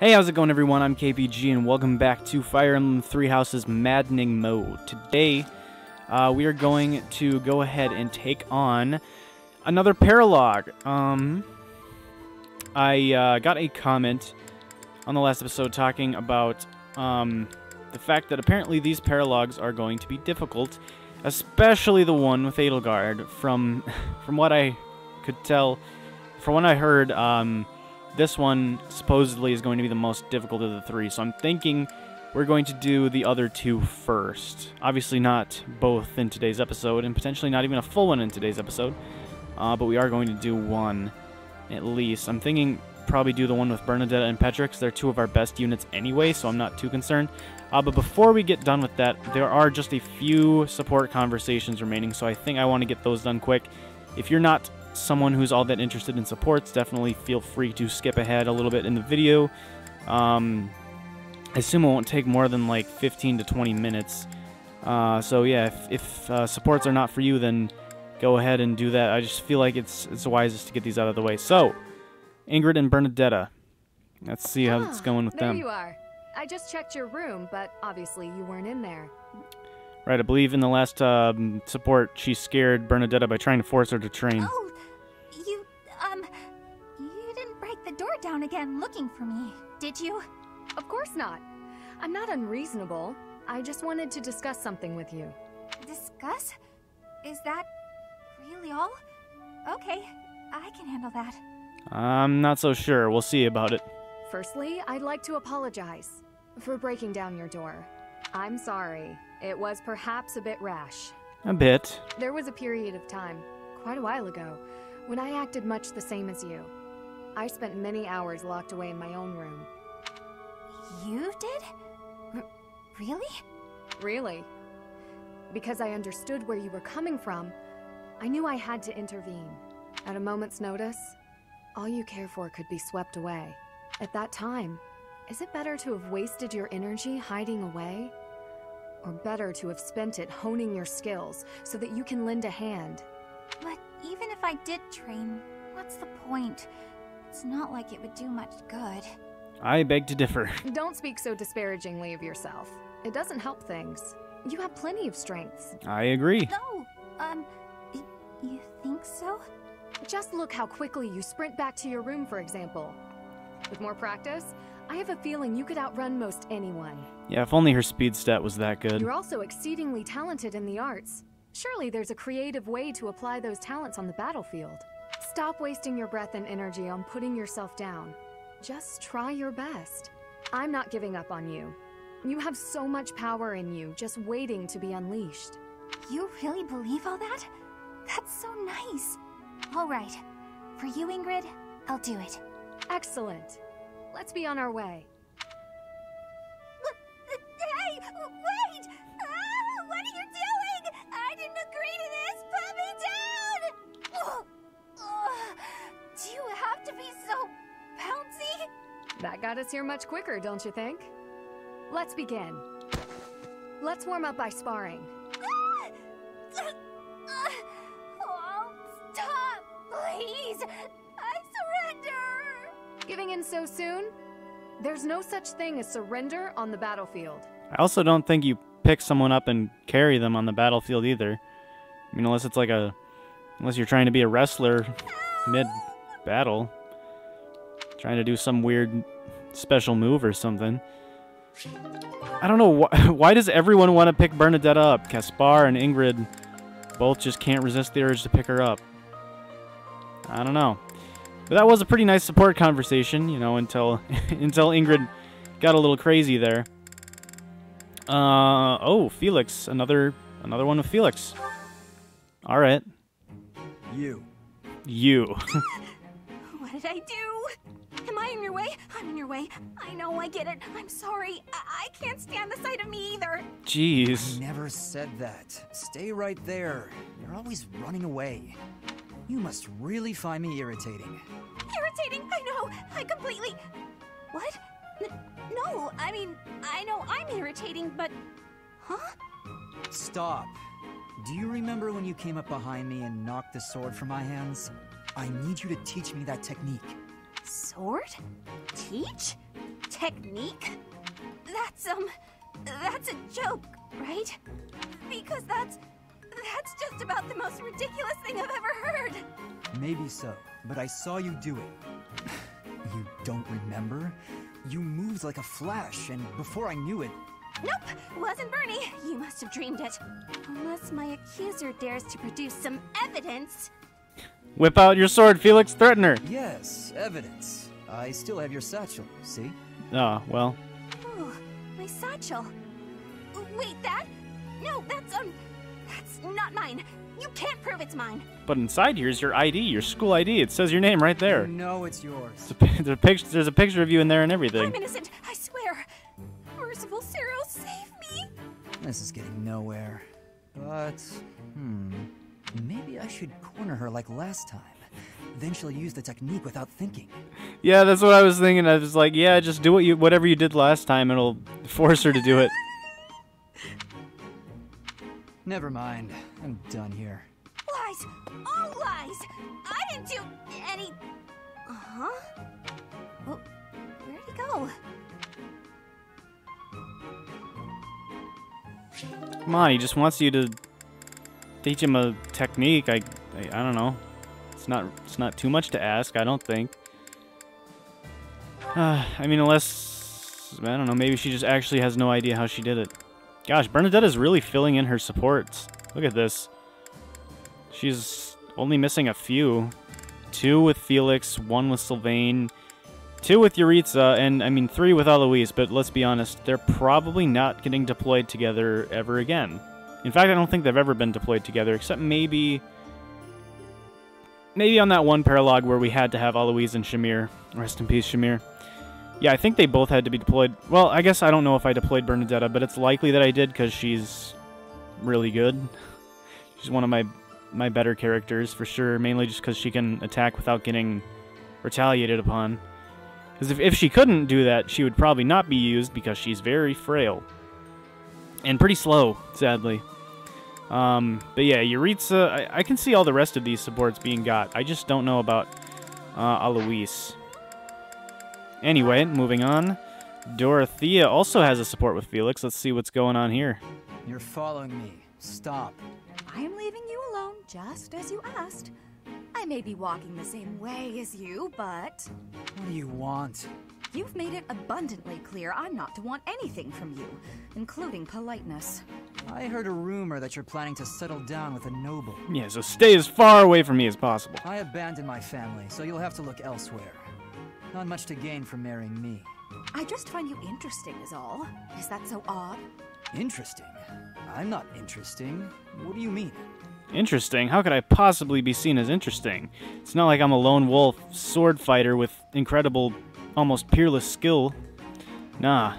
Hey, how's it going, everyone? I'm KPG, and welcome back to Fire Emblem Three Houses Maddening mode. Today, we are going to go ahead and take on another Paralogue. I got a comment on the last episode talking about the fact that apparently these Paralogues are going to be difficult, especially the one with Edelgard. From what I could tell, from what I heard, this one supposedly is going to be the most difficult of the three, so I'm thinking we're going to do the other two first. Obviously not both in today's episode, and potentially not even a full one in today's episode, but we are going to do one at least. I'm thinking probably do the one with Bernadetta and Petra, because they're two of our best units anyway, so I'm not too concerned. But before we get done with that, there are just a few support conversations remaining, so I think I want to get those done quick. If you're not someone who's all that interested in supports, definitely feel free to skip ahead a little bit in the video. I assume it won't take more than like 15 to 20 minutes. So yeah, if supports are not for you, then go ahead and do that. I just feel like it's wisest to get these out of the way. So, Ingrid and Bernadetta. Let's see how it's going with them. There you are. I just checked your room, but obviously you weren't in there. Right, I believe in the last support, she scared Bernadetta by trying to force her to train. Oh, you didn't break the door down again looking for me, did you? Of course not. I'm not unreasonable. I just wanted to discuss something with you. Discuss? Is that really all? Okay, I can handle that. I'm not so sure. We'll see about it. Firstly, I'd like to apologize for breaking down your door. I'm sorry. It was perhaps a bit rash. A bit. There was a period of time, quite a while ago, when I acted much the same as you. I spent many hours locked away in my own room. You did? Really? Really. Because I understood where you were coming from, I knew I had to intervene. At a moment's notice, all you care for could be swept away. At that time, is it better to have wasted your energy hiding away? Or better to have spent it honing your skills so that you can lend a hand? But even if I did train, what's the point? It's not like it would do much good. I beg to differ. Don't speak so disparagingly of yourself. It doesn't help things. You have plenty of strengths. I agree. No, you think so? Just look how quickly you sprint back to your room, for example. With more practice, I have a feeling you could outrun most anyone. Yeah, if only her speed stat was that good. You're also exceedingly talented in the arts. Surely there's a creative way to apply those talents on the battlefield. Stop wasting your breath and energy on putting yourself down. Just try your best. I'm not giving up on you. You have so much power in you, just waiting to be unleashed. You really believe all that? That's so nice. All right. For you, Ingrid, I'll do it. Excellent. Let's be on our way. Hey, wait! What are you doing? I didn't agree to this! Put me down! Do you have to be so bouncy? That got us here much quicker, don't you think? Let's begin. Let's warm up by sparring. Oh, stop, please! I surrender! Giving in so soon? There's no such thing as surrender on the battlefield. I also don't think you pick someone up and carry them on the battlefield either. I mean, unless you're trying to be a wrestler mid-battle. Trying to do some weird special move or something. I don't know, why does everyone want to pick Bernadetta up? Caspar and Ingrid both just can't resist the urge to pick her up. I don't know. But that was a pretty nice support conversation, you know, until Ingrid got a little crazy there. Oh, Felix. Another one with Felix. Alright. You. What did I do? Am I in your way? I'm in your way. I know, I get it. I'm sorry. I can't stand the sight of me either. Jeez. I never said that. Stay right there. You're always running away. You must really find me irritating. Irritating? I know. I completely... What? No, I mean, I know I'm irritating, but... Huh? Stop. Do you remember when you came up behind me and knocked the sword from my hands? I need you to teach me that technique. Sword? Teach? technique? That's a joke, right? Because that's just about the most ridiculous thing I've ever heard. Maybe so, but I saw you do it. You don't remember? You moved like a flash, and before I knew it... Nope, wasn't Bernie. You must have dreamed it. Unless my accuser dares to produce some evidence. Whip out your sword, Felix. Threaten her. Yes, evidence. I still have your satchel, see? Oh, well. Oh, my satchel. Wait, that? No, that's not mine. You can't prove it's mine. But inside here is your ID, your school ID. It says your name right there. No, it's yours. There's a picture of you in there and everything. I'm innocent, I swear. Merciful Cyril, save me. This is getting nowhere. But, maybe I should corner her like last time. Then she'll use the technique without thinking. Yeah, that's what I was thinking. I was like, yeah, just do whatever you did last time. It'll force her to do it. Never mind. I'm done here. Lies! All lies! I didn't do any... Uh-huh? Well, where'd he go? Come on, he just wants you to teach him a technique. I don't know. It's not too much to ask, I don't think. I mean, unless... I don't know, maybe she just actually has no idea how she did it. Gosh, Bernadetta's really filling in her supports. Look at this. She's only missing a few. 2 with Felix, 1 with Sylvain, 2 with Yuritsa, and, I mean, 3 with Eloise, but let's be honest, they're probably not getting deployed together ever again. In fact, I don't think they've ever been deployed together, except maybe on that one paralogue where we had to have Eloise and Shamir. Rest in peace, Shamir. Yeah, I think they both had to be deployed. Well, I guess I don't know if I deployed Bernadetta, but it's likely that I did because she's really good. She's one of my better characters, for sure, mainly just because she can attack without getting retaliated upon. Because if she couldn't do that, she would probably not be used because she's very frail. And pretty slow, sadly. But yeah, Yuritsa, I can see all the rest of these supports being got. I just don't know about Eloise. Anyway, moving on. Dorothea also has a support with Felix. Let's see what's going on here. You're following me. Stop. I am leaving you alone, just as you asked. I may be walking the same way as you, but... What do you want? You've made it abundantly clear I'm not to want anything from you, including politeness. I heard a rumor that you're planning to settle down with a noble. Yeah, so stay as far away from me as possible. I abandoned my family, so you'll have to look elsewhere. Not much to gain from marrying me. I just find you interesting is all. Is that so odd? Interesting? I'm not interesting. What do you mean? Interesting? How could I possibly be seen as interesting? It's not like I'm a lone wolf sword fighter with incredible, almost peerless skill. Nah,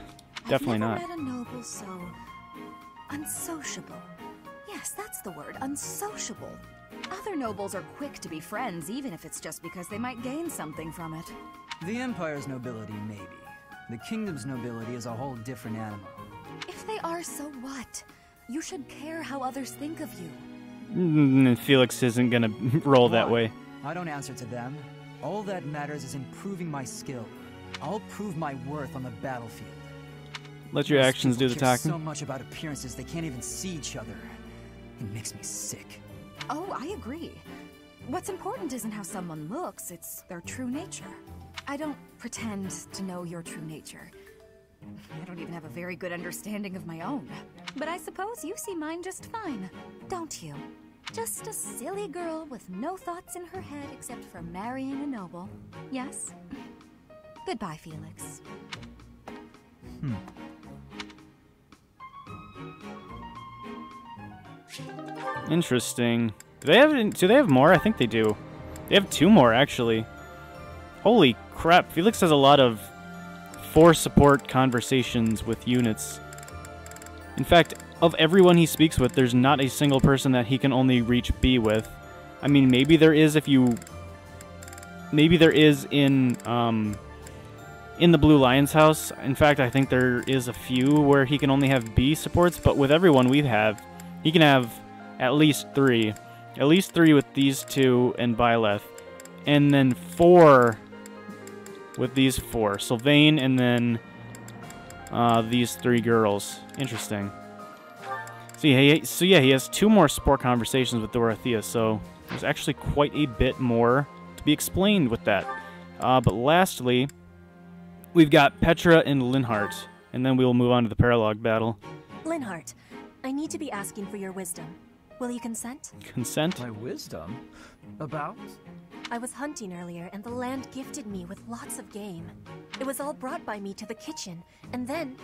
definitely not. I've never met a noble so... unsociable. Yes, that's the word, unsociable. Other nobles are quick to be friends, even if it's just because they might gain something from it. The Empire's nobility, maybe. The Kingdom's nobility is a whole different animal. If they are, so what? You should care how others think of you. Felix isn't gonna roll that way. I don't answer to them. All that matters is improving my skill. I'll prove my worth on the battlefield. Let your actions do the care talking. So much about appearances they can't even see each other. It makes me sick. Oh, I agree. What's important isn't how someone looks, it's their true nature. I don't pretend to know your true nature. I don't even have a very good understanding of my own. But I suppose you see mine just fine, don't you? Just a silly girl with no thoughts in her head except for marrying a noble. Yes? Goodbye, Felix. Interesting. Do they have more? I think they do. They have 2 more, actually. Holy crap, Felix has a lot of force support conversations with units. In fact, of everyone he speaks with, there's not a single person that he can only reach B with. I mean, maybe there is if you... Maybe there is in the Blue Lion's house. In fact, I think there is a few where he can only have B supports, but with everyone we have, he can have at least 3. At least 3 with these 2 and Byleth. And then 4 with these 4. Sylvain and then these 3 girls. Interesting. So yeah, he has 2 more sport conversations with Dorothea, so there's actually quite a bit more to be explained with that. But lastly, we've got Petra and Linhart, and then we will move on to the Paralogue battle. Linhart, I need to be asking for your wisdom. Will you consent? Consent? My wisdom? About? I was hunting earlier, and the land gifted me with lots of game. It was all brought by me to the kitchen, and then...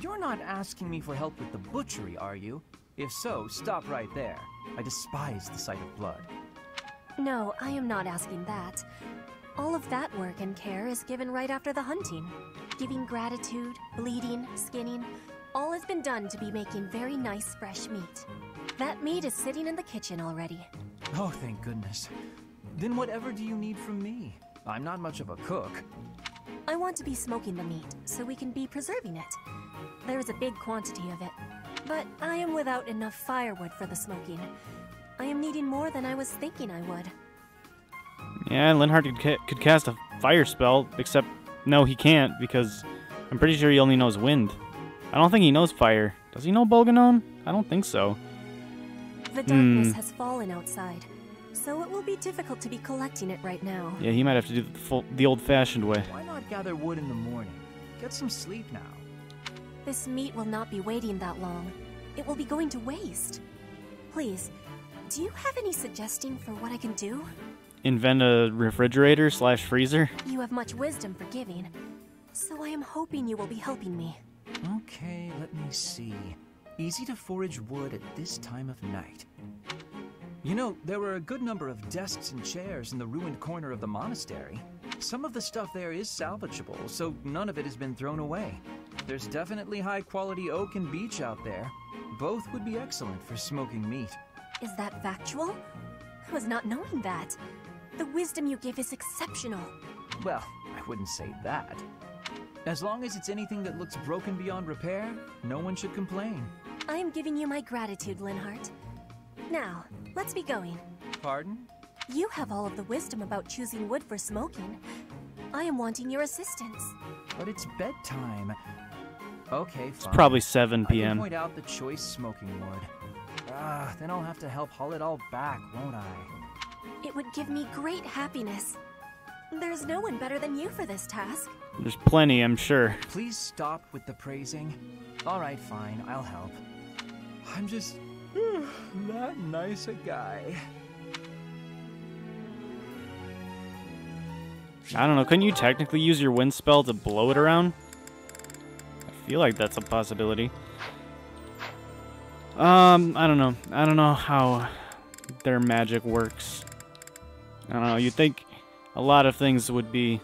You're not asking me for help with the butchery, are you? If so, stop right there. I despise the sight of blood. No, I am not asking that. All of that work and care is given right after the hunting. Giving gratitude, bleeding, skinning, all has been done to be making very nice fresh meat. That meat is sitting in the kitchen already. Oh, thank goodness. Then whatever do you need from me? I'm not much of a cook. I want to be smoking the meat, so we can be preserving it. There is a big quantity of it, but I am without enough firewood for the smoking. I am needing more than I was thinking I would. Yeah, Linhart could cast a fire spell, except no, he can't, because I'm pretty sure he only knows wind. I don't think he knows fire. Does he know Bolganone? I don't think so. The darkness has fallen outside, so it will be difficult to be collecting it right now. Yeah, he might have to do the old-fashioned way. Why not gather wood in the morning? Get some sleep now. This meat will not be waiting that long. It will be going to waste. Please, do you have any suggestion for what I can do? Invent a refrigerator/freezer? You have much wisdom for giving, so I am hoping you will be helping me. Okay, let me see. Easy to forage wood at this time of night. You know, there were a good number of desks and chairs in the ruined corner of the monastery. Some of the stuff there is salvageable, so none of it has been thrown away. There's definitely high-quality oak and beech out there. Both would be excellent for smoking meat. Is that factual? I was not knowing that. The wisdom you give is exceptional. Well, I wouldn't say that. As long as it's anything that looks broken beyond repair, no one should complain. I am giving you my gratitude, Linhart. Now, let's be going. Pardon? You have all of the wisdom about choosing wood for smoking. I am wanting your assistance. But it's bedtime. Okay, fine. It's probably 7 I can p.m. point out the choice smoking wood. Then I'll have to help haul it all back, won't I? It would give me great happiness. There's no one better than you for this task. There's plenty, I'm sure. Please stop with the praising. Alright, fine, I'll help. I'm just that nice a guy. I don't know, couldn't you technically use your wind spell to blow it around? I feel like that's a possibility. I don't know. I don't know how their magic works. I don't know, you'd think a lot of things would be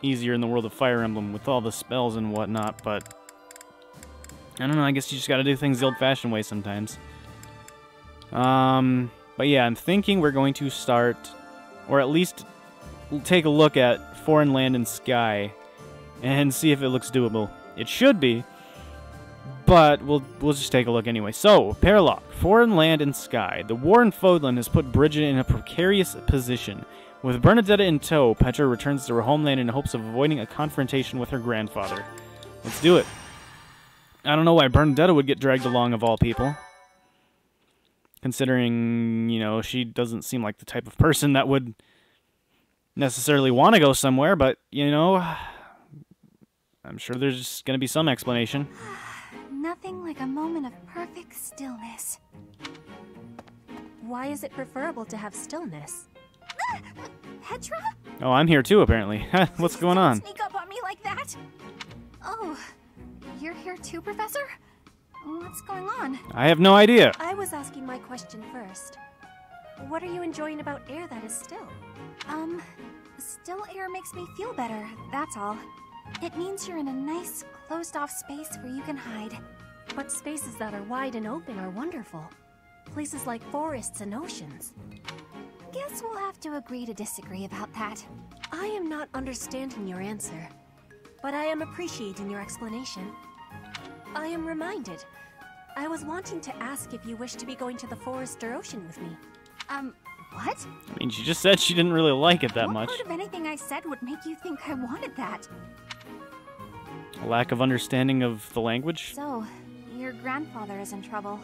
easier in the world of Fire Emblem with all the spells and whatnot, but I don't know, I guess you just gotta do things the old-fashioned way sometimes. But yeah, I'm thinking we're going to start, or at least take a look at Foreign Land and Sky and see if it looks doable. It should be, but we'll just take a look anyway. So, Paralogue, Foreign Land and Sky. The war in Fodlan has put Brigid in a precarious position. With Bernadetta in tow, Petra returns to her homeland in hopes of avoiding a confrontation with her grandfather. Let's do it. I don't know why Bernadetta would get dragged along of all people. Considering, you know, she doesn't seem like the type of person that would necessarily want to go somewhere, but, you know, I'm sure there's going to be some explanation. Nothing like a moment of perfect stillness. Why is it preferable to have stillness? Petra? Oh, I'm here too, apparently. What's going Don't on? sneak up on me like that. Oh, you're here too, Professor? What's going on? I have no idea. I was asking my question first. What are you enjoying about air that is still? Still air makes me feel better, that's all. It means you're in a nice, closed-off space where you can hide. But spaces that are wide and open are wonderful. Places like forests and oceans. Guess we'll have to agree to disagree about that. I am not understanding your answer, but I am appreciating your explanation. I am reminded. I was wanting to ask if you wish to be going to the forest or ocean with me. What? I mean, she just said she didn't really like it that what much. part of anything I said would make you think I wanted that? lack of understanding of the language? So, your grandfather is in trouble.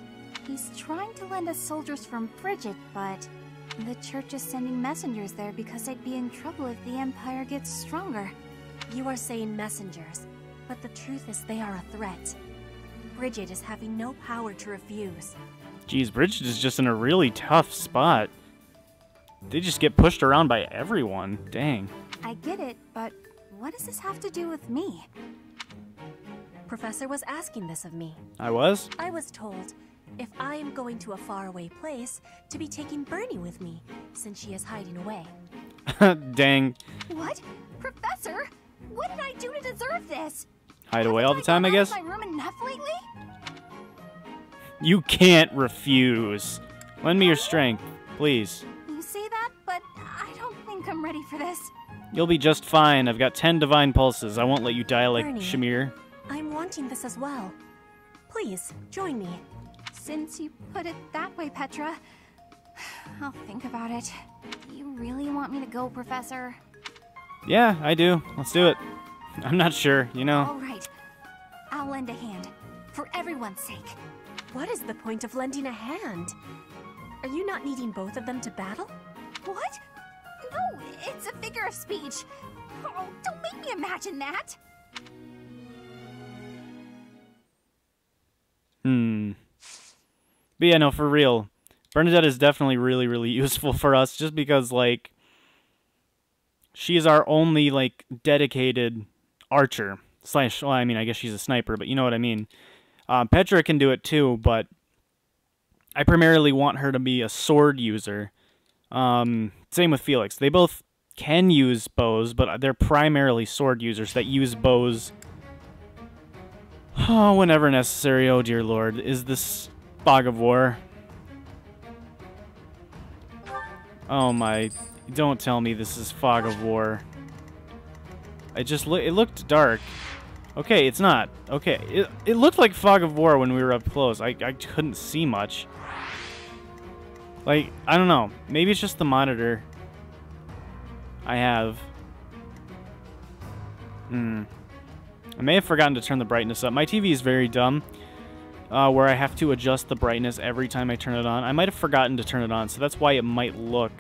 He's trying to lend us soldiers from Brigid, but the church is sending messengers there because they'd be in trouble if the Empire gets stronger. You are saying messengers, but the truth is they are a threat. Brigid is having no power to refuse. Geez, Brigid is just in a really tough spot. They just get pushed around by everyone. Dang. I get it, but what does this have to do with me? Professor was asking this of me. I was? I was told, if I am going to a faraway place, to be taking Bernie with me, since she is hiding away. Dang. What? Professor? What did I do to deserve this? Hide away all the time, I guess? Haven't I gone out of my room enough lately? You can't refuse. Lend me your strength, please. You say that, but I don't think I'm ready for this. You'll be just fine. I've got 10 divine pulses. I won't let you die like Bernie. Shamir. I'm wanting this as well. Please, join me. Since you put it that way, Petra, I'll think about it. You really want me to go, Professor? Yeah, I do. Let's do it. I'm not sure, you know. All right. I'll lend a hand. For everyone's sake. What is the point of lending a hand? Are you not needing both of them to battle? What? No, it's a figure of speech. Oh, don't make me imagine that. But yeah, no, for real. Bernadette is definitely really, really useful for us just because, like, she is our only, like, dedicated archer. Slash, well, I mean, I guess she's a sniper, but you know what I mean. Petra can do it too, but I primarily want her to be a sword user. Same with Felix. They both can use bows, but they're primarily sword users that use bows whenever necessary. Oh, dear Lord. Is this fog of war? Oh, my. Don't tell me this is fog of war. It looked dark. Okay, it's not. Okay, it looked like fog of war when we were up close. I couldn't see much. Like, I don't know. Maybe it's just the monitor I have. I may have forgotten to turn the brightness up. My TV is very dumb, where I have to adjust the brightness every time I turn it on. I might have forgotten to turn it on, so that's why it might look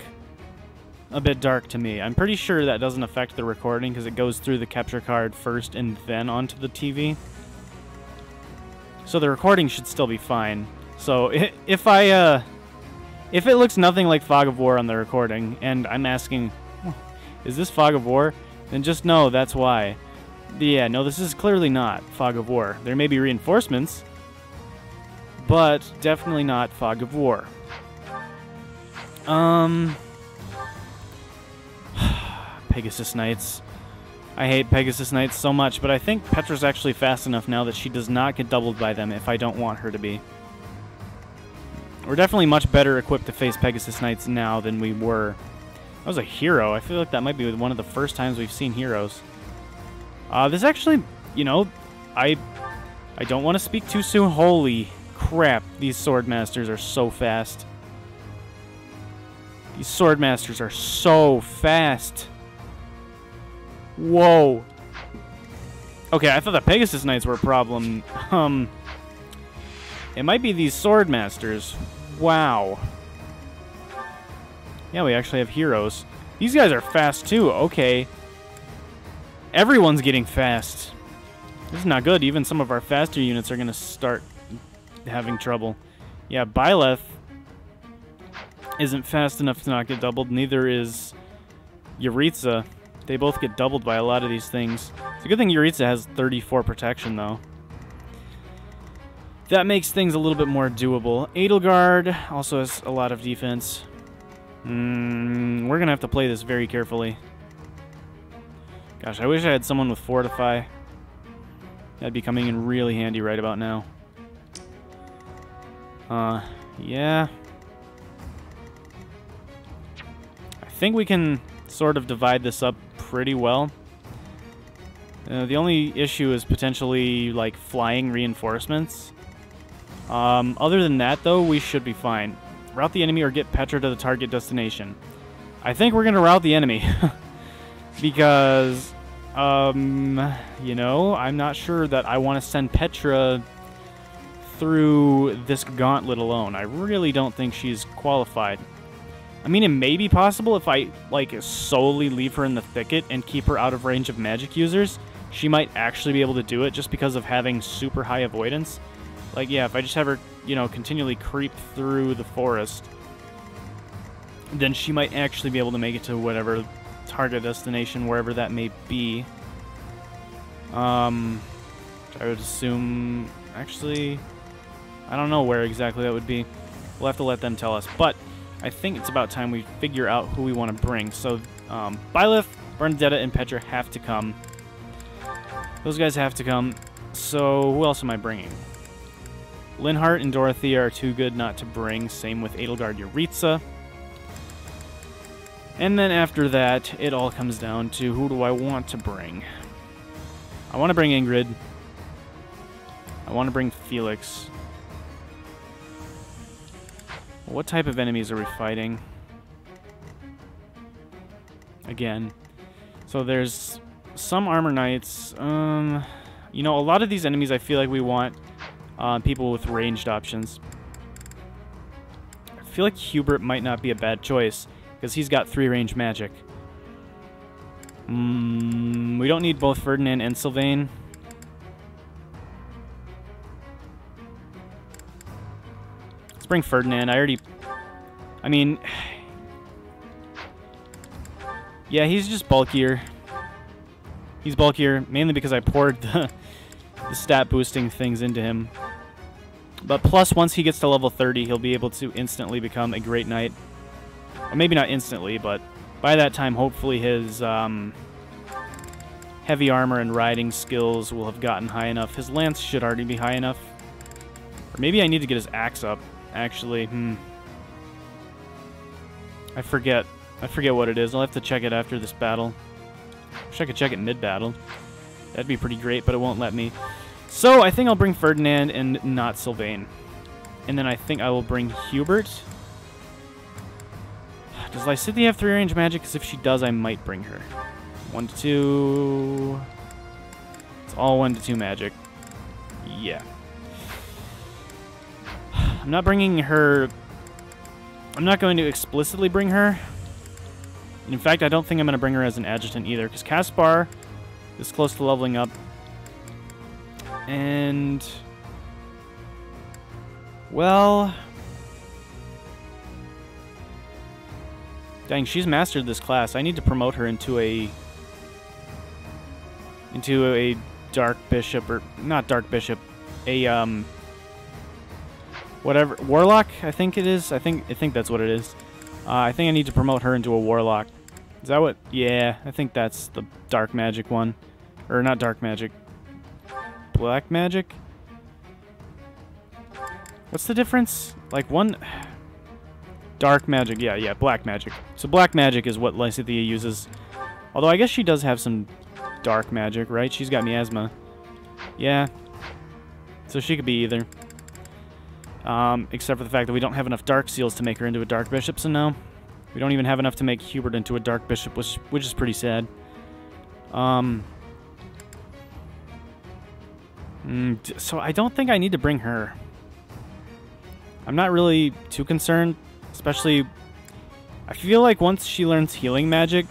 a bit dark to me. I'm pretty sure that doesn't affect the recording because it goes through the capture card first and then onto the TV. So the recording should still be fine. So if it looks nothing like Fog of War on the recording, and I'm asking, is this Fog of War? Then just know that's why. Yeah, no, this is clearly not Fog of War. There may be reinforcements, but definitely not Fog of War. Pegasus Knights. I hate Pegasus Knights so much, but I think Petra's actually fast enough now that she does not get doubled by them if I don't want her to be. We're definitely much better equipped to face Pegasus Knights now than we were. That was a hero. I feel like that might be one of the first times we've seen heroes. This actually, you know, I don't want to speak too soon. Holy crap, these Swordmasters are so fast. These Swordmasters are so fast. Whoa. Okay, I thought the Pegasus Knights were a problem. It might be these Swordmasters. Wow. Yeah, we actually have heroes. These guys are fast too. Okay. Everyone's getting fast. This is not good. Even some of our faster units are going to start having trouble. Yeah, Byleth isn't fast enough to not get doubled. Neither is Yuritsa. They both get doubled by a lot of these things. It's a good thing Yuritsa has 34 protection, though. That makes things a little bit more doable. Edelgard also has a lot of defense. We're going to have to play this very carefully. Gosh, I wish I had someone with Fortify. That'd be coming in really handy right about now. Yeah. I think we can sort of divide this up pretty well. The only issue is potentially, like, flying reinforcements. Other than that, though, we should be fine. Route the enemy or get Petra to the target destination. I think we're going to route the enemy. Because You know, I'm not sure that I want to send Petra through this gauntlet alone. I really don't think she's qualified. I mean, it may be possible if I, like, solely leave her in the thicket and keep her out of range of magic users. She might actually be able to do it just because of having super high avoidance. Like, yeah, if I just have her, you know, continually creep through the forest, then she might actually be able to make it to whatever target destination, wherever that may be. I would assume... Actually, I don't know where exactly that would be. We'll have to let them tell us. But I think it's about time we figure out who we want to bring. So, Byleth, Bernadetta, and Petra have to come. Those guys have to come. So, who else am I bringing? Linhart and Dorothea are too good not to bring. Same with Edelgard Yuritsa. And then after that, it all comes down to who do I want to bring. I want to bring Ingrid. I want to bring Felix. What type of enemies are we fighting? Again. So there's some armor knights. You know, a lot of these enemies I feel like we want people with ranged options. I feel like Hubert might not be a bad choice, because he's got 3 range magic. We don't need both Ferdinand and Sylvain. Let's bring Ferdinand. I mean... Yeah, he's just bulkier. He's bulkier, mainly because I poured the stat boosting things into him. But plus, once he gets to level 30, he'll be able to instantly become a great knight. Or maybe not instantly, but by that time, hopefully his heavy armor and riding skills will have gotten high enough. His lance should already be high enough. Or maybe I need to get his axe up, actually. I forget what it is. I'll have to check it after this battle. Wish I could check it mid-battle. That'd be pretty great, but it won't let me. So, I think I'll bring Ferdinand and not Sylvain. And then I think I will bring Hubert. Does Lysithea have 3 range magic? Because if she does, I might bring her. 1 to 2... It's all 1 to 2 magic. Yeah. I'm not bringing her... I'm not going to explicitly bring her. In fact, I don't think I'm going to bring her as an adjutant either, because Caspar is close to leveling up. And... Well... Dang, she's mastered this class. I need to promote her into a Dark Bishop, or not Dark Bishop, a whatever, Warlock, I think it is. I think that's what it is. I think I need to promote her into a Warlock. Is that what? Yeah, I think that's the Dark Magic one. Or not Dark Magic. Black Magic? What's the difference? Like one... Dark Magic, yeah, Black Magic. So Black Magic is what Lysithea uses. Although I guess she does have some Dark Magic, right? She's got miasma. Yeah. So she could be either. Except for the fact that we don't have enough Dark Seals to make her into a Dark Bishop, so no. We don't even have enough to make Hubert into a Dark Bishop, which is pretty sad. So I don't think I need to bring her. I'm not really too concerned. Especially, I feel like once she learns healing magic,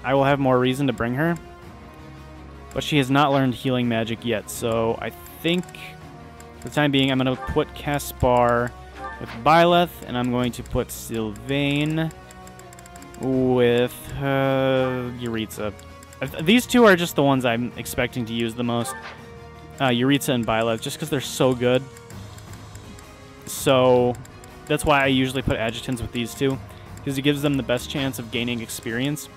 I will have more reason to bring her. But she has not learned healing magic yet, so I think, for the time being, I'm going to put Caspar with Byleth, and I'm going to put Sylvain with Yuritsa. These two are just the ones I'm expecting to use the most. Yuritsa and Byleth, just because they're so good. So... That's why I usually put adjutants with these two, because it gives them the best chance of gaining experience.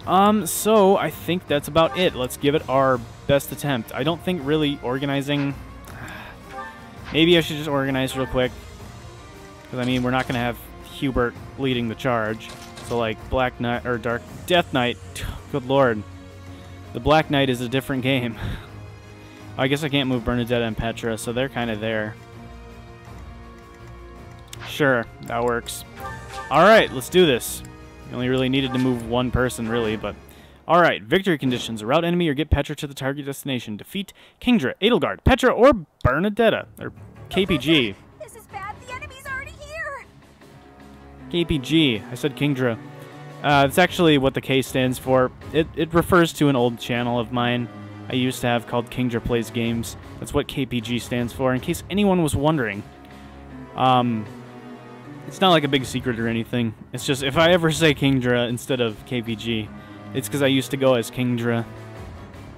So I think that's about it. Let's give it our best attempt. I don't think really organizing... Maybe I should just organize real quick, because I mean, we're not going to have Hubert leading the charge. So like Black Knight, or Death Knight, good lord. The Black Knight is a different game. I guess I can't move Bernadetta and Petra, so they're kind of there. Sure, that works. Alright, let's do this. We only really needed to move one person, really, but... Alright, victory conditions. Route enemy or get Petra to the target destination. Defeat Kingdra, Edelgard, Petra, or Bernadetta. Or KPG. This is bad. The enemy's already here. KPG. I said Kingdra. It's actually what the K stands for. It refers to an old channel of mine I used to have called Kingdra Plays Games. That's what KPG stands for, in case anyone was wondering. It's not like a big secret or anything. It's just, if I ever say Kingdra instead of KPG, it's because I used to go as Kingdra,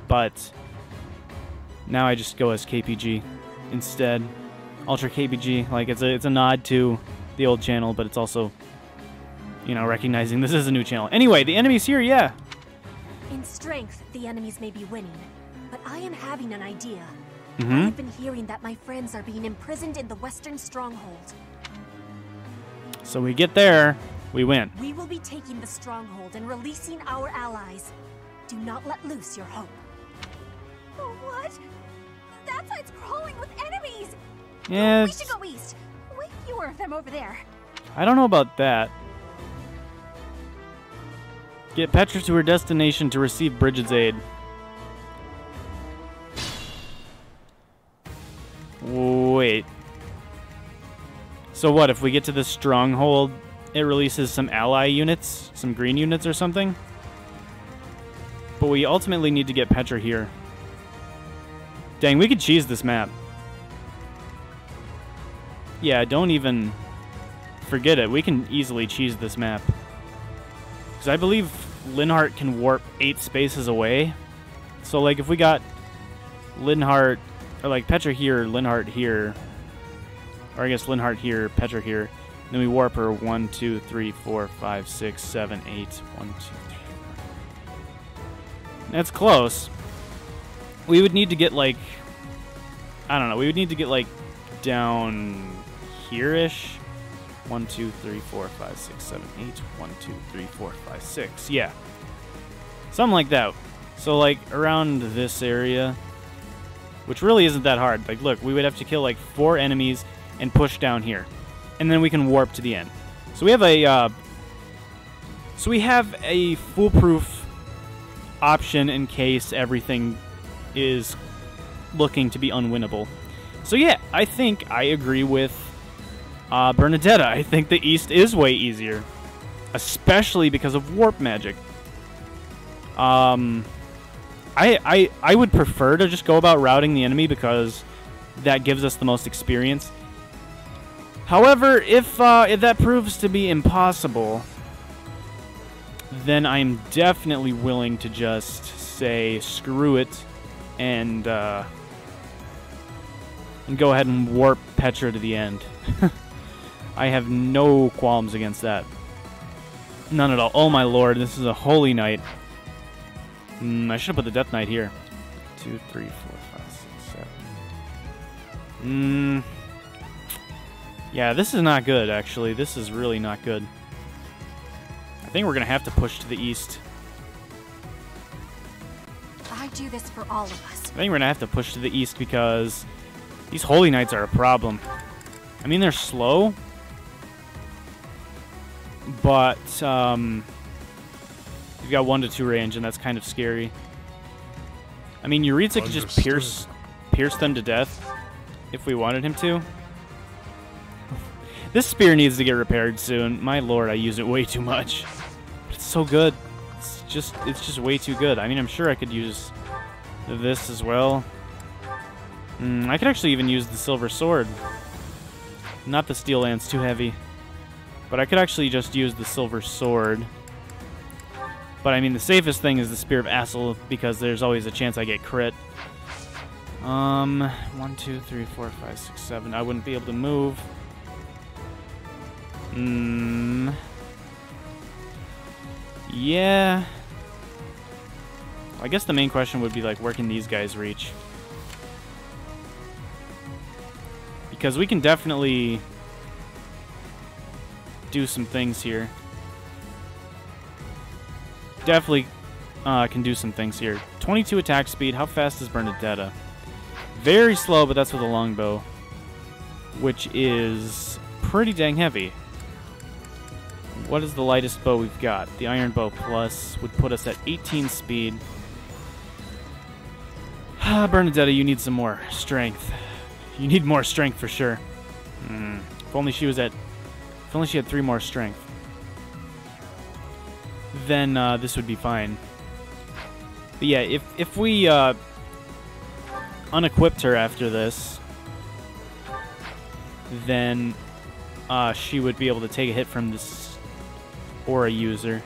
but now I just go as KPG instead. Ultra KPG, like it's a nod to the old channel, but it's also, you know, recognizing this is a new channel. Anyway, the enemy's here, yeah. In strength, the enemies may be winning, but I am having an idea. Mm-hmm. I've been hearing that my friends are being imprisoned in the Western Stronghold. So we get there, we win. We will be taking the Stronghold and releasing our allies. Do not let loose your hope. Oh, what? That side's crawling with enemies. Yeah, We should go east. Way fewer of them over there. I don't know about that. Get Petra to her destination to receive Brigid's aid. Wait. So what, if we get to this stronghold, it releases some ally units? Some green units or something? But we ultimately need to get Petra here. Dang, we could cheese this map. Yeah, don't even forget it. We can easily cheese this map. Because I believe Linhart can warp 8 spaces away. So, like, if we got Linhart, or like Petra here, Linhart here, or I guess Linhart here, Petra here, and then we warp her 1, 2, 3, 4, 5, 6, 7, 8. 1, 2, 3, 4. That's close. We would need to get, like, I don't know, we would need to get, like, down here-ish. 1, 2, 3, 4, 5, 6, 7, 8. 1, 2, 3, 4, 5, 6. Yeah. Something like that. So, like, around this area, which really isn't that hard. Like, look, we would have to kill, like, 4 enemies and push down here. And then we can warp to the end. So we have a, foolproof option in case everything is looking to be unwinnable. So yeah, I think I agree with Bernadetta. I think the east is way easier, especially because of warp magic. I would prefer to just go about routing the enemy because that gives us the most experience. However, if that proves to be impossible, then I'm definitely willing to just say screw it and go ahead and warp Petra to the end. I have no qualms against that. None at all. Oh my lord, this is a holy night. I should have put the Death Knight here. 2, 3, 4, 5, 6, 7. Yeah, this is not good, actually. This is really not good. I think we're going to have to push to the east. I do this for all of us. I think we're going to have to push to the east because these Holy Knights are a problem. I mean, they're slow, but you've got 1 to 2 range, and that's kind of scary. I mean, Yuritsa could just pierce them to death if we wanted him to. This spear needs to get repaired soon. My lord, I use it way too much. But it's so good. It's just way too good. I mean, I'm sure I could use this as well. I could actually even use the silver sword. Not the steel lance, too heavy. But I could actually just use the silver sword. But I mean, the safest thing is the Spear of Assel because there's always a chance I get crit. 1, 2, 3, 4, 5, 6, 7. I wouldn't be able to move. Yeah. I guess the main question would be, like, where can these guys reach? Because we can definitely do some things here. Definitely can do some things here. 22 attack speed. How fast is Bernadetta? Very slow, but that's with a longbow, which is pretty dang heavy. what is the lightest bow we've got? The Iron Bow Plus would put us at 18 speed. Bernadetta, you need some more strength. You need more strength for sure. If only she was at... If only she had 3 more strength. Then this would be fine. But yeah, if we unequipped her after this, then she would be able to take a hit from this aura user.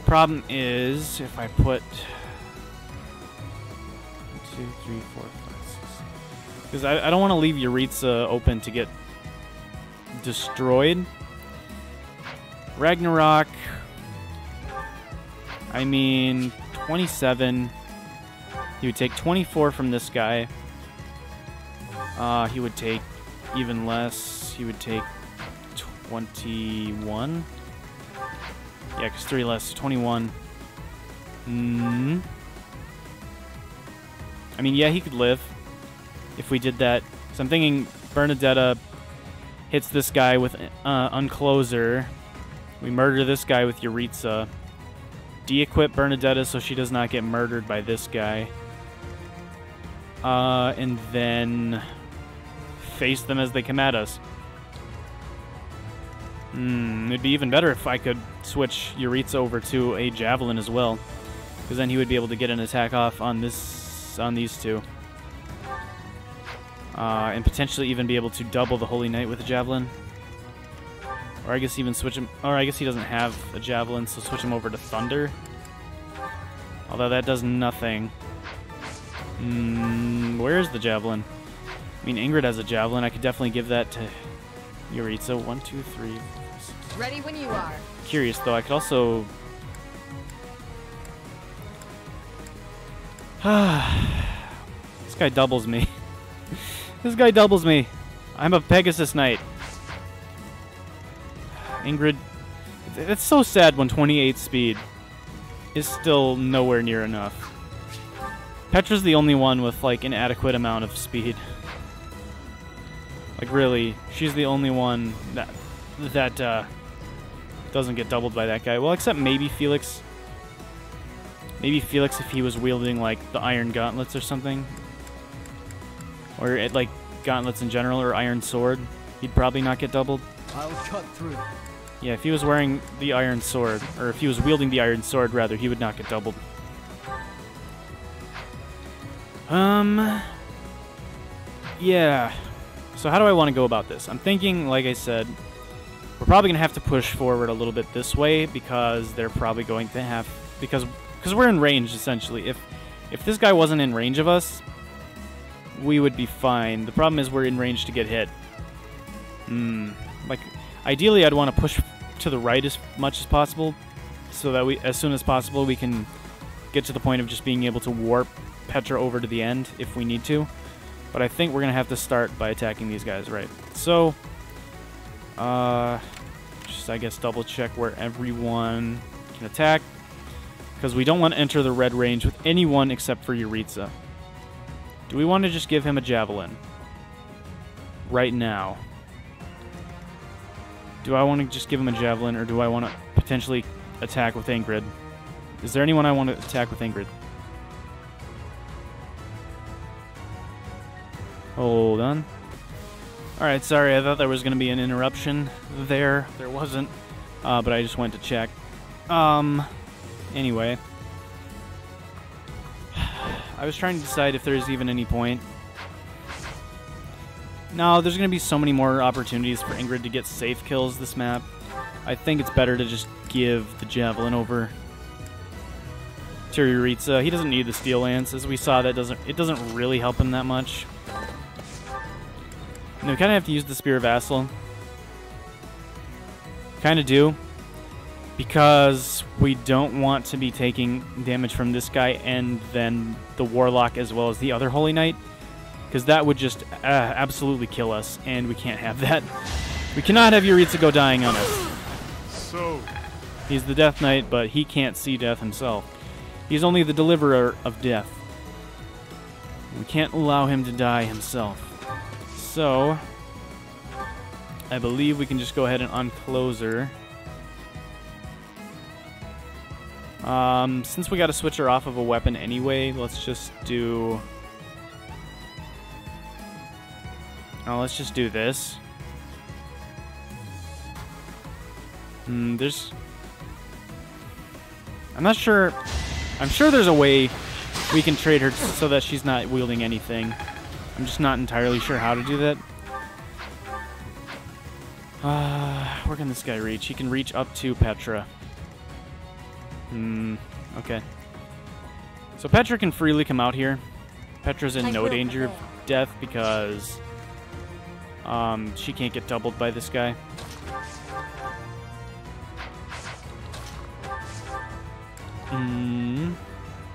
Problem is, if I put 1, 2, 3, 4, 5, 6, because I don't want to leave Yuritsa open to get destroyed. Ragnarok, I mean 27. He would take 24 from this guy. He would take even less. He would take 21. Yeah, because 3 less, 21. I mean, yeah, he could live if we did that. So I'm thinking Bernadetta hits this guy with Uncloser. We murder this guy with Yuritsa. De-equip Bernadetta so she does not get murdered by this guy. And then face them as they come at us. It'd be even better if I could switch Yuritsa over to a Javelin as well, because then he would be able to get an attack off on these two. And potentially even be able to double the Holy Knight with a Javelin. Or I guess even switch him... Or I guess he doesn't have a Javelin, so switch him over to Thunder. Although that does nothing. Where's the Javelin? I mean, Ingrid has a Javelin. I could definitely give that to Yuritsa. 1, 2, 3, 4, 6. Ready when you are. Curious, though. I could also... This guy doubles me. This guy doubles me. I'm a Pegasus Knight. Ingrid... It's so sad when 28 speed is still nowhere near enough. Petra's the only one with, like, an adequate amount of speed. Like, really, she's the only one that doesn't get doubled by that guy. Well, except maybe Felix. Maybe Felix if he was wielding, like, the Iron Gauntlets or something. Or, like, Gauntlets in general, or Iron Sword. He'd probably not get doubled. I'll cut through. Yeah, if he was wearing the Iron Sword, or if he was wielding the Iron Sword, rather, he would not get doubled. Yeah. So how do I want to go about this? I'm thinking, like I said, we're probably going to have to push forward a little bit this way, because they're probably going to have... Because we're in range, essentially. If this guy wasn't in range of us, we would be fine. The problem is we're in range to get hit. Like, ideally, I'd want to push to the right as much as possible, so that as soon as possible, we can get to the point of just being able to warp Petra over to the end if we need to. But I think we're going to have to start by attacking these guys, right? So, just, I guess, double check where everyone can attack, because we don't want to enter the red range with anyone except for Yuritsa. Do we want to just give him a Javelin right now? Do I want to just give him a Javelin, or do I want to potentially attack with Ingrid? Is there anyone I want to attack with Ingrid? Hold on. Alright, sorry, I thought there was going to be an interruption there. There wasn't, but I just went to check. Anyway. I was trying to decide if there's even any point. No, there's going to be so many more opportunities for Ingrid to get safe kills this map. I think it's better to just give the Javelin over to Yuritsa. He doesn't need the Steel Lance. As we saw, it doesn't really help him that much. And we kind of have to use the Spear of Vassal. Kind of do. Because we don't want to be taking damage from this guy and then the Warlock as well as the other Holy Knight. Because that would just absolutely kill us, and we can't have that. We cannot have Yuritsa go dying on us. So, he's the Death Knight, but he can't see death himself. He's only the deliverer of death. We can't allow him to die himself. So, I believe we can just go ahead and unclose her. Since we got to switch her off of a weapon anyway, let's just do... Oh, let's just do this. There's... I'm not sure... I'm sure there's a way we can trade her so that she's not wielding anything. I'm just not entirely sure how to do that. Where can this guy reach? He can reach up to Petra. Okay. So Petra can freely come out here. Petra's in no danger of death because she can't get doubled by this guy.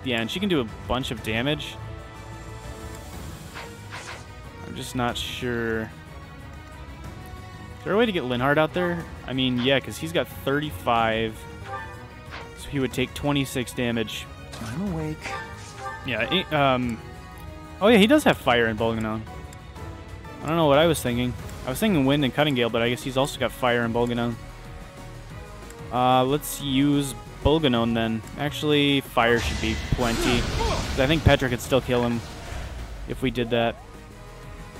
Yeah, and she can do a bunch of damage. I'm just not sure. Is there a way to get Linhart out there? I mean, yeah, because he's got 35. So he would take 26 damage. I'm awake. Yeah, oh yeah, he does have fire in Bolganon. I don't know what I was thinking. I was thinking wind and cutting gale, but I guess he's also got fire in Bolganon. Let's use Bolganon then. Actually, fire should be plenty. 'Cause I think Petra could still kill him if we did that.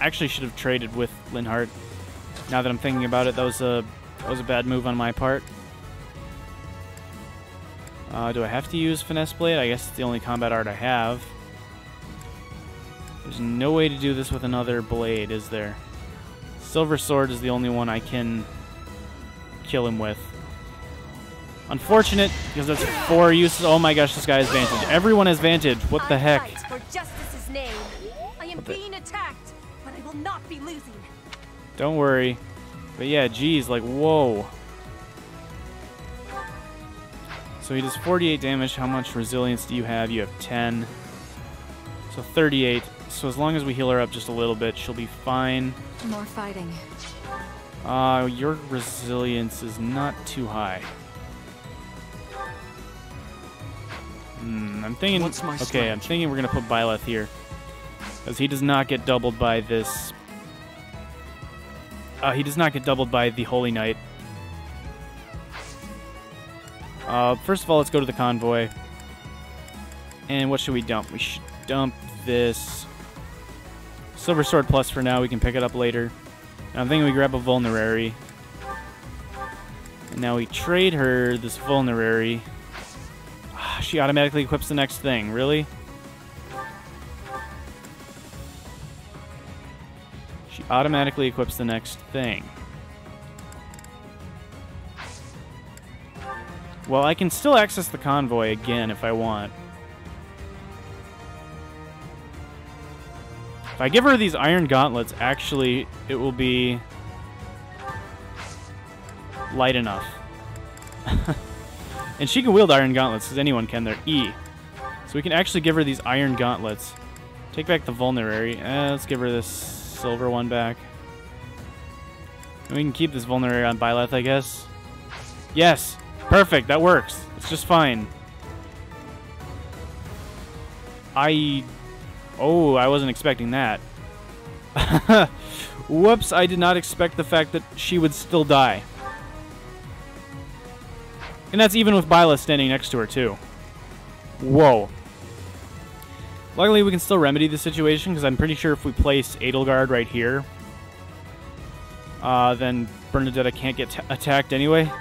Actually should have traded with Linhart. Now that I'm thinking about it, that was a bad move on my part. Do I have to use Finesse Blade? I guess it's the only combat art I have. There's no way to do this with another blade, is there? Silver Sword is the only one I can kill him with. Unfortunate, because that's 4 uses. Oh my gosh, this guy has Vantage. Everyone has Vantage. What the heck? I fight for justice's name. I am being attacked, but I will not be losing. Don't worry. But yeah, geez, like, whoa. So he does 48 damage. How much resilience do you have? You have 10. So 38. So as long as we heal her up just a little bit, she'll be fine. More fighting. Your resilience is not too high. I'm thinking... Okay, I'm thinking we're going to put Byleth here. Because he does not get doubled by this... he does not get doubled by the Holy Knight. First of all, let's go to the convoy. And what should we dump? We should dump this Silver Sword Plus for now. We can pick it up later. And I'm thinking we grab a Vulnerary. And now we trade her this Vulnerary. She automatically equips the next thing. Really? She automatically equips the next thing. Well, I can still access the convoy again if I want. If I give her these iron gauntlets, actually, it will be light enough. And she can wield iron gauntlets, because anyone can. They're E. So we can actually give her these iron gauntlets. Take back the Vulnerary. Let's give her this silver one back. And we can keep this Vulnerary on Byleth, I guess. Yes! Perfect, that works. It's just fine. Oh, I wasn't expecting that. Whoops, I did not expect the fact that she would still die. And that's even with Byleth standing next to her, too. Whoa. Luckily, we can still remedy the situation, because I'm pretty sure if we place Edelgard right here, then Bernadetta can't get attacked anyway.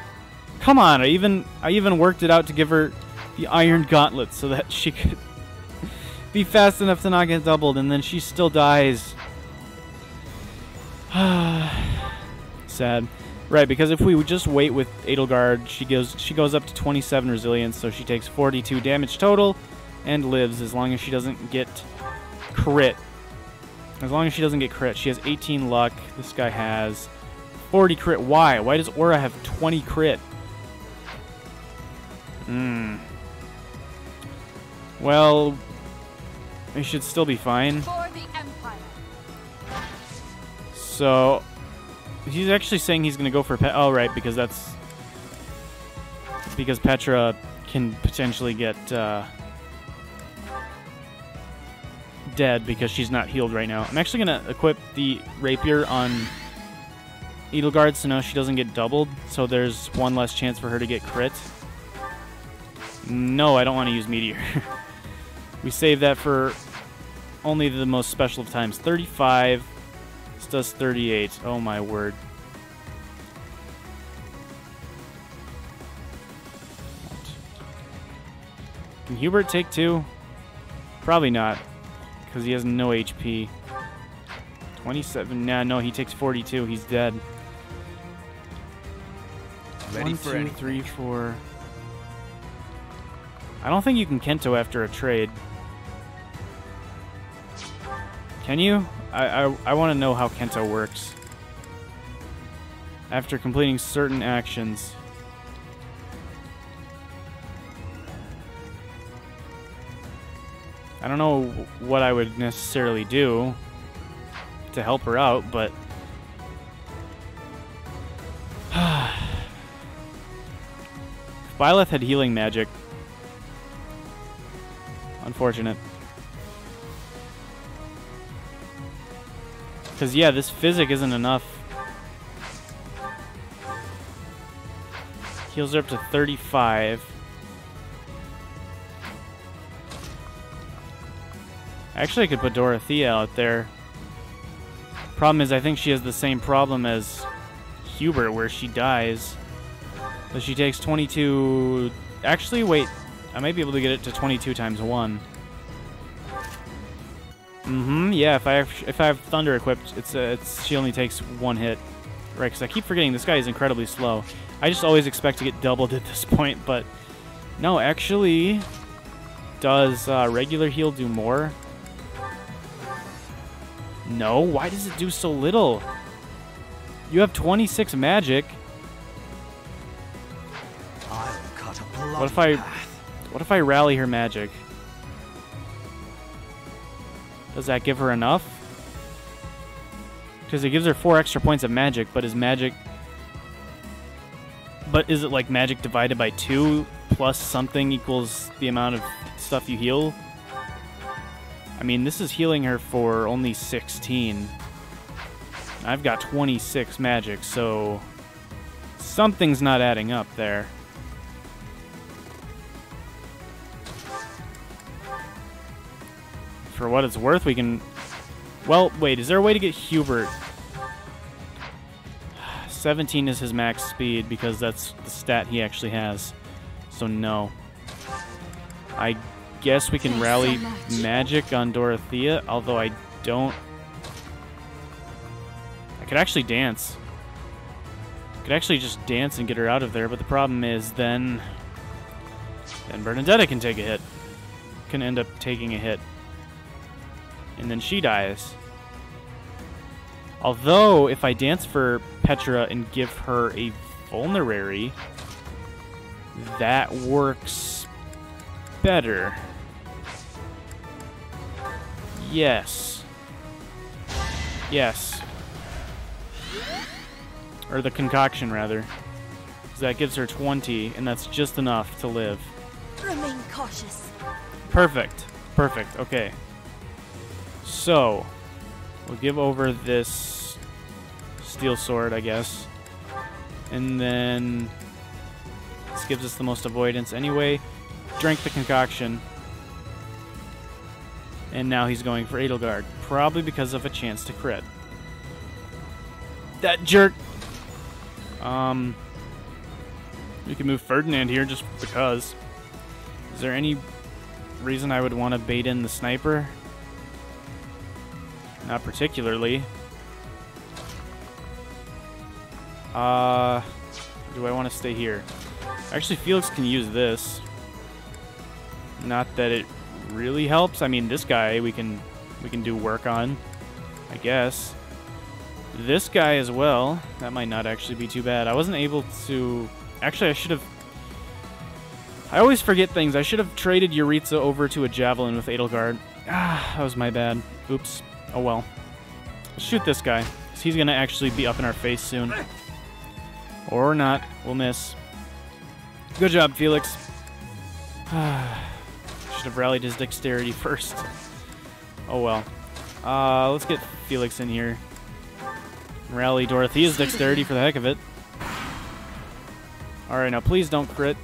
Come on, I even worked it out to give her the Iron Gauntlet so that she could be fast enough to not get doubled, and then she still dies. Sad. Right, because if we would just wait with Edelgard, she goes up to 27 resilience, so she takes 42 damage total and lives as long as she doesn't get crit. As long as she doesn't get crit. She has 18 luck. This guy has 40 crit. Why? Why does Aura have 20 crit? Well, we should still be fine. For the Empire. So, he's actually saying he's going to go for oh, right, because that's... Because Petra can potentially get dead because she's not healed right now. I'm actually going to equip the Rapier on Edelgard so now she doesn't get doubled. So there's one less chance for her to get crit. No, I don't want to use Meteor. We save that for only the most special of times. 35. This does 38. Oh my word. Can Hubert take 2? Probably not, because he has no HP. 27. Nah, no, he takes 42. He's dead. Ready 1, for 2, anything. 3, 4. I don't think you can Kento after a trade. Can you? I want to know how Kento works. After completing certain actions. I don't know what I would necessarily do to help her out, but Byleth had healing magic. Unfortunate. Because, yeah, this physic isn't enough. Heals her up to 35. Actually, I could put Dorothea out there. Problem is, I think she has the same problem as Hubert, where she dies. So she takes 22... Actually, wait. I might be able to get it to 22 times 1. Yeah, if I have Thunder equipped, she only takes 1 hit. Right, because I keep forgetting this guy is incredibly slow. I just always expect to get doubled at this point, but... No, actually... Does regular heal do more? No, why does it do so little? You have 26 magic. I'll cut a bloody What if I rally her magic? Does that give her enough? Because it gives her 4 extra points of magic, but is magic... But is it like magic divided by 2 plus something equals the amount of stuff you heal? I mean, this is healing her for only 16. I've got 26 magic, so something's not adding up there. For what it's worth, we can... Well, wait, is there a way to get Hubert? 17 is his max speed, because that's the stat he actually has. So no. I guess we can rally magic on Dorothea, although I don't... I could actually dance. I could actually just dance and get her out of there, but the problem is then Bernadetta can take a hit. Can end up taking a hit. And then she dies. Although, if I dance for Petra and give her a vulnerary, that works better. Yes. Yes. Or the concoction, rather. Because that gives her 20, and that's just enough to live. Remain cautious. Perfect. Perfect. Okay. So, we'll give over this steel sword, I guess. And then this gives us the most avoidance anyway. Drank the concoction. And now he's going for Edelgard. Probably because of a chance to crit. That jerk! We can move Ferdinand here just because. Is there any reason I would want to bait in the sniper? Not particularly. Do I want to stay here? Actually, Felix can use this. Not that it really helps. I mean, this guy we can do work on, I guess. This guy as well. That might not actually be too bad. I wasn't able to... Actually, I should have... I always forget things. I should have traded Yuritsa over to a Javelin with Edelgard. Ah, that was my bad. Oops. Oh well. Let's shoot this guy, because he's going to actually be up in our face soon. Or not. We'll miss. Good job, Felix. Should have rallied his dexterity first. Oh well. Let's get Felix in here. Rally Dorothea's dexterity for the heck of it. Alright, now please don't crit.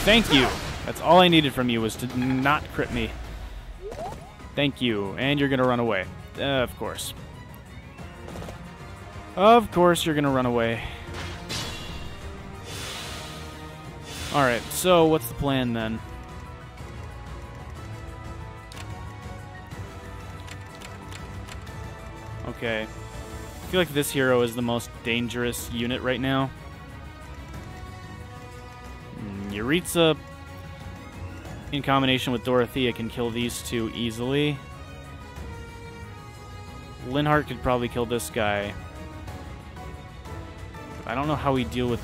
Thank you. That's all I needed from you was to not crit me. Thank you. And you're going to run away. Of course. Of course you're going to run away. Alright, so what's the plan then? Okay. I feel like this hero is the most dangerous unit right now. Yuritsa, in combination with Dorothea, can kill these two easily. Linhart could probably kill this guy. I don't know how we deal with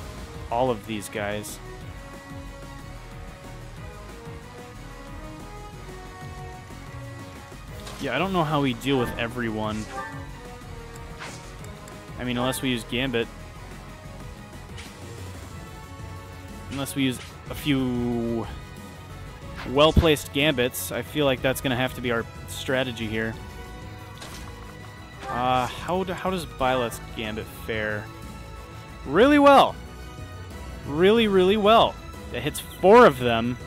all of these guys. Yeah, I don't know how we deal with everyone. I mean, unless we use Gambit. Unless we use a few well-placed Gambits, I feel like that's going to have to be our strategy here. How does Byleth's Gambit fare? Really well. Really, really well. It hits 4 of them.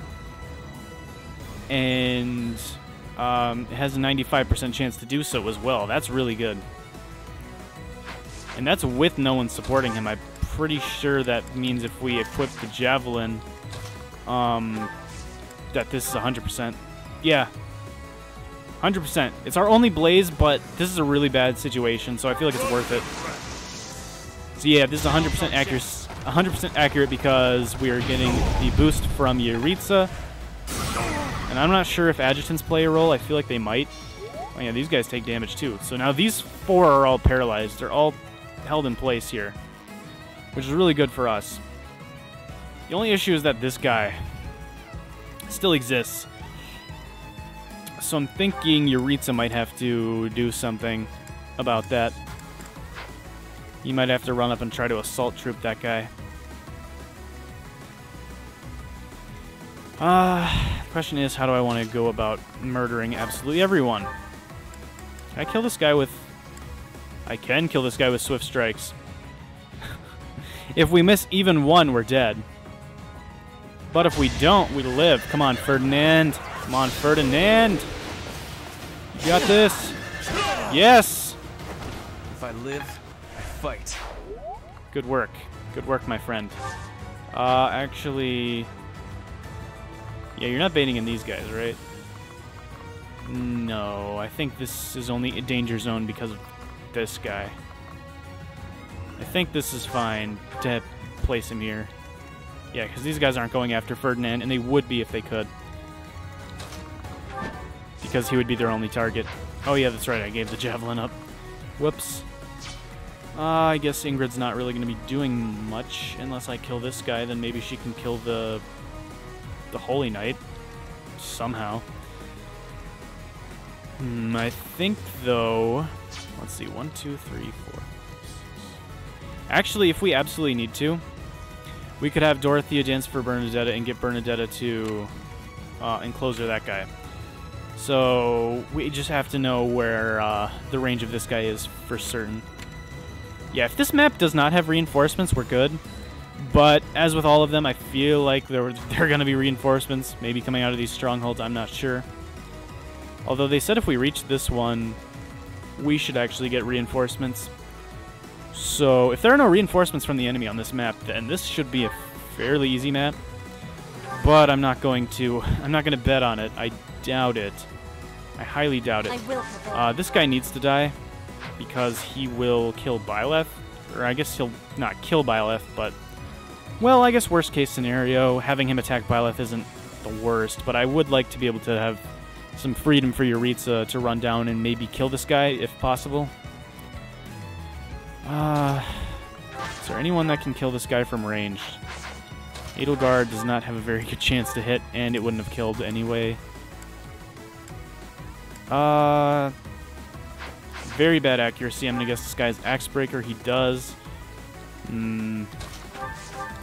And it has a 95% chance to do so as well. That's really good. And that's with no one supporting him. I'm pretty sure that means if we equip the Javelin, that this is 100%. Yeah. 100%. It's our only Blaze, but this is a really bad situation, so I feel like it's worth it. So yeah, this is 100% accurate. 100% accurate because we are getting the boost from Yuritsa. And I'm not sure if adjutants play a role. I feel like they might. Oh yeah, these guys take damage too. So now these 4 are all paralyzed. They're all held in place here, which is really good for us. The only issue is that this guy still exists. So I'm thinking Yuritsa might have to do something about that. You might have to run up and try to assault troop that guy. The question is, how do I want to go about murdering absolutely everyone? Can I kill this guy with... I can kill this guy with Swift Strikes. If we miss even one, we're dead. But if we don't, we live. Come on, Ferdinand. Come on, Ferdinand. You got this. Yes! If I live, I fight. Good work. Good work, my friend. Actually... Yeah, you're not baiting in these guys, right? No, I think this is only a danger zone because of this guy. I think this is fine to place him here. Yeah, because these guys aren't going after Ferdinand, and they would be if they could. Because he would be their only target. Oh yeah, that's right, I gave the Javelin up. Whoops. I guess Ingrid's not really going to be doing much. Unless I kill this guy, then maybe she can kill the Holy Knight. Somehow. I think, though... Let's see, 1, 2, 3, 4... Actually, if we absolutely need to, we could have Dorothea dance for Bernadetta and get Bernadetta to enclosure that guy. So we just have to know where the range of this guy is for certain. Yeah, if this map does not have reinforcements, we're good. But as with all of them, I feel like there are going to be reinforcements, maybe coming out of these strongholds, I'm not sure. Although they said if we reach this one, we should actually get reinforcements. So if there are no reinforcements from the enemy on this map, then this should be a fairly easy map. But I'm not going to bet on it. I doubt it. I highly doubt it. This guy needs to die because he will kill Byleth. Or I guess he'll not kill Byleth, but... Well, I guess worst case scenario, having him attack Byleth isn't the worst, but I would like to be able to have some freedom for Yuritsa to run down and maybe kill this guy, if possible. Is there anyone that can kill this guy from range? Edelgard does not have a very good chance to hit, and it wouldn't have killed anyway. Very bad accuracy. I'm going to guess this guy's Axebreaker. He does.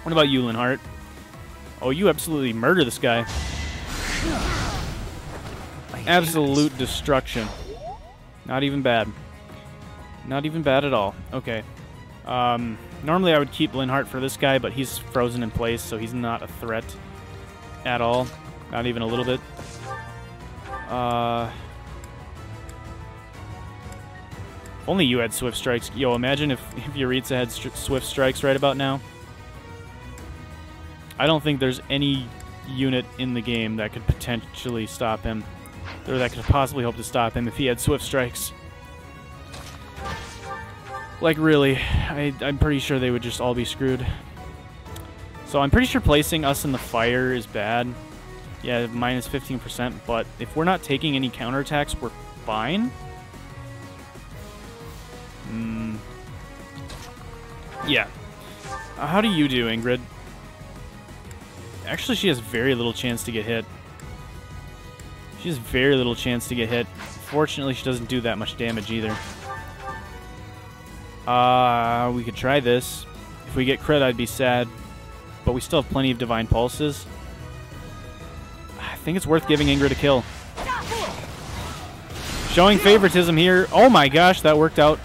What about you, Linhart? Oh, you absolutely murder this guy. Absolute destruction. Not even bad. Not even bad at all. Okay. Normally I would keep Linhart for this guy, but he's frozen in place, so he's not a threat. at all. Not even a little bit. Only you had Swift Strikes. Yo, imagine if Yuritsa had Swift Strikes right about now. I don't think there's any unit in the game that could potentially stop him. Or that could possibly hope to stop him if he had Swift Strikes. Like, really, I'm pretty sure they would just all be screwed. So I'm pretty sure placing us in the fire is bad. Yeah, minus 15%, but if we're not taking any counterattacks, we're fine. Yeah. How do you do, Ingrid? Actually, she has very little chance to get hit. She has very little chance to get hit. Fortunately, she doesn't do that much damage either. We could try this. If we get crit, I'd be sad. But we still have plenty of Divine Pulses. I think it's worth giving Ingrid a kill. Showing favoritism here. Oh my gosh, that worked out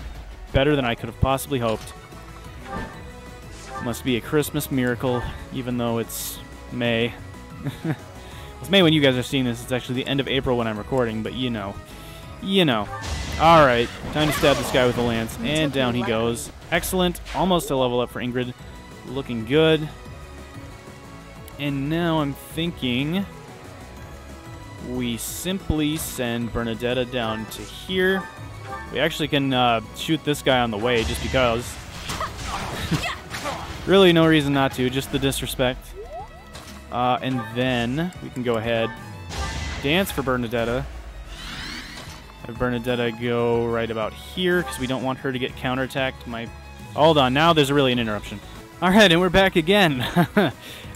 better than I could have possibly hoped. Must be a Christmas miracle, even though it's May. It's May when you guys are seeing this. It's actually the end of April when I'm recording, but you know. You know. Alright, time to stab this guy with a lance, and down he goes. Excellent. Almost a level up for Ingrid. Looking good. And now I'm thinking we simply send Bernadetta down to here. We actually can shoot this guy on the way just because. Really no reason not to, just the disrespect. And then we can go ahead, dance for Bernadetta. Have Bernadetta go right about here because we don't want her to get counterattacked. Hold on, now there's really an interruption. Alright, and we're back again.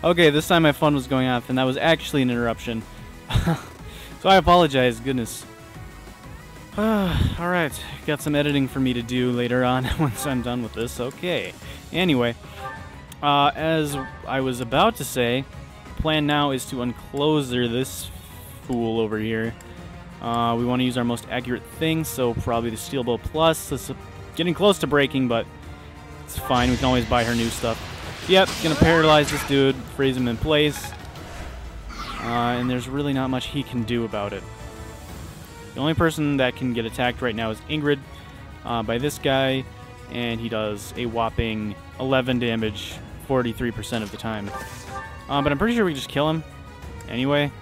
Okay, this time my phone was going off, and that was actually an interruption. So I apologize, goodness. Alright, got some editing for me to do later on once I'm done with this. Okay. Anyway, as I was about to say, the plan now is to uncloser this fool over here. We want to use our most accurate thing, so probably the Steel Bow Plus. This is getting close to breaking, but it's fine. We can always buy her new stuff. Yep, gonna paralyze this dude, freeze him in place. And there's really not much he can do about it. The only person that can get attacked right now is Ingrid by this guy, and he does a whopping 11 damage 43% of the time. But I'm pretty sure we can just kill him anyway.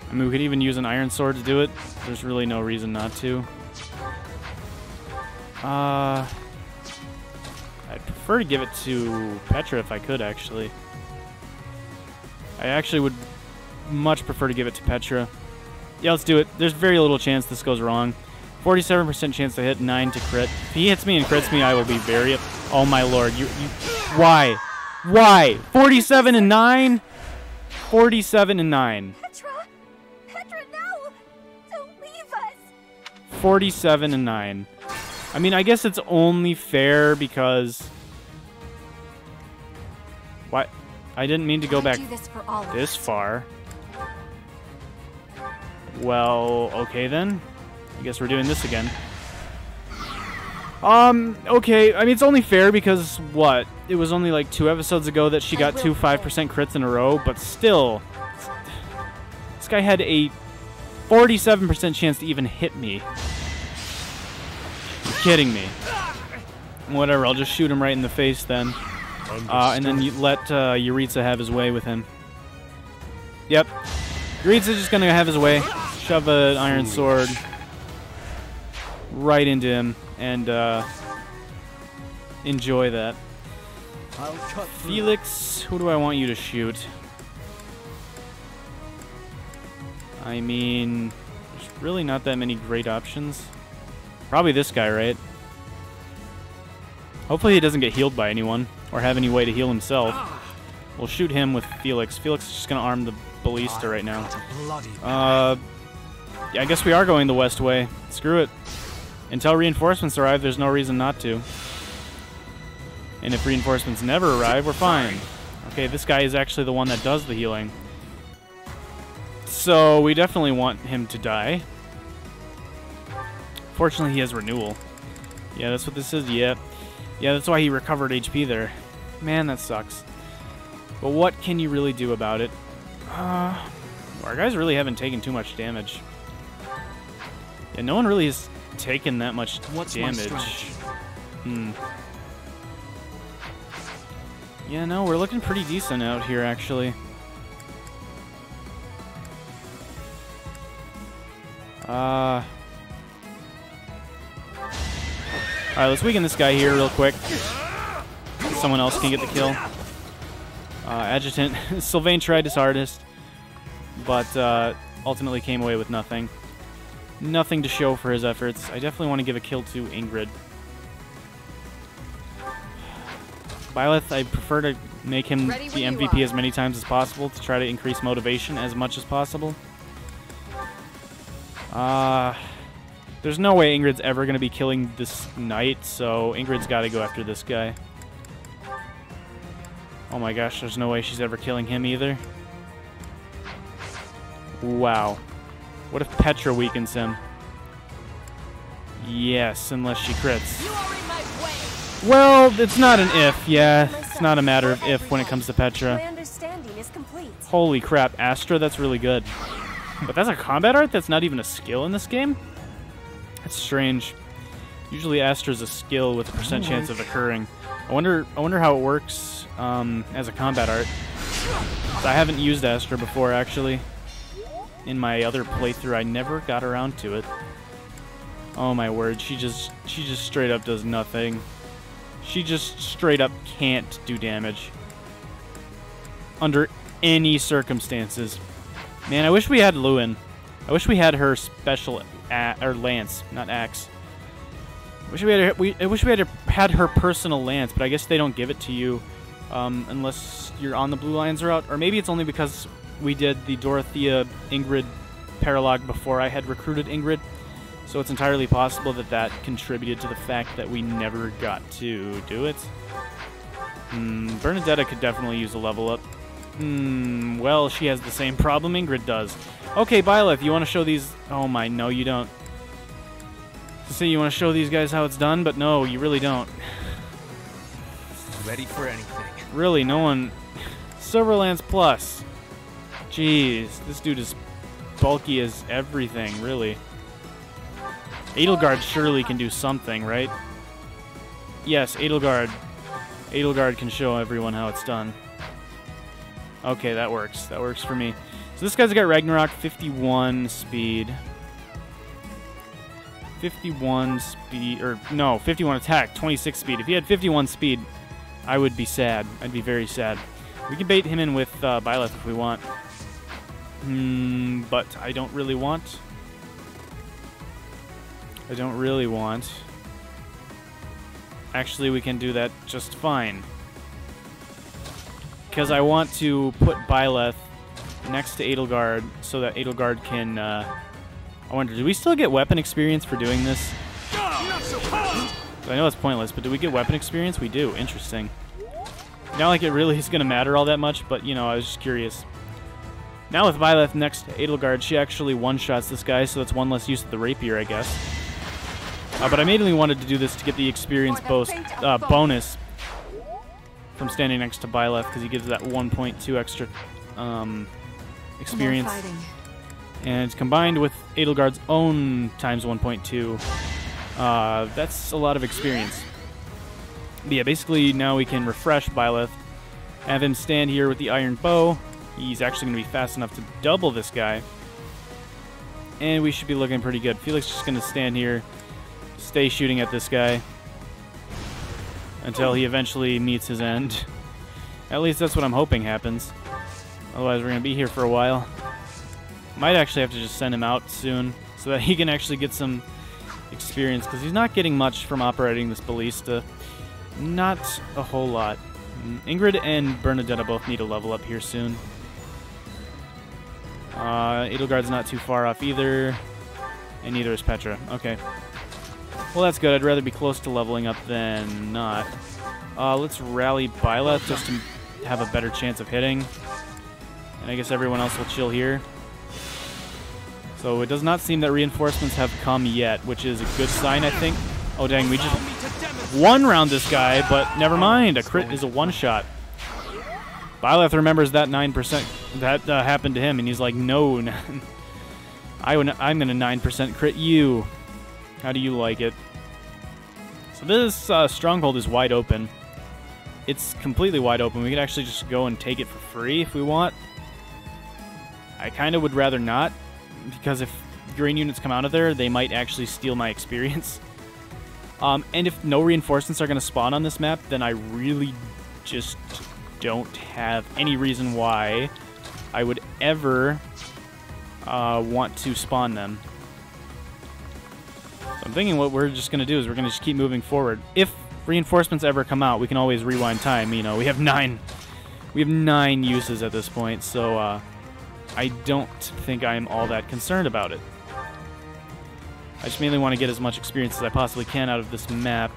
I mean, we could even use an Iron Sword to do it. There's really no reason not to. I'd prefer to give it to Petra if I could, actually. I actually would much prefer to give it to Petra. Yeah, let's do it. There's very little chance this goes wrong. 47% chance to hit, 9 to crit. If he hits me and crits me, I will be very... Oh my lord, why? Why? 47 and 9? 47 and 9. Petra, no! Don't leave us! 47 and 9. I mean, I guess it's only fair because... What? I didn't mean to go back this far. Well, okay then. I guess we're doing this again. Okay. I mean, it's only fair because, what? It was only like 2 episodes ago that she got 2 5% crits in a row, but still. This guy had a 47% chance to even hit me. You're kidding me. Whatever, I'll just shoot him right in the face then. And then you let Yuritsa have his way with him. Yep. Yuritsa's just gonna have his way. Shove an Iron Sword right into him and enjoy that. Felix, who do I want you to shoot? I mean, there's really not that many great options. Probably this guy, right? Hopefully he doesn't get healed by anyone or have any way to heal himself. We'll shoot him with Felix. Felix is just going to arm the ballista right now. Yeah, I guess we are going the west way. Screw it. Until reinforcements arrive, there's no reason not to. And if reinforcements never arrive, we're fine. Okay, this guy is actually the one that does the healing. So we definitely want him to die. Fortunately, he has renewal. Yeah, that's what this is. Yep. Yeah, that's why he recovered HP there. Man, that sucks. But what can you really do about it? Our guys really haven't taken too much damage. Yeah, no one really has taken that much damage. Yeah, no, we're looking pretty decent out here, actually. Alright, let's weaken this guy here real quick. Someone else can get the kill. Adjutant. Sylvain tried his hardest, but ultimately came away with nothing. Nothing to show for his efforts. I definitely want to give a kill to Ingrid. Byleth, I prefer to make him the MVP as many times as possible to try to increase motivation as much as possible. There's no way Ingrid's ever going to be killing this knight, so Ingrid's got to go after this guy. Oh my gosh, there's no way she's ever killing him either. Wow. What if Petra weakens him? Yes, unless she crits. Well, it's not an if, yeah. It's not a matter of if when it comes to Petra. My understanding is complete. Holy crap, Astra, that's really good. But that's a combat art? That's not even a skill in this game? That's strange. Usually Astra's a skill with a percent chance of occurring. I wonder how it works as a combat art. I haven't used Astra before, actually. In my other playthrough, I never got around to it. Oh my word, she just straight up does nothing. She just straight up can't do damage. Under any circumstances. Man, I wish we had Lewin. I wish we had her special or lance, not axe. I wish we had her personal lance, but I guess they don't give it to you unless you're on the Blue Lions route, or maybe it's only because we did the Dorothea Ingrid Paralogue before I had recruited Ingrid, so it's entirely possible that that contributed to the fact that we never got to do it. Bernadetta could definitely use a level up. Well, she has the same problem Ingrid does. Okay, Byleth, you want to show these... Oh my, no, you don't. So you want to show these guys how it's done, but no, you really don't. Ready for anything. Really, no one... Silverlance Plus. Jeez, this dude is bulky as everything, really. Edelgard surely can do something, right? Yes, Edelgard. Edelgard can show everyone how it's done. Okay, that works. That works for me. So this guy's got Ragnarok, 51 speed. 51 speed, or no, 51 attack, 26 speed. If he had 51 speed, I would be sad. I'd be very sad. We can bait him in with Byleth if we want. But I don't really want. I don't really want. Actually, we can do that just fine. Because I want to put Byleth next to Edelgard so that Edelgard can... I wonder, do we still get weapon experience for doing this? I know it's pointless, but do we get weapon experience? We do. Interesting. Not like it really is going to matter all that much, but, you know, I was just curious. Now with Byleth next to Edelgard, she actually one-shots this guy, so that's one less use of the rapier, I guess. But I mainly wanted to do this to get the experience bonus from standing next to Byleth, because he gives that 1.2 extra experience. And it's combined with Edelgard's own times 1.2. That's a lot of experience. But yeah, basically now we can refresh Byleth, have him stand here with the iron bow. He's actually going to be fast enough to double this guy. And we should be looking pretty good. Felix is just going to stand here, stay shooting at this guy until he eventually meets his end. At least that's what I'm hoping happens. Otherwise we're going to be here for a while. Might actually have to just send him out soon so that he can actually get some experience, because he's not getting much from operating this ballista. Not a whole lot. Ingrid and Bernadetta both need a level up here soon. Edelgard's not too far off either, and neither is Petra. Okay. Well, that's good. I'd rather be close to leveling up than not. Let's rally Byleth just to have a better chance of hitting. And I guess everyone else will chill here. So it does not seem that reinforcements have come yet, which is a good sign, I think. Oh, dang, we just one-round this guy, but never mind. A crit is a one-shot. Byleth remembers that 9% that happened to him, and he's like, no, I'm gonna 9% crit you. How do you like it? So this stronghold is wide open. It's completely wide open. We could actually just go and take it for free if we want. I kind of would rather not, because if green units come out of there, they might actually steal my experience. And if no reinforcements are going to spawn on this map, then I really just don't have any reason why I would ever want to spawn them. So I'm thinking what we're just going to do is we're going to just keep moving forward. If reinforcements ever come out, we can always rewind time. You know, we have 9 uses at this point, so I don't think I am all that concerned about it. I just mainly want to get as much experience as I possibly can out of this map,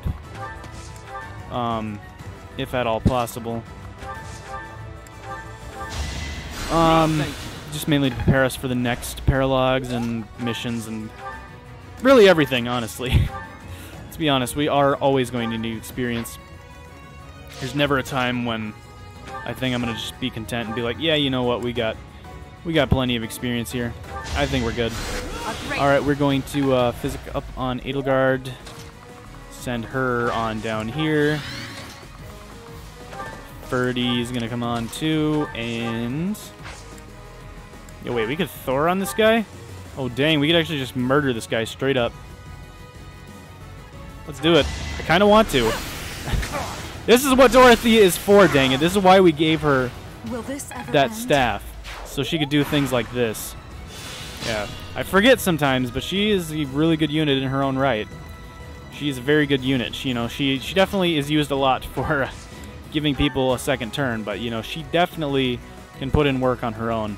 if at all possible. Just mainly to prepare us for the next paralogs and missions and really everything, honestly. Let's be honest, we are always going to need experience. There's never a time when I think I'm going to just be content and be like, yeah, you know what, we got plenty of experience here. I think we're good. Alright, we're going to physic up on Edelgard. Send her on down here. Ferdy's gonna come on too, and... Yo, wait, we could Thor on this guy? Oh, dang, we could actually just murder this guy straight up. Let's do it. I kind of want to. This is what Dorothea is for, dang it. This is why we gave her that staff. So she could do things like this. Yeah, I forget sometimes, but she is a really good unit in her own right. She's a very good unit. She definitely is used a lot for giving people a second turn, but, you know, she definitely can put in work on her own.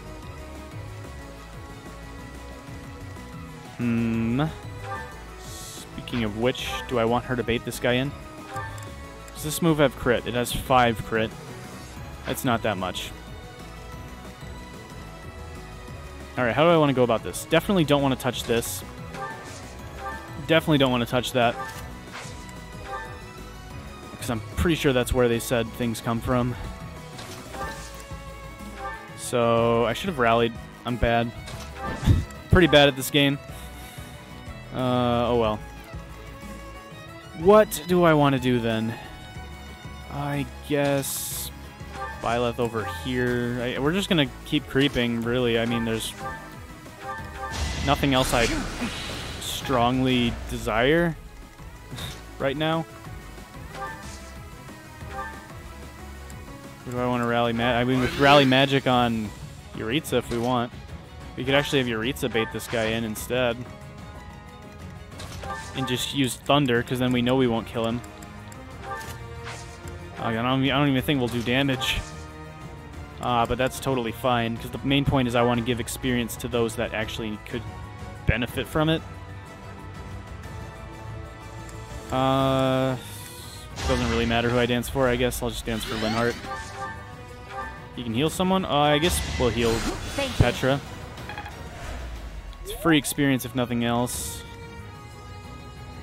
Speaking of which, do I want her to bait this guy in? Does this move have crit? It has 5 crit. That's not that much. Alright, how do I want to go about this? Definitely don't want to touch this. Definitely don't want to touch that. Because I'm pretty sure that's where they said things come from. So, I should have rallied. I'm bad. Pretty bad at this game. Oh well. What do I want to do then? I guess... Byleth over here. We're just gonna keep creeping, really. I mean, there's nothing else I strongly desire right now. Or do I want to rally I mean, we could rally magic on Yuritsa if we want. We could actually have Yuritsa bait this guy in instead. And just use Thunder, because then we know we won't kill him. I don't even think we'll do damage. But that's totally fine, because the main point is I want to give experience to those that actually could benefit from it. Doesn't really matter who I dance for, I guess. I'll just dance for Linhart. You can heal someone? I guess we'll heal Petra. It's free experience if nothing else.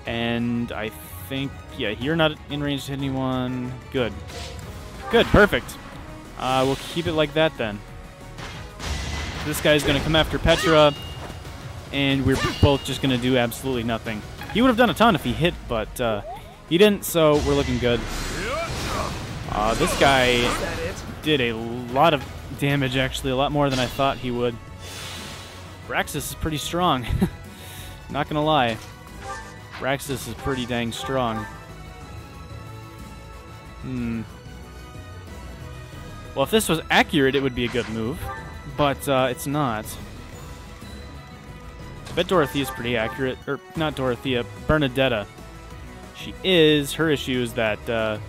And I think, yeah, you're not in range to hit anyone. Good. Good, perfect. We'll keep it like that then. This guy's going to come after Petra, and we're both just going to do absolutely nothing. He would have done a ton if he hit, but he didn't, so we're looking good. This guy did a lot of damage, actually, a lot more than I thought he would. Braxis is pretty strong. Not going to lie. Braxis is pretty dang strong. Well, if this was accurate, it would be a good move, but it's not. I bet Dorothea is pretty accurate. Or, not Dorothea, Bernadetta. She is. Her issue is that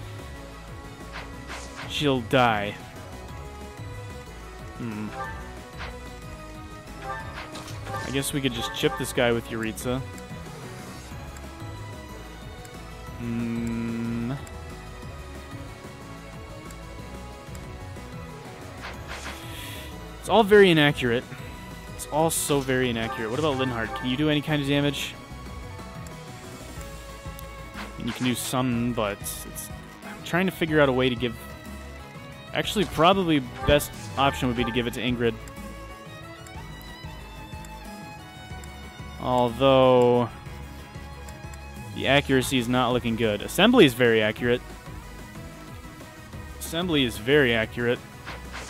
she'll die. I guess we could just chip this guy with Yuritsa. It's all very inaccurate. It's all so very inaccurate. What about Linhart? Can you do any kind of damage? I mean, you can do some, but I'm trying to figure out a way to give Actually, probably best option would be to give it to Ingrid. Although the accuracy is not looking good. Assembly is very accurate. Assembly is very accurate.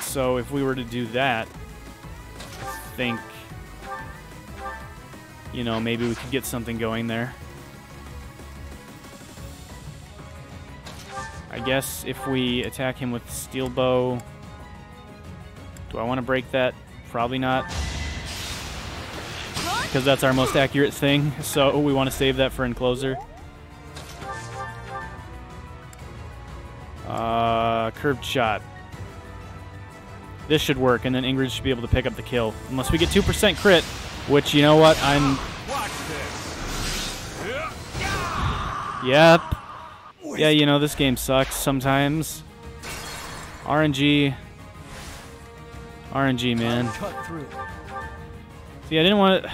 So if we were to do that, I think, you know, maybe we could get something going there. I guess if we attack him with steel bow, do I want to break that? Probably not. Because that's our most accurate thing, so we want to save that for encloser. Curved shot. This should work, and then Ingrid should be able to pick up the kill. Unless we get 2% crit, which, you know what, Yep. Yeah, you know, this game sucks sometimes. RNG. RNG, man. See, I didn't want it...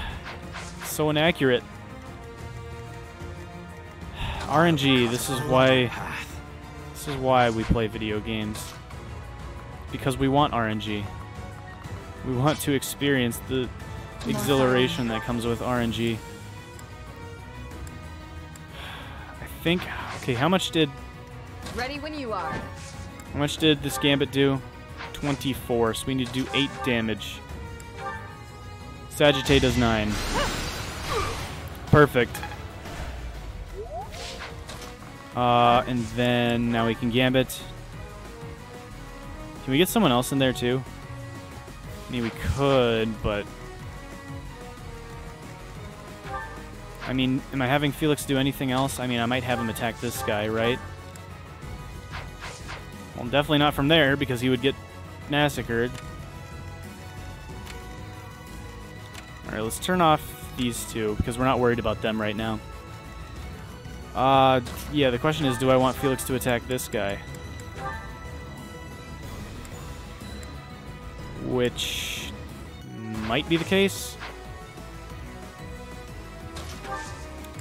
So inaccurate. RNG, this is why we play video games. Because we want RNG. We want to experience the exhilaration that comes with RNG. I think... Okay, how much did... Ready when you are. How much did this gambit do? 24, so we need to do 8 damage. Sagittae does 9. Perfect. And then now we can gambit. Can we get someone else in there too? I mean, we could, but... I mean, am I having Felix do anything else? I mean, I might have him attack this guy, right? Well, definitely not from there, because he would get massacred. Alright, let's turn off these two, because we're not worried about them right now. Yeah, the question is, do I want Felix to attack this guy? Which might be the case.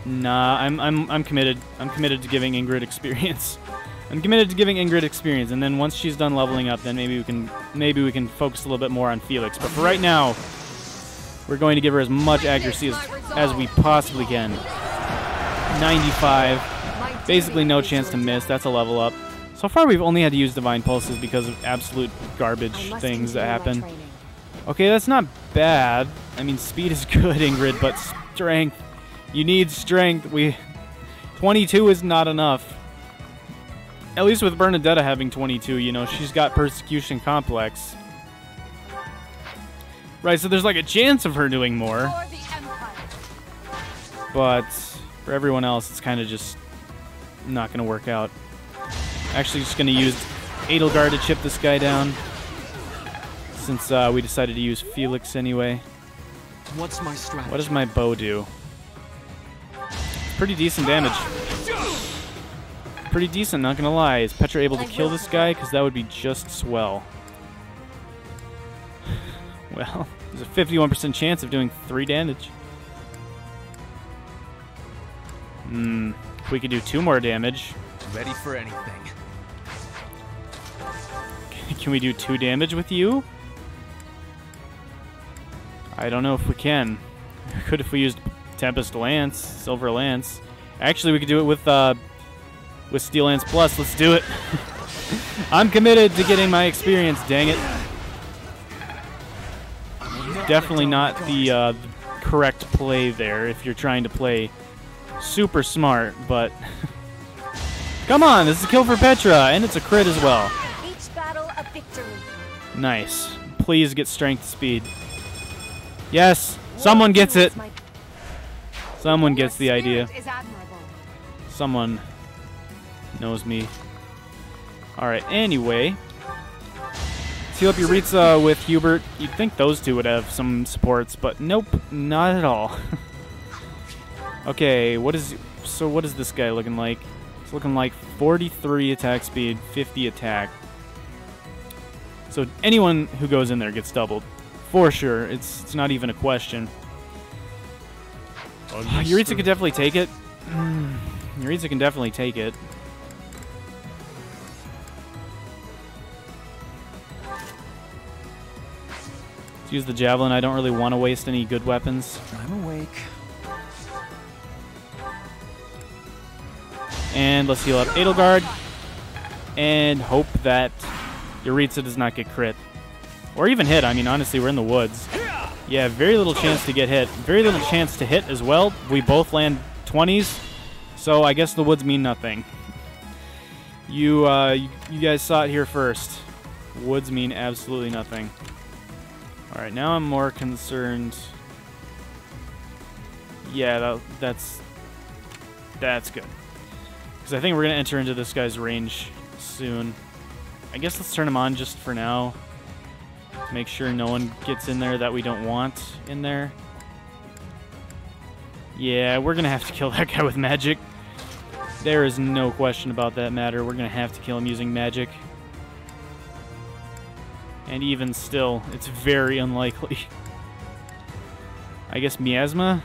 Nah, I'm committed. I'm committed to giving Ingrid experience. I'm committed to giving Ingrid experience, and then once she's done leveling up, then maybe we can focus a little bit more on Felix. But for right now, we're going to give her as much accuracy as we possibly can. 95. Basically no chance to miss. That's a level up. So far we've only had to use Divine Pulses because of absolute garbage things that happen. Okay, that's not bad. I mean, speed is good, Ingrid, but strength. You need strength. 22 is not enough. At least with Bernadetta having 22, you know, she's got Persecution Complex. Right, so there's like a chance of her doing more. But for everyone else, it's kind of just not going to work out. Actually, just going to use Edelgard to chip this guy down. Since we decided to use Felix anyway. What's my strategy? What does my bow do? Pretty decent damage. Pretty decent, not gonna lie. Is Petra able to kill this guy? Because that would be just swell. Well, there's a 51% chance of doing 3 damage. We could do 2 more damage. Ready for anything. Can we do 2 damage with you? I don't know if we can. We could if we used Tempest Lance, Silver Lance. Actually, we could do it with Steel Lance Plus. Let's do it. I'm committed to getting my experience, dang it. Definitely not the correct play there if you're trying to play super smart, but... Come on, this is a kill for Petra, and it's a crit as well. Each battle a victory. Nice. Please get strength speed. Yes, someone gets it. Someone gets the idea. Someone knows me. Alright, anyway. Let's heal up Yuritsa with Hubert. You'd think those two would have some supports, but nope, not at all. Okay, what is this guy looking like? It's looking like 43 attack speed, 50 attack. So anyone who goes in there gets doubled. For sure, it's not even a question. Yuritsa could definitely take it. Yuritsa can definitely take it. Let's use the javelin. I don't really want to waste any good weapons. I'm awake. And let's heal up Edelgard. And hope that Yuritsa does not get crit. Or even hit. I mean, honestly, we're in the woods. Yeah, very little chance to get hit. Very little chance to hit as well. We both land 20s. So I guess the woods mean nothing. You guys saw it here first. Woods mean absolutely nothing. Alright, now I'm more concerned. Yeah, that's good. Because I think we're going to enter into this guy's range soon. I guess let's turn him on just for now. Make sure no one gets in there that we don't want in there. Yeah, we're going to have to kill that guy with magic. There is no question about that matter. We're going to have to kill him using magic. And even still, it's very unlikely. I guess miasma?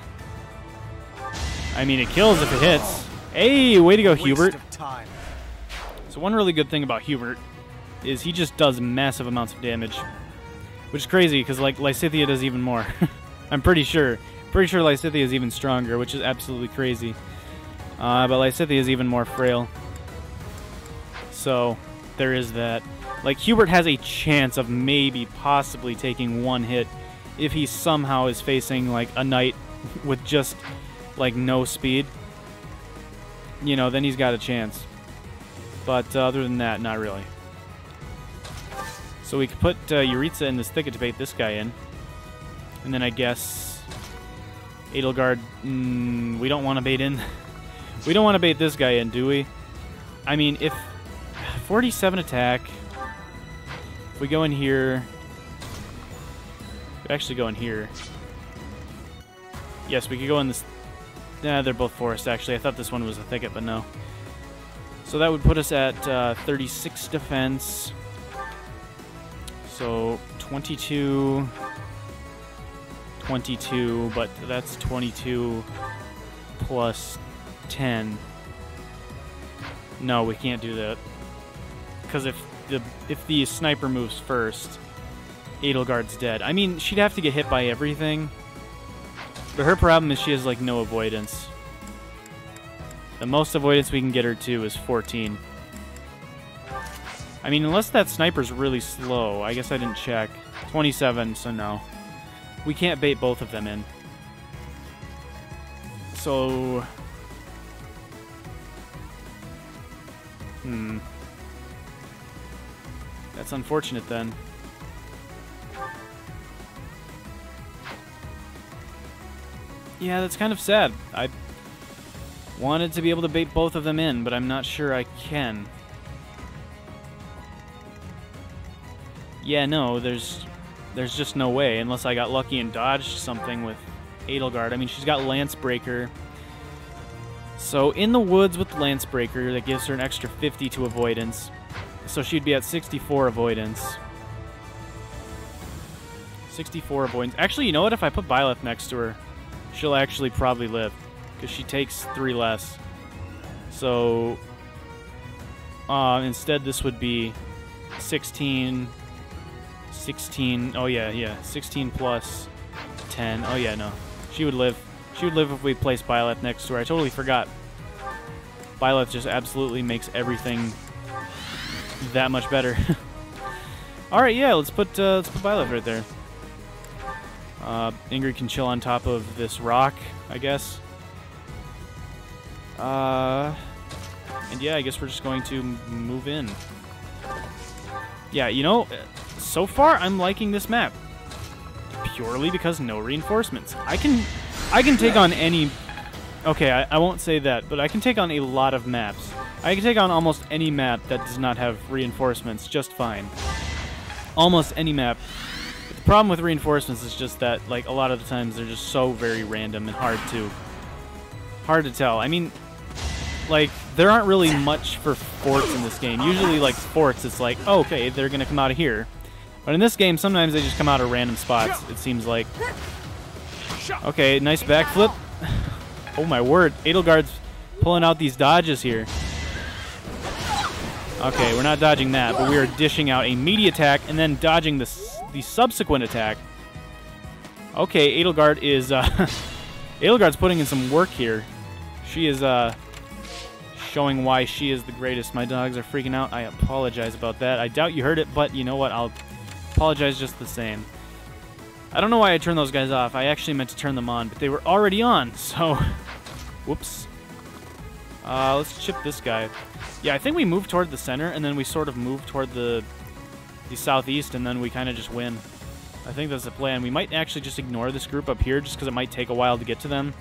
I mean, it kills if it hits. Hey, way to go, Hubert. So one really good thing about Hubert is he just does massive amounts of damage. Which is crazy, because like Lysithea does even more. I'm pretty sure. Pretty sure Lysithea is even stronger, which is absolutely crazy. But Lysithea is even more frail. So, there is that. Like, Hubert has a chance of maybe possibly taking one hit if he somehow is facing, like, a knight with just, like, no speed. You know, then he's got a chance. But other than that, not really. So we could put Yuritsa in this thicket to bait this guy in. And then I guess Edelgard, we don't want to bait in. We don't want to bait this guy in, do we? I mean, if 47 attack, if we go in here, we actually go in here. Yes, we could go in this. Nah, they're both forest, actually. I thought this one was a thicket, but no. So that would put us at 36 defense. So 22, 22, but that's 22 plus 10. No, we can't do that. Because if the sniper moves first, Edelgard's dead. I mean, she'd have to get hit by everything. But her problem is she has, like, no avoidance. The most avoidance we can get her to is 14. I mean, unless that sniper's really slow. I guess I didn't check. 27, so no. We can't bait both of them in. So... That's unfortunate then. Yeah, that's kind of sad. I wanted to be able to bait both of them in, but I'm not sure I can. Yeah, no, there's just no way, unless I got lucky and dodged something with Edelgard. I mean, she's got Lancebreaker. So in the woods with Lancebreaker, that gives her an extra 50 to avoidance. So she'd be at 64 avoidance. 64 avoidance. Actually, you know what? If I put Byleth next to her, she'll actually probably live. Because she takes 3 less. So instead this would be 16... 16... Oh, yeah. 16 plus 10. Oh, yeah, no. She would live. She would live if we placed Byleth next to her. I totally forgot. Byleth just absolutely makes everything that much better. Alright, yeah, let's put Byleth right there. Ingrid can chill on top of this rock, I guess. And yeah, I guess we're just going to move in. Yeah, you know, so far I'm liking this map. Purely because no reinforcements. I can take on any... Okay, I won't say that, but I can take on a lot of maps. I can take on almost any map that does not have reinforcements just fine. Almost any map. But the problem with reinforcements is just that, like, a lot of the times they're just so very random and hard to tell. I mean, like, there aren't really much for forts in this game. Usually, like, forts, it's like, oh, okay, they're gonna come out of here. But in this game, sometimes they just come out of random spots, it seems like. Okay, nice backflip. Oh my word, Edelgard's pulling out these dodges here. Okay, we're not dodging that, but we are dishing out a meaty attack and then dodging the subsequent attack. Okay, Edelgard is, Edelgard's putting in some work here. She is, showing why she is the greatest. My dogs are freaking out. I apologize about that. I doubt you heard it, but you know what? I'll apologize just the same. I don't know why I turned those guys off. I actually meant to turn them on, but they were already on, so... Whoops. Let's chip this guy. Yeah, I think we moved toward the center, and then we sort of moved toward the southeast, and then we kind of just win. I think that's the plan. We might actually just ignore this group up here, just because it might take a while to get to them.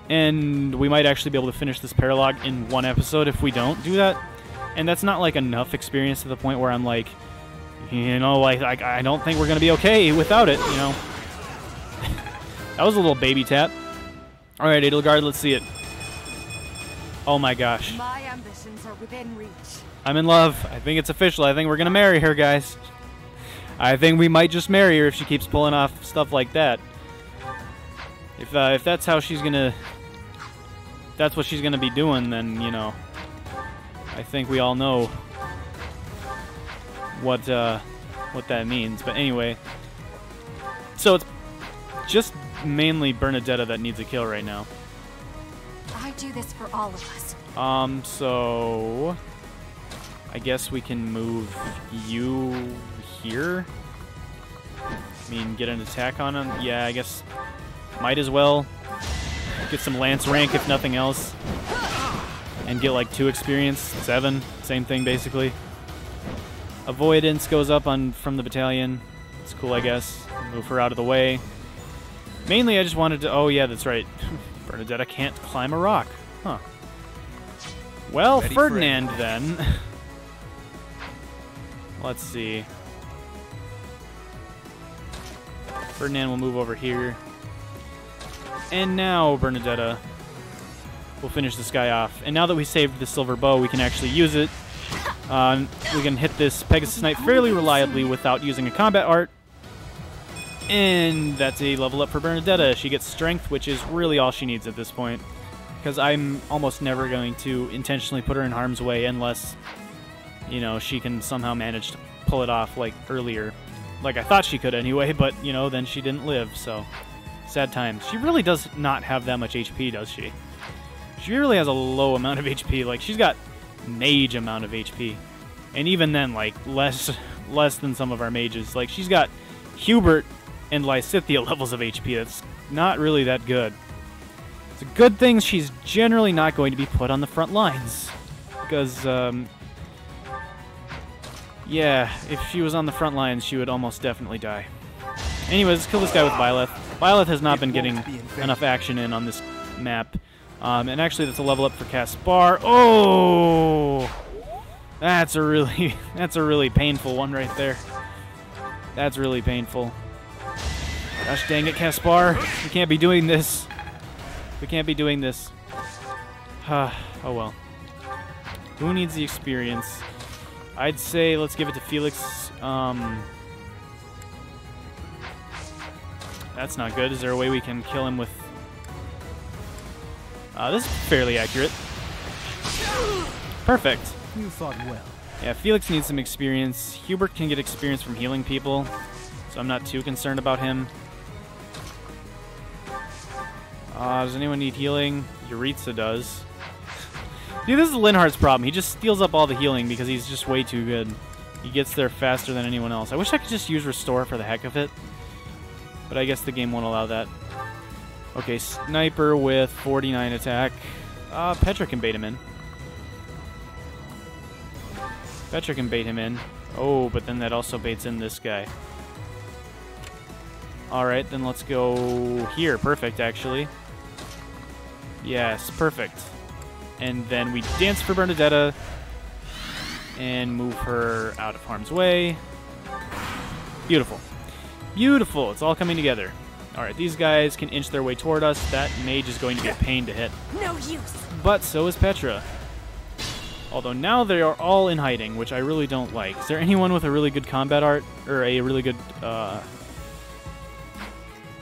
And we might actually be able to finish this Paralogue in one episode if we don't do that. And that's not, like, enough experience to the point where I'm like, you know, like I don't think we're going to be okay without it, you know. That was a little baby tap. All right, Edelgard, let's see it. Oh, my gosh. My ambitions are within reach. I'm in love. I think it's official. I think we're going to marry her, guys. I think we might just marry her if she keeps pulling off stuff like that. If that's how she's going to... that's what she's going to be doing, then, you know, I think we all know what that means. But anyway, so it's just mainly Bernadetta that needs a kill right now. I do this for all of us. So I guess we can move you here. I mean, get an attack on him. Yeah, I guess might as well. Get some Lance rank, if nothing else. And get like 2 experience, 7. Same thing, basically. Avoidance goes up from the battalion. It's cool, I guess. Move her out of the way. Mainly, I just wanted to... oh, yeah, that's right. Bernadetta can't climb a rock. Huh. Well, Ferdinand, then. Let's see. Ferdinand will move over here. And now, Bernadetta will finish this guy off. And now that we saved the silver bow, we can actually use it. We can hit this Pegasus Knight fairly reliably without using a combat art. And that's a level up for Bernadetta. She gets strength, which is really all she needs at this point. Because I'm almost never going to intentionally put her in harm's way unless, you know, she can somehow manage to pull it off like earlier. Like I thought she could anyway, but, you know, then she didn't live, so... sad times. She really does not have that much HP, does she? She really has a low amount of HP. Like, she's got mage amount of HP. And even then, like, less than some of our mages. Like, she's got Hubert and Lysithea levels of HP. That's not really that good. It's a good thing she's generally not going to be put on the front lines. Because, yeah, if she was on the front lines, she would almost definitely die. Anyways, let's kill this guy with Byleth. Byleth has not been getting enough action in on this map. And actually, that's a level up for Caspar. Oh! That's a really painful one right there. That's really painful. Gosh dang it, Caspar. We can't be doing this. We can't be doing this. Oh well. Who needs the experience? I'd say let's give it to Felix. That's not good. Is there a way we can kill him with... this is fairly accurate. Perfect. You thought well. Yeah, Felix needs some experience. Hubert can get experience from healing people, so I'm not too concerned about him. Does anyone need healing? Yuritsa does. Dude, this is Linhart's problem. He just steals up all the healing because he's just way too good. He gets there faster than anyone else. I wish I could just use Restore for the heck of it. But I guess the game won't allow that. Okay, Sniper with 49 attack. Petra can bait him in. Petra can bait him in. Oh, but then that also baits in this guy. Alright, then let's go here. Perfect, actually. Yes, perfect. And then we dance for Bernadetta. And move her out of harm's way. Beautiful. Beautiful. It's all coming together. Alright, these guys can inch their way toward us. That mage is going to be a pain to hit. No use. But so is Petra. Although now they are all in hiding, which I really don't like. Is there anyone with a really good combat art? Or a really good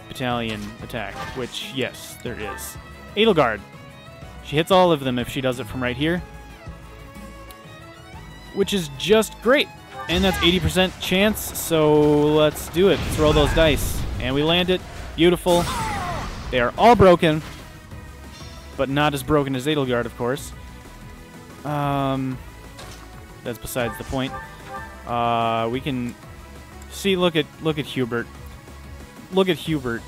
battalion attack? Which, yes, there is. Edelgard. She hits all of them if she does it from right here. Which is just great. And that's 80% chance, so let's do it. Let's roll those dice. And we land it. Beautiful. They are all broken, but not as broken as Edelgard, of course. That's besides the point. We can see. Look at Hubert. Look at Hubert.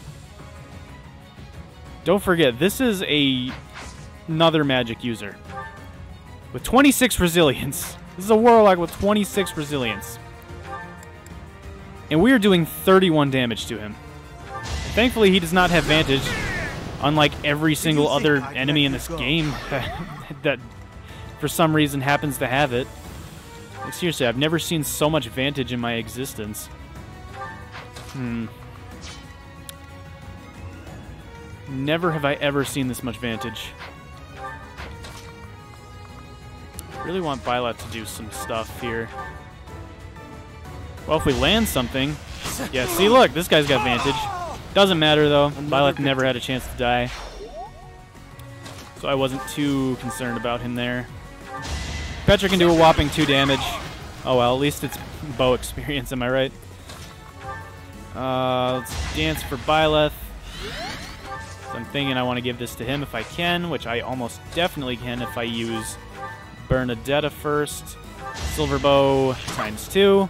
Don't forget, this is another magic user with 26 resilience. This is a warlock with 26 resilience, and we are doing 31 damage to him. Thankfully, he does not have Vantage, unlike every single other enemy in this game that for some reason happens to have it. Like, seriously, I've never seen so much Vantage in my existence. Never have I ever seen this much Vantage. I really want Byleth to do some stuff here. Well, if we land something... Yeah, see, look, this guy's got Vantage. Doesn't matter, though. Byleth never had a chance to die. So I wasn't too concerned about him there. Petra can do a whopping 2 damage. Oh, well, at least it's bow experience, am I right? Let's dance for Byleth. I'm thinking I want to give this to him if I can, which I almost definitely can if I use Bernadetta first. Silver bow ×2.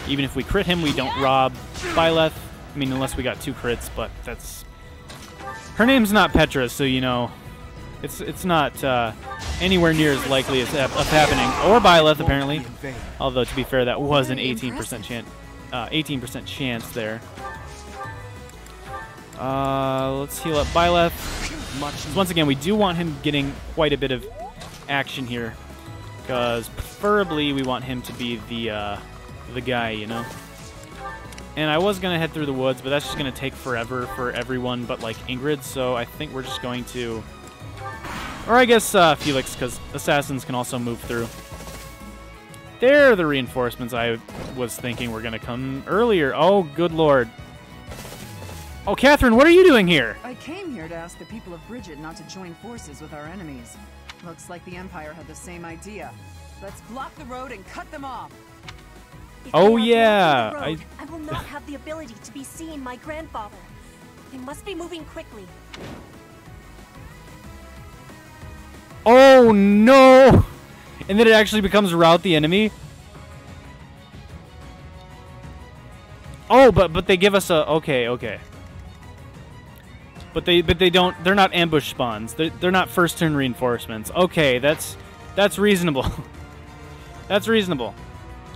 Even if we crit him, we don't rob Byleth. I mean, unless we got 2 crits, but that's... Her name's not Petra, so, you know, it's not anywhere near as likely as of happening. Or Byleth, apparently. Although, to be fair, that was an 18% chance. 18% chance there. Let's heal up Byleth. Once again, we do want him getting quite a bit of action here, because preferably we want him to be the guy, you know. And I was gonna head through the woods, but that's just gonna take forever for everyone but like Ingrid. So I think we're just going to, or I guess Felix, because assassins can also move through. They're the reinforcements I was thinking were gonna come earlier. Oh, good lord. Oh, Catherine, what are you doing here? I came here to ask the people of Brigid not to join forces with our enemies. Looks like the Empire had the same idea. Let's block the road and cut them off. Oh yeah, I will not have the ability to be seeing my grandfather. They must be moving quickly. Oh no! And then it actually becomes rout the enemy. Oh, but they give us a okay. But they don't. They're not ambush spawns. They're not first turn reinforcements. Okay, that's reasonable. That's reasonable.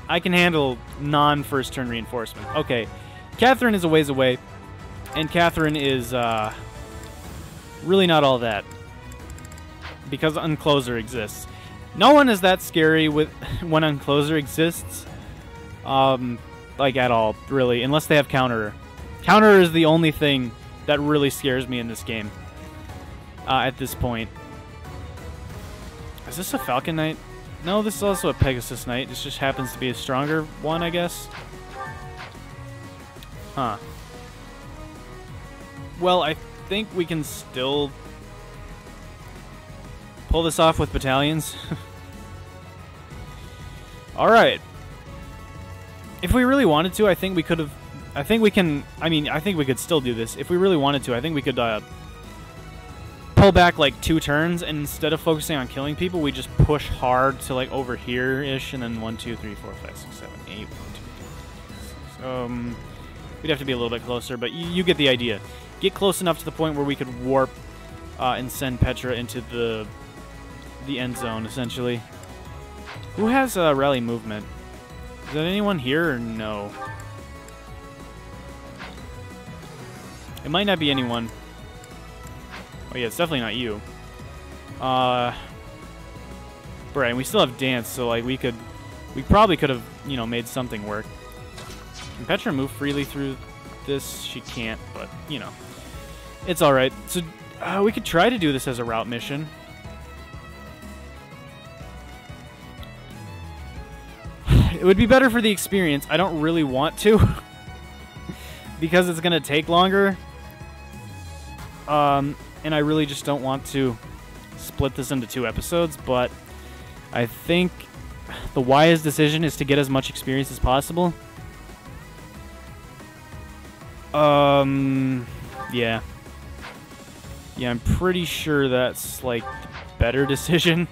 I can handle non-first turn reinforcement. Okay, Catherine is a ways away, and Catherine is really not all that because Uncloser exists. No one is that scary with when Uncloser exists, like at all, really, unless they have Counterer. Counterer is the only thing that really scares me in this game at this point. Is this a Falcon Knight? No, this is also a Pegasus Knight. This just happens to be a stronger one, I guess. Huh. Well, I think we can still pull this off with battalions. Alright. If we really wanted to, I think we could have... I think we can... I mean, I think we could still do this. If we really wanted to, I think we could pull back like 2 turns, and instead of focusing on killing people, we just push hard to like over here-ish, and then 1, 2, 3, 4, 5, 6, 7, 8, 1, 2, 3, 4. We'd have to be a little bit closer, but you get the idea. Get close enough to the point where we could warp and send Petra into the end zone, essentially. Who has rally movement? Is that anyone here or no? It might not be anyone. Oh yeah, it's definitely not you. Right, and we still have dance, so like we probably could have, you know, made something work. Can Petra move freely through this? She can't, but you know, it's all right. So we could try to do this as a route mission. It would be better for the experience. I don't really want to because it's gonna take longer. And I really just don't want to split this into 2 episodes, but I think the wisest decision is to get as much experience as possible. Yeah. Yeah, I'm pretty sure that's, like, the better decision.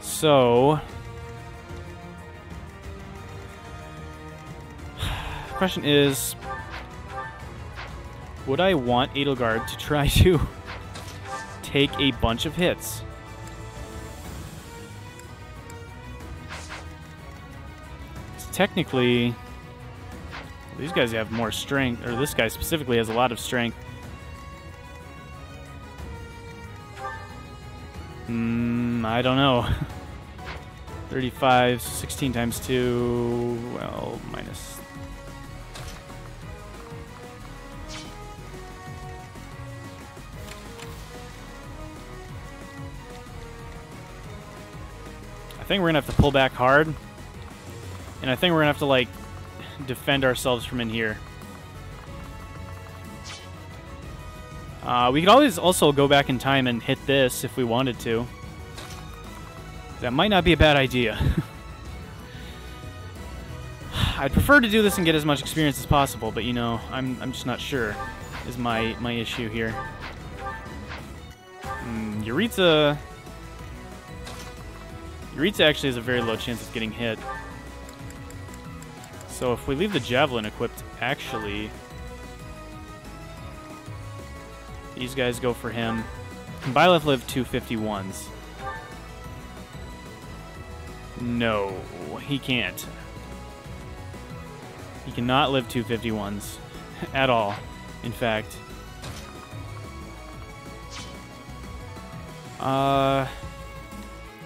So... the question is... would I want Edelgard to try to take a bunch of hits? Technically, these guys have more strength, or this guy specifically has a lot of strength. I don't know. 35, 16 times 2, well, minus. I think we're gonna have to pull back hard. And I think we're gonna have to, like, defend ourselves from in here. We could always also go back in time and hit this if we wanted to. That might not be a bad idea. I'd prefer to do this and get as much experience as possible, but, you know, I'm just not sure is my issue here. Yuritsa actually has a very low chance of getting hit. So if we leave the javelin equipped, actually, these guys go for him. Can Byleth live 251s? No, he can't. He cannot live 251s at all, in fact. So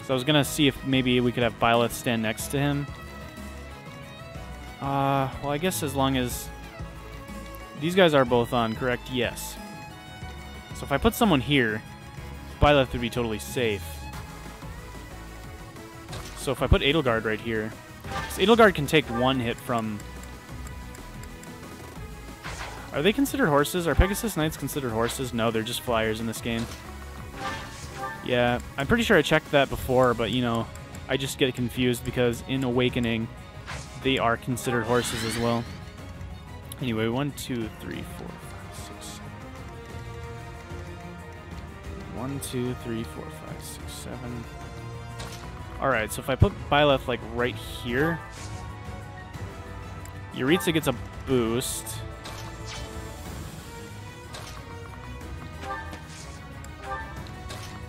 I was gonna see if maybe we could have Byleth stand next to him. Well, I guess as long as these guys are both on, correct? Yes. So if I put someone here, Byleth would be totally safe. So if I put Edelgard right here, so Edelgard can take one hit from... Are they considered horses? Are Pegasus Knights considered horses? No, they're just flyers in this game. Yeah, I'm pretty sure I checked that before, but, you know, I just get confused because in Awakening, they are considered horses as well. Anyway, 1, 2, 3, 4, 5, 6, 7. 1, 2, 3, 4, 5, 6, 7. Alright, so if I put Byleth, like, right here, Yuritsa gets a boost.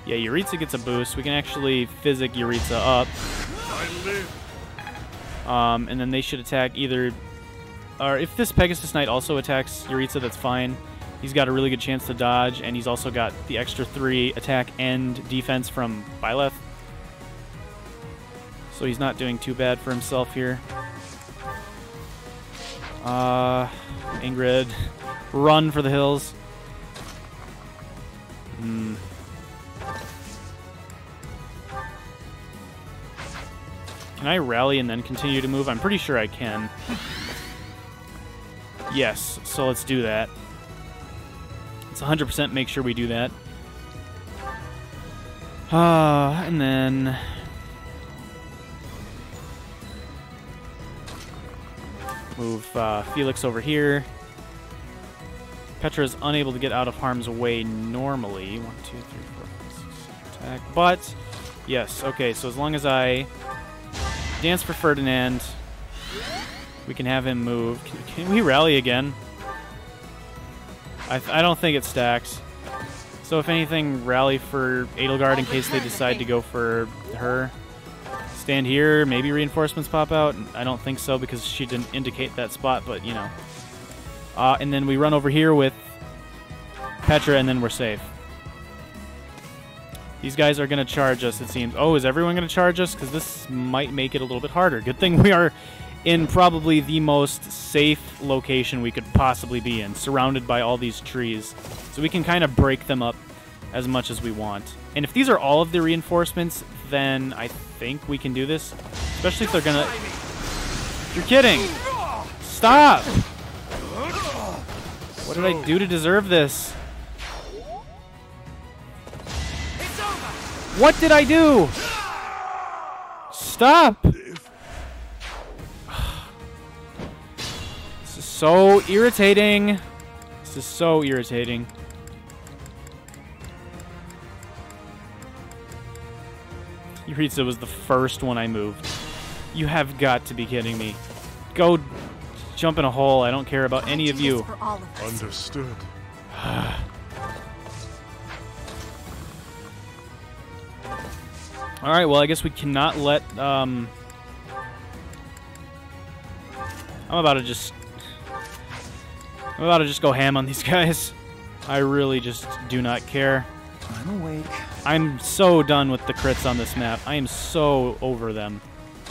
Yeah, Yuritsa gets a boost. We can actually physic Yuritsa up. And then they should attack either... Or if this Pegasus Knight also attacks Yuritsa, that's fine. He's got a really good chance to dodge, and he's also got the extra 3 attack and defense from Byleth. So he's not doing too bad for himself here. Ingrid, run for the hills. Can I rally and then continue to move? I'm pretty sure I can. Yes, so let's do that. Let's 100% make sure we do that. And then... move Felix over here. Petra is unable to get out of harm's way normally. 1, 2, 3, 4, 5, 6, 7, attack. But, yes, okay, so as long as I dance for Ferdinand, we can have him move. Can we rally again? I don't think it stacks. So if anything, rally for Edelgard in case they decide to go for her. Stand here, maybe reinforcements pop out. I don't think so because she didn't indicate that spot, but you know. And then we run over here with Petra and then we're safe. These guys are going to charge us, it seems. Oh, is everyone going to charge us? Because this might make it a little bit harder. Good thing we are in probably the most safe location we could possibly be in, surrounded by all these trees. So we can kind of break them up as much as we want. And if these are all of the reinforcements, then I think we can do this. Especially if they're going to... You're kidding! Stop! What did I do to deserve this? What did I do? Stop! So irritating. This is so irritating. Yuritsa was the first one I moved. You have got to be kidding me. Go jump in a hole. I don't care about any of you. Understood. Alright, well, I guess we cannot let, I'm about to just go ham on these guys. I really just do not care. I'm awake. I'm so done with the crits on this map. I am so over them.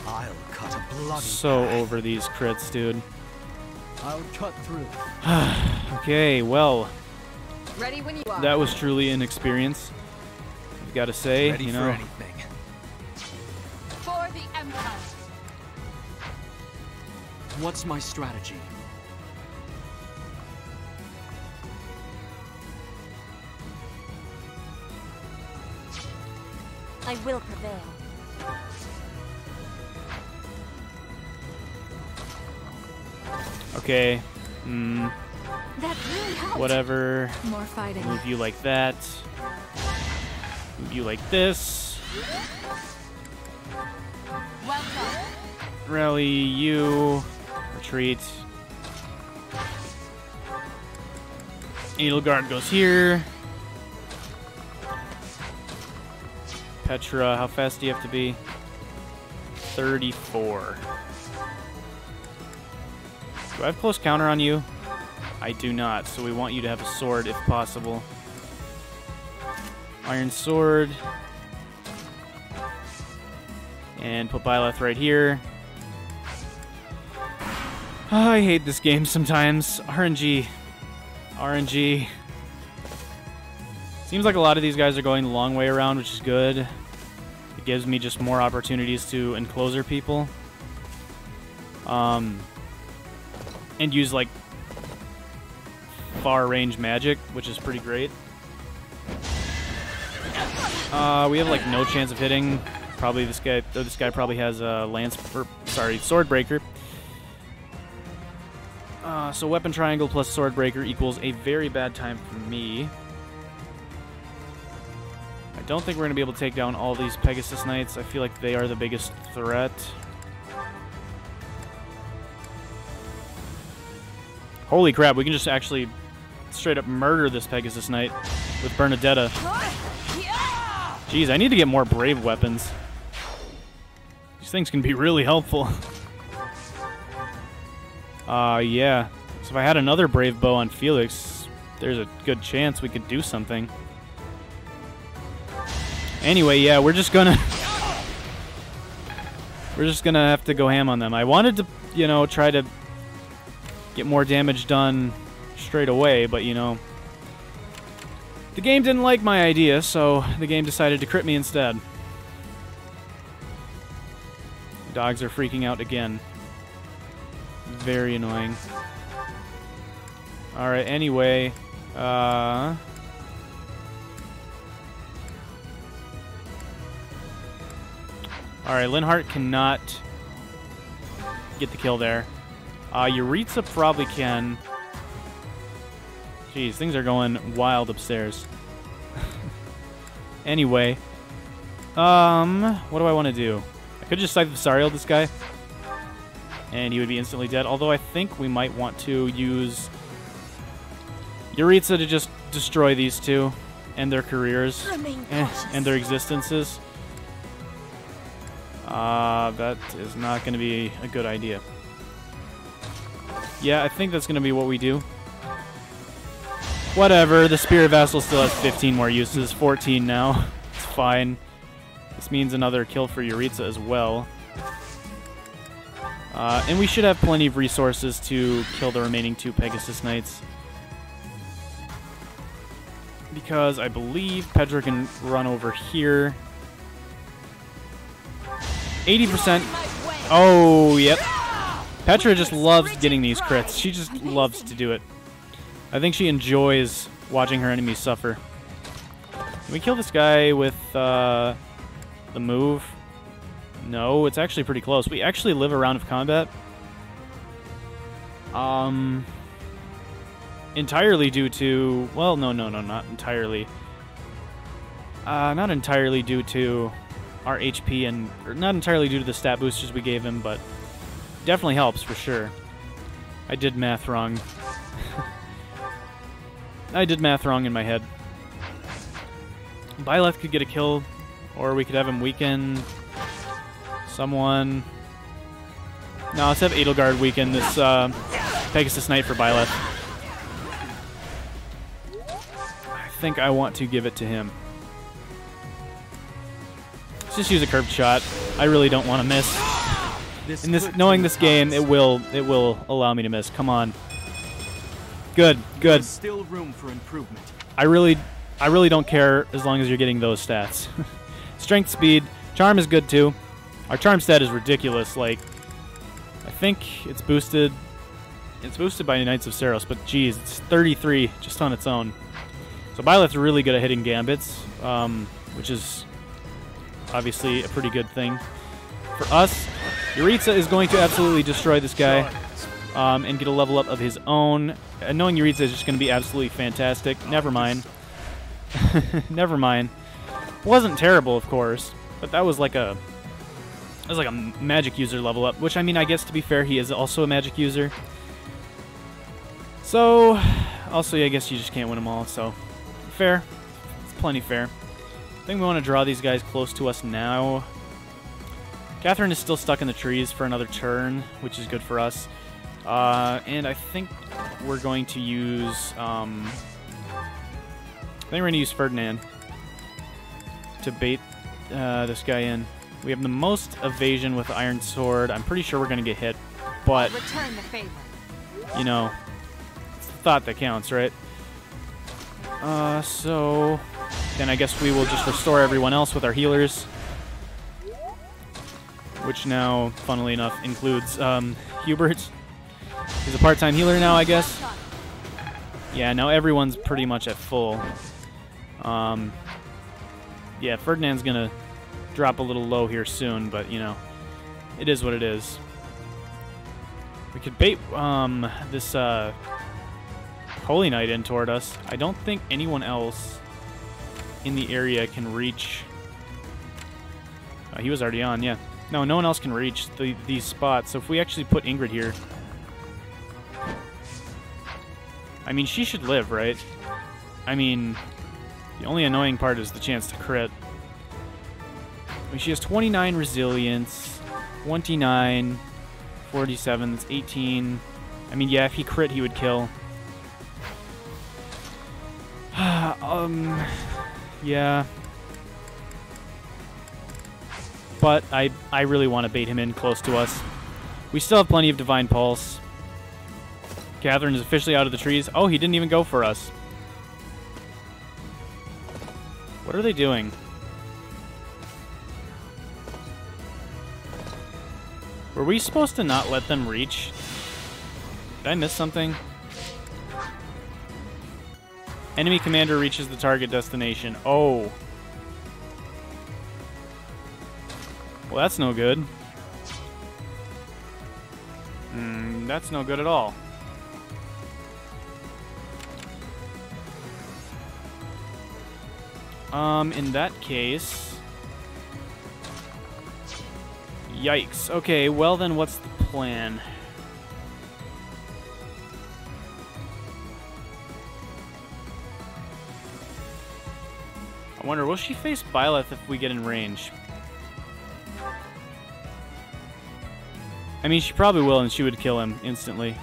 I'll cut a bloody So path. over these crits, dude. I'll cut through. Okay, well, Ready when you are. that was truly an experience. I've got to say, Ready you for know. anything. For the Empire. What's my strategy? I will prevail. Okay. That really helped. Whatever. More fighting. Move you like that. Move you like this. Welcome. Rally you. Retreat. Edelgard goes here. Petra, how fast do you have to be? 34. Do I have close counter on you? I do not, so we want you to have a sword if possible. Iron sword. And put Byleth right here. Oh, I hate this game sometimes. RNG. RNG. Seems like a lot of these guys are going the long way around, which is good. It gives me just more opportunities to encloser people. And use, like, far-range magic, which is pretty great. We have, like, no chance of hitting. Probably this guy, though this guy probably has a sword breaker. So weapon triangle plus sword breaker equals a very bad time for me. I don't think we're going to be able to take down all these Pegasus Knights. I feel like they are the biggest threat. Holy crap, we can just actually straight up murder this Pegasus Knight with Bernadetta. Jeez, I need to get more brave weapons. These things can be really helpful. Yeah. So if I had another brave bow on Felix, there's a good chance we could do something. Anyway, yeah, we're just gonna have to go ham on them. I wanted to, you know, try to get more damage done straight away, but, you know, the game didn't like my idea, so the game decided to crit me instead. The dogs are freaking out again. Very annoying. Alright, anyway, alright, Linhart cannot get the kill there. Yuritsa probably can. Jeez, things are going wild upstairs. Anyway, what do I want to do? I could just Scythe of Sariel this guy, and he would be instantly dead. Although I think we might want to use Yuritsa to just destroy these two and their careers and their existences. That is not going to be a good idea. Yeah, I think that's going to be what we do. Whatever, the Spirit Vassal still has 15 more uses, 14 now. It's fine. This means another kill for Yuritsa as well. And we should have plenty of resources to kill the remaining two Pegasus Knights. Because I believe Petra can run over here. 80%. Oh, yep. Petra just loves getting these crits. She just loves to do it. I think she enjoys watching her enemies suffer. Can we kill this guy with the move? No, it's actually pretty close. We actually live a round of combat. Entirely due to... Well, no, not entirely. Not entirely due to our HP and... Or not entirely due to the stat boosters we gave him, but definitely helps for sure. I did math wrong. I did math wrong in my head. Byleth could get a kill, or we could have him weaken someone. No, let's have Edelgard weaken this Pegasus Knight for Byleth. I think I want to give it to him. Let's just use a curved shot. I really don't want to miss. In this, knowing this game, it will allow me to miss. Come on. Good. There's still room for improvement. I really don't care as long as you're getting those stats. Strength, speed, charm is good too. Our charm stat is ridiculous. Like, I think it's boosted. It's boosted by Knights of Saros, but geez, it's 33 just on its own. So Byleth's really good at hitting gambits, which is obviously a pretty good thing for us. Yuritsa is going to absolutely destroy this guy and get a level up of his own. And knowing Yuritsa is just going to be absolutely fantastic. Never mind. Never mind. Wasn't terrible, of course, but that was like a magic user level up. Which, I mean, I guess to be fair, he is also a magic user. So, also, I guess you just can't win them all. So, fair. It's plenty fair. I think we want to draw these guys close to us now. Catherine is still stuck in the trees for another turn, which is good for us. And I think we're going to use... I think we're going to use Ferdinand to bait this guy in. We have the most evasion with Iron Sword. I'm pretty sure we're going to get hit, but... Return the favor. You know, it's the thought that counts, right? So... Then I guess we will just restore everyone else with our healers. Which now, funnily enough, includes Hubert. He's a part-time healer now, I guess. Yeah, now everyone's pretty much at full. Yeah, Ferdinand's gonna drop a little low here soon, but, you know, it is what it is. We could bait this Holy Knight in toward us. I don't think anyone else in the area can reach... he was already on, yeah. No, no one else can reach these spots, so if we actually put Ingrid here... I mean, she should live, right? I mean, the only annoying part is the chance to crit. I mean, she has 29 resilience, 29, 47, that's 18. I mean, yeah, if he crit, he would kill. Yeah. But I really want to bait him in close to us. We still have plenty of Divine Pulse. Catherine is officially out of the trees. Oh, he didn't even go for us. What are they doing? Were we supposed to not let them reach? Did I miss something? Enemy commander reaches the target destination. Oh. Well, that's no good. That's no good at all. In that case... Yikes. Okay, well then what's the plan? I wonder, will she face Byleth if we get in range? I mean, she probably will, and she would kill him instantly.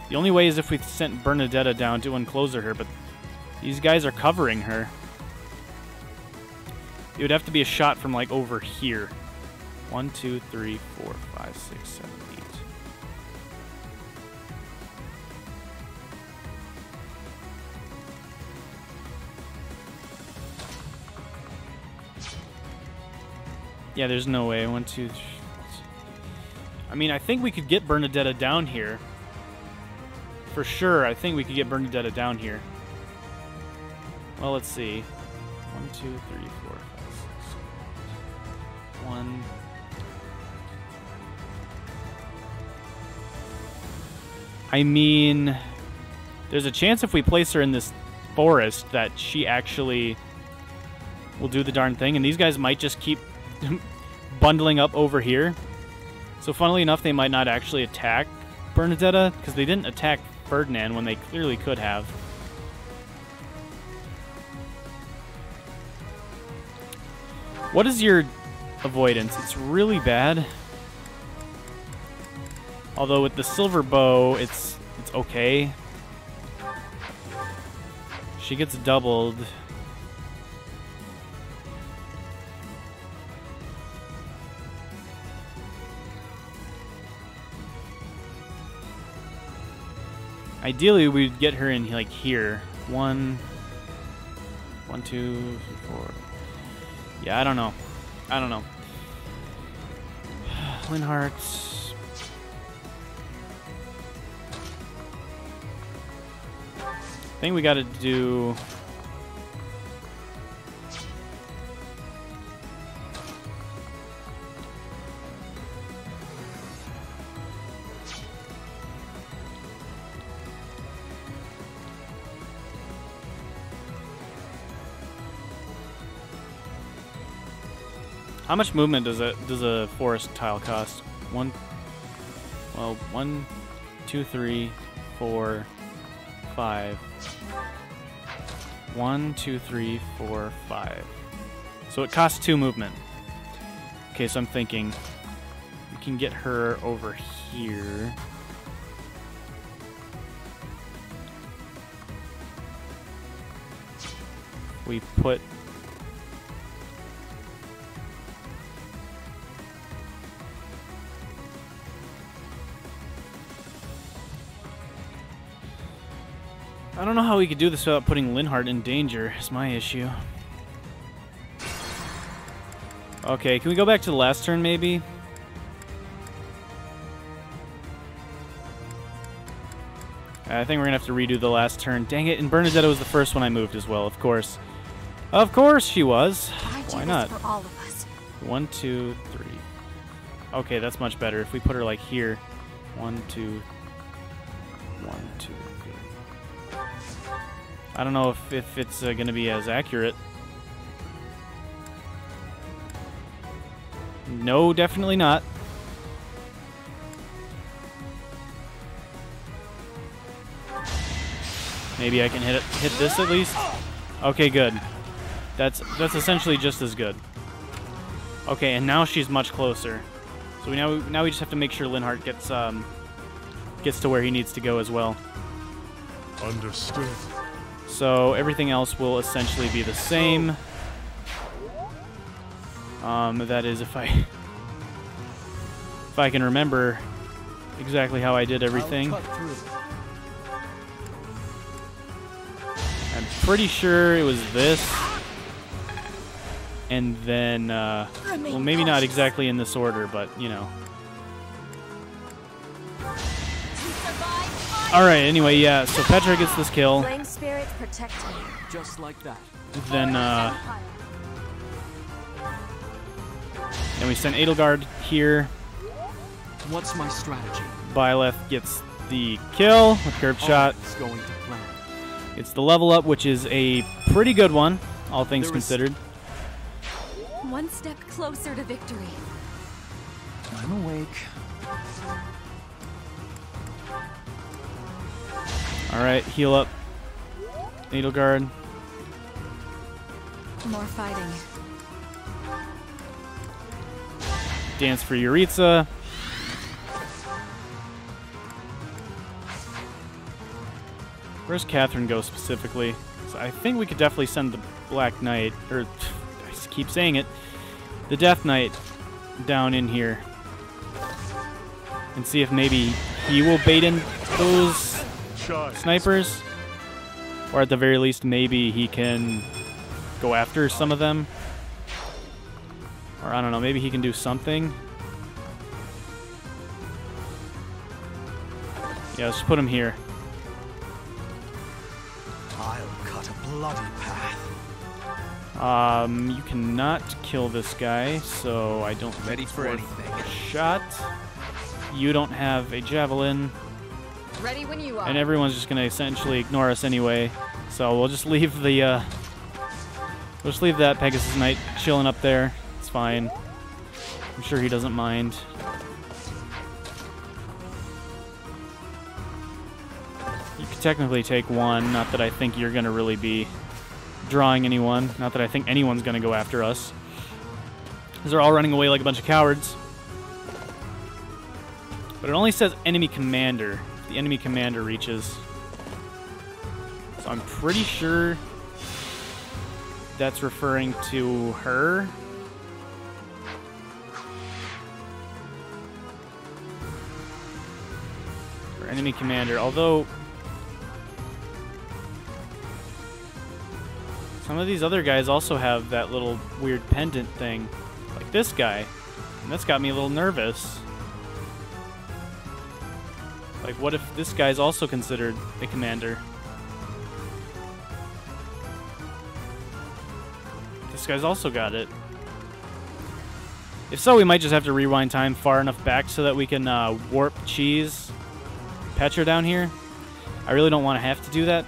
The only way is if we sent Bernadetta down to unclose her, but these guys are covering her. It would have to be a shot from, like, over here. 1, 2, 3, 4, 5, 6, 7, 8. Yeah, there's no way. 1, 2, 3. I mean, I think we could get Bernadetta down here. For sure, I think we could get Bernadetta down here. Well, let's see. 1, 2, 3, 4, 5, 6, 7, 8. 1. I mean, there's a chance if we place her in this forest that she actually will do the darn thing, and these guys might just keep bundling up over here. So funnily enough, they might not actually attack Bernadetta, because they didn't attack Ferdinand when they clearly could have. What is your avoidance? It's really bad. Although with the silver bow, it's okay. She gets doubled. Ideally, we'd get her in like here. 1, 2, 3, 4. Yeah, I don't know. Linhart. I think we got to do. How much movement does a forest tile cost? 1, 2, 3, 4, 5. 1, 2, 3, 4, 5. So it costs 2 movement. Okay, so I'm thinking we can get her over here. We put. I don't know how we could do this without putting Linhart in danger, is my issue. Okay, can we go back to the last turn, maybe? I think we're going to have to redo the last turn. Dang it, and Bernadetta was the first one I moved as well, of course. Of course she was. Why not? For all of us. 1, 2, 3. Okay, that's much better. If we put her like here. 1, 2, 1, 2, 3. I don't know if it's going to be as accurate. No, definitely not. Maybe I can hit this at least. Okay, good. That's essentially just as good. Okay, and now she's much closer. So now we just have to make sure Linhart gets to where he needs to go as well. Understood. So everything else will essentially be the same. That is if I can remember exactly how I did everything. I'm pretty sure it was this. And then, well, maybe not exactly in this order, but, you know. Alright, anyway, yeah, so Petra gets this kill. Flame spirit protect me. Just like that. Then we send Edelgard here. What's my strategy? Byleth gets the kill with curved shot. It's going to plan. It's the level up, which is a pretty good one, all things considered. One step closer to victory. I'm awake. Alright, heal up. Edelgard. More fighting. Dance for Yuritsa. Where's Catherine go specifically? So I think we could definitely send the Black Knight, or I just keep saying it, the Death Knight down in here. And see if maybe he will bait in those snipers. Or at the very least, maybe he can go after some of them. Or I don't know, maybe he can do something. Yeah, let's put him here. I'll cut a bloody path. You cannot kill this guy, so I don't Ready for anything. Shot. You don't have a javelin. Ready when you are. And everyone's just gonna essentially ignore us anyway. So we'll just leave the we'll just leave that Pegasus Knight chilling up there. It's fine. I'm sure he doesn't mind. You could technically take one, not that I think you're gonna really be drawing anyone. Not that I think anyone's gonna go after us. Because they're all running away like a bunch of cowards. But it only says enemy commander. The enemy commander reaches. So I'm pretty sure that's referring to her. Or enemy commander, although some of these other guys also have that little weird pendant thing. Like this guy. And that's got me a little nervous. Like, what if this guy's also considered a commander? This guy's also got it. If so, we might just have to rewind time far enough back so that we can warp cheese Petra down here. I really don't want to have to do that.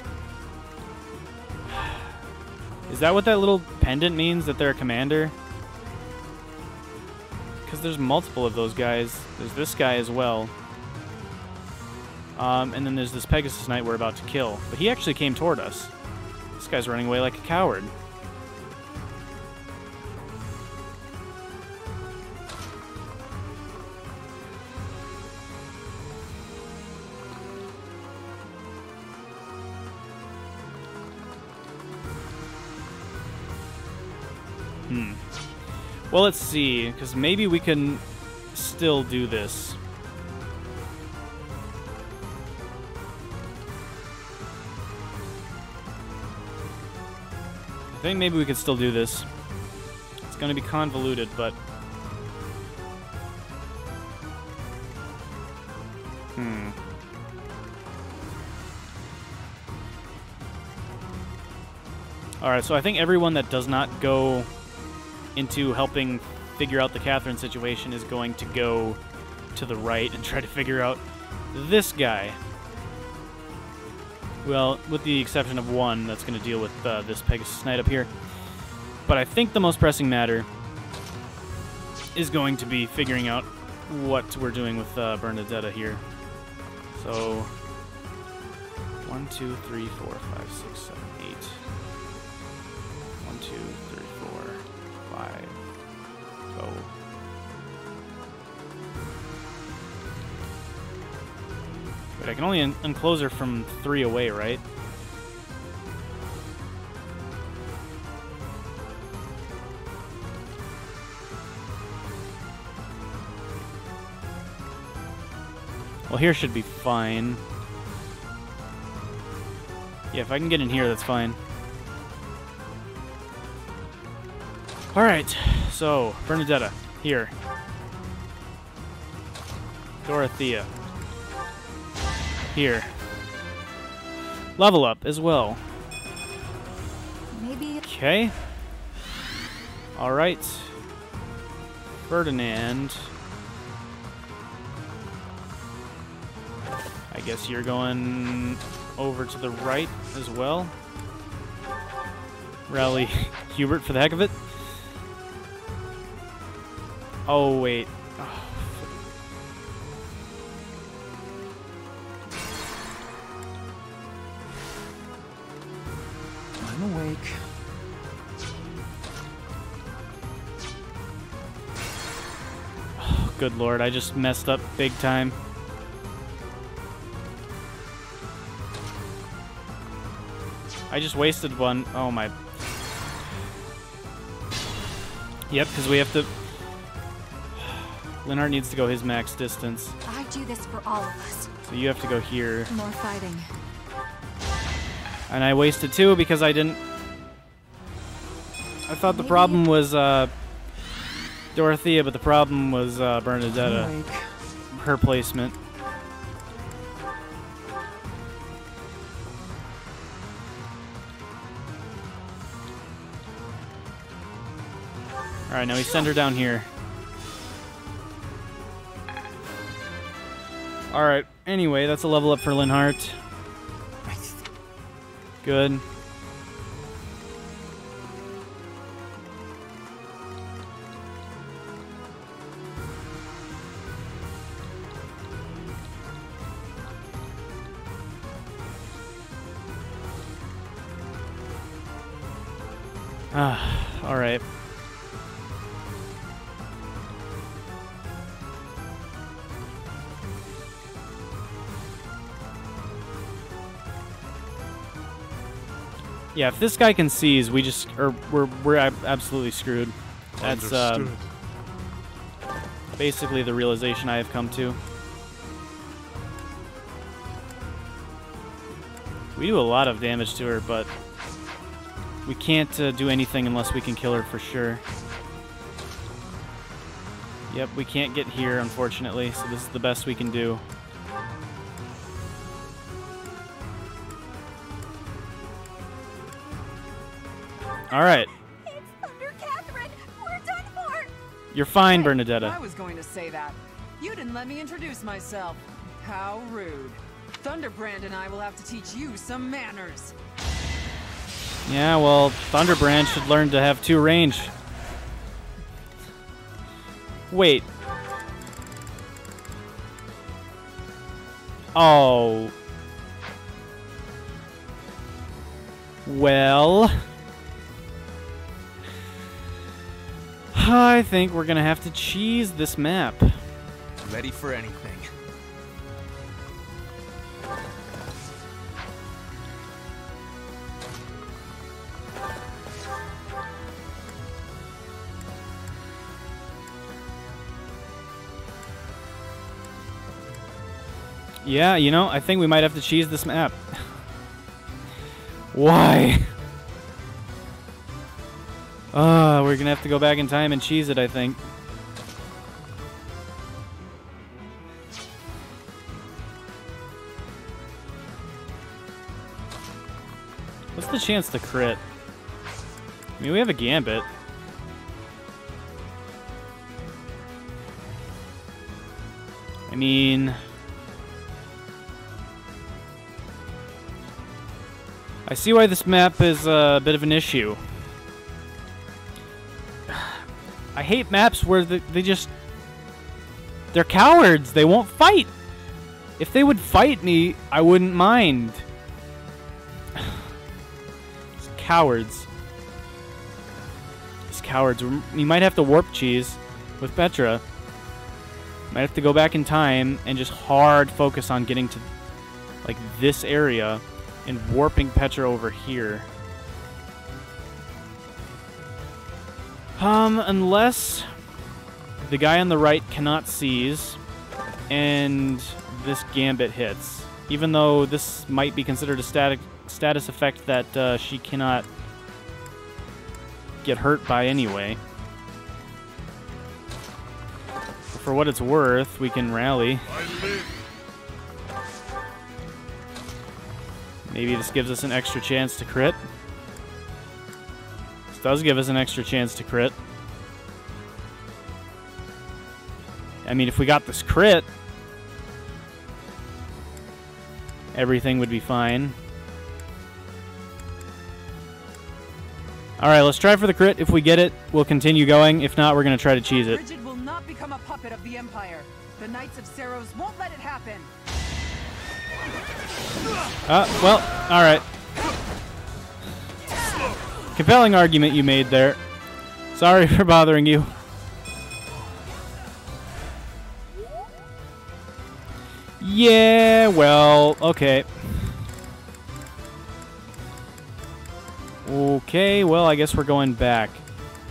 Is that what that little pendant means, that they're a commander? Because there's multiple of those guys. There's this guy as well. And then there's this Pegasus Knight we're about to kill. But he actually came toward us. This guy's running away like a coward. Well, let's see, because maybe we can still do this. I think maybe we could still do this. It's going to be convoluted, but... Alright, so I think everyone that does not go into helping figure out the Catherine situation is going to go to the right and try to figure out this guy. Well, with the exception of one that's going to deal with this Pegasus Knight up here. But I think the most pressing matter is going to be figuring out what we're doing with Bernadetta here. So, 1, 2, 3, 4, 5, 6, 7, 8. 1, 2, 3, 4, 5. Go. Wait, I can only unclose her from 3 away, right? Well, here should be fine. Yeah, if I can get in here, that's fine. Alright, so, Bernadetta, here. Dorothea. Here. Level up as well. Maybe. Okay. Alright. Ferdinand. I guess you're going over to the right as well. Rally Hubert for the heck of it. Oh, wait. Oh. I'm awake. Oh, good lord, I just messed up big time. I just wasted one. Oh my. Yep, because we have to... Linhart needs to go his max distance. I do this for all of us. So you have to go here. More fighting. And I wasted 2 because I didn't... I thought the problem was Dorothea, but the problem was Bernadetta. Her placement. Alright, now we send her down here. Alright, Anyway, that's a level up for Linhart. Good. All right. Yeah, if this guy can seize, we're absolutely screwed. That's basically the realization I have come to. We do a lot of damage to her, but we can't do anything unless we can kill her for sure. Yep, we can't get here, unfortunately, so this is the best we can do. Alright. It's Thunder Catherine! We're done for! You're fine, Hey, Bernadetta. I was going to say that. You didn't let me introduce myself. How rude. Thunderbrand and I will have to teach you some manners. Yeah, well, Thunderbrand should learn to have 2 range. Wait. Oh. Well. I think we're gonna have to cheese this map. Ready for anything. Yeah, you know, I think we might have to cheese this map. Why? We're gonna have to go back in time and cheese it, I think. What's the chance to crit? I mean, we have a gambit. I mean... I see why this map is a bit of an issue. I hate maps where they just... They're cowards. They won't fight. If they would fight me, I wouldn't mind. Just cowards. Just cowards. We might have to warp cheese with Petra. Might have to go back in time and just hard focus on getting to like this area and warping Petra over here. Unless the guy on the right cannot seize and this gambit hits. Even though this might be considered a status effect that she cannot get hurt by anyway. For what it's worth, we can rally. Maybe this gives us an extra chance to crit. This does give us an extra chance to crit. I mean, if we got this crit, everything would be fine. Alright, let's try for the crit. If we get it, we'll continue going. If not, we're going to try to cheese it. Brigid will not become a puppet of the Empire. The Knights of Seros won't let it happen. Well, alright. Compelling argument you made there. Sorry for bothering you. Yeah, well, okay. Okay, well, I guess we're going back.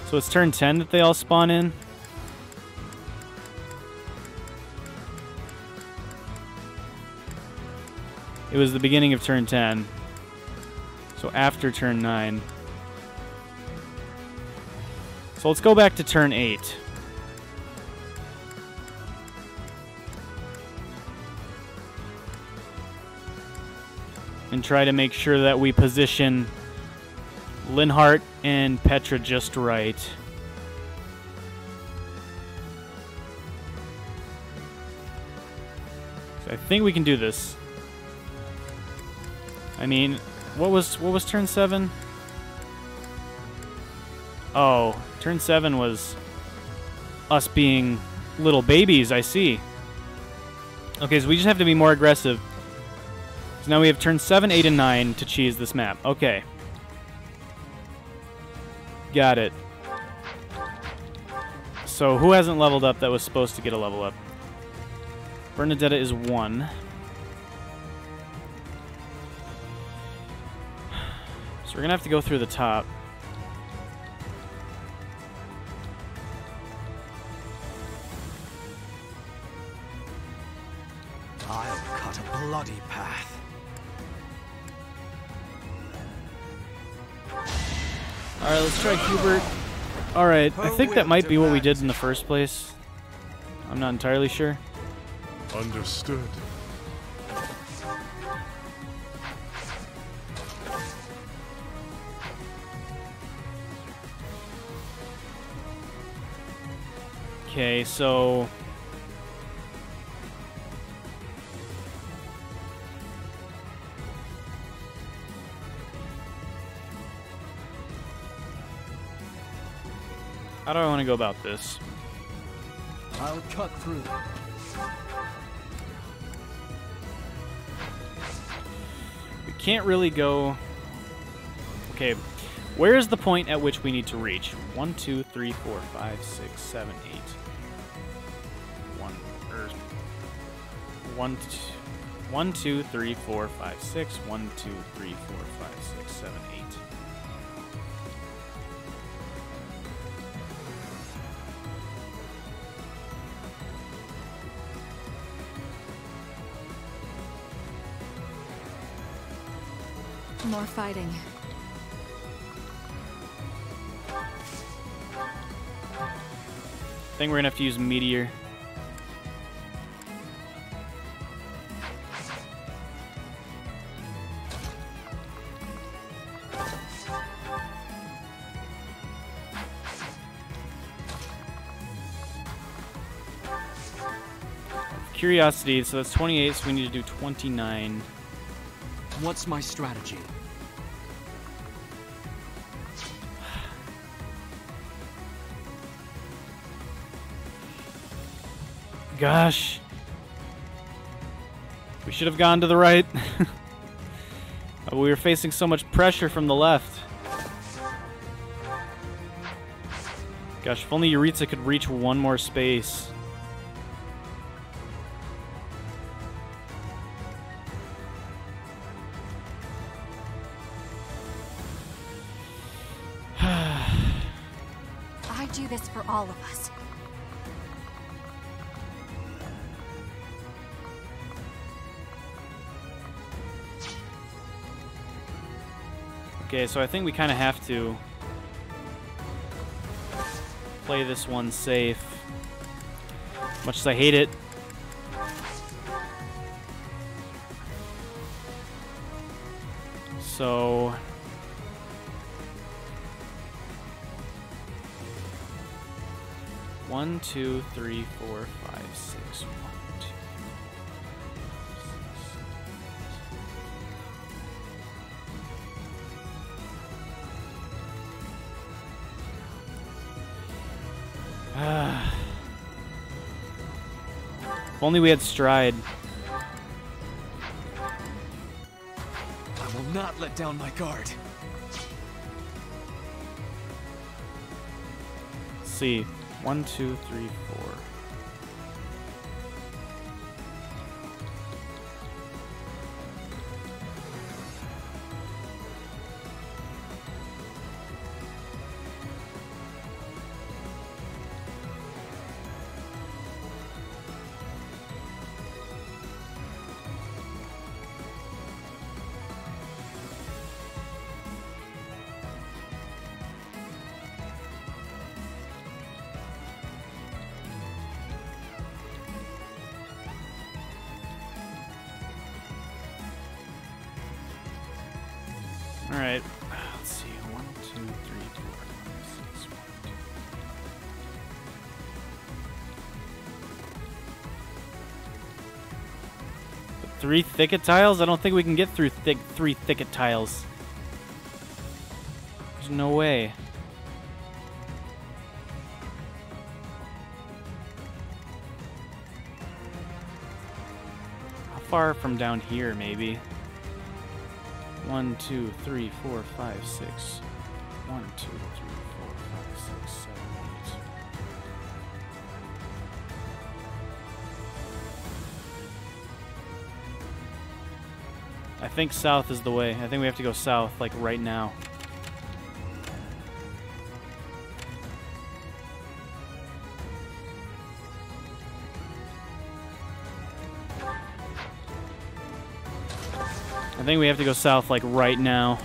So it's turn 10 that they all spawn in? It was the beginning of turn 10. So after turn 9. So let's go back to turn 8. And try to make sure that we position Linhart and Petra just right. I think we can do this. I mean, what was turn 7? Oh, turn 7 was us being little babies, I see. Okay, so we just have to be more aggressive. So now we have turn 7, 8, and 9 to cheese this map. Okay. Got it. So who hasn't leveled up that was supposed to get a level up? Bernadetta is 1. So we're going to have to go through the top. I'll cut a bloody path. Alright, let's try Hubert. Alright, I think that might be what we did in the first place. I'm not entirely sure. Understood. Okay, so... how do I want to go about this? I'll cut through. We can't really go... okay, where is the point at which we need to reach? 1, 2, 3, 4, 5, 6, 7, 8. 1, 2, 3, 4, 5, 6. 1, 2, 3, 4, 5, 6, 7, 8. More fighting. I think we're gonna have to use Meteor. Curiosity, so that's 28, so we need to do 29. What's my strategy? Gosh. We should have gone to the right. We were facing so much pressure from the left. Gosh, if only Yuritsa could reach one more space. I do this for all of us. Okay, so I think we kind of have to play this one safe. Much as I hate it. So... One, two, three, 4, 5, 6. 1, 2. If only we had stride. I will not let down my guard. Let's see. 1, 2, 3, 4. Alright, let's see. 1, 2, 3, 4, 5, 6, 1, 2. 3 thicket tiles? I don't think we can get through 3 thicket tiles. There's no way. How far from down here, maybe? 1, 2, 3, 4, 5, 6. 1, 2, 3, 4, 5, 6, 7, 8. I think south is the way. I think we have to go south, like right now. I think we have to go south, like right now.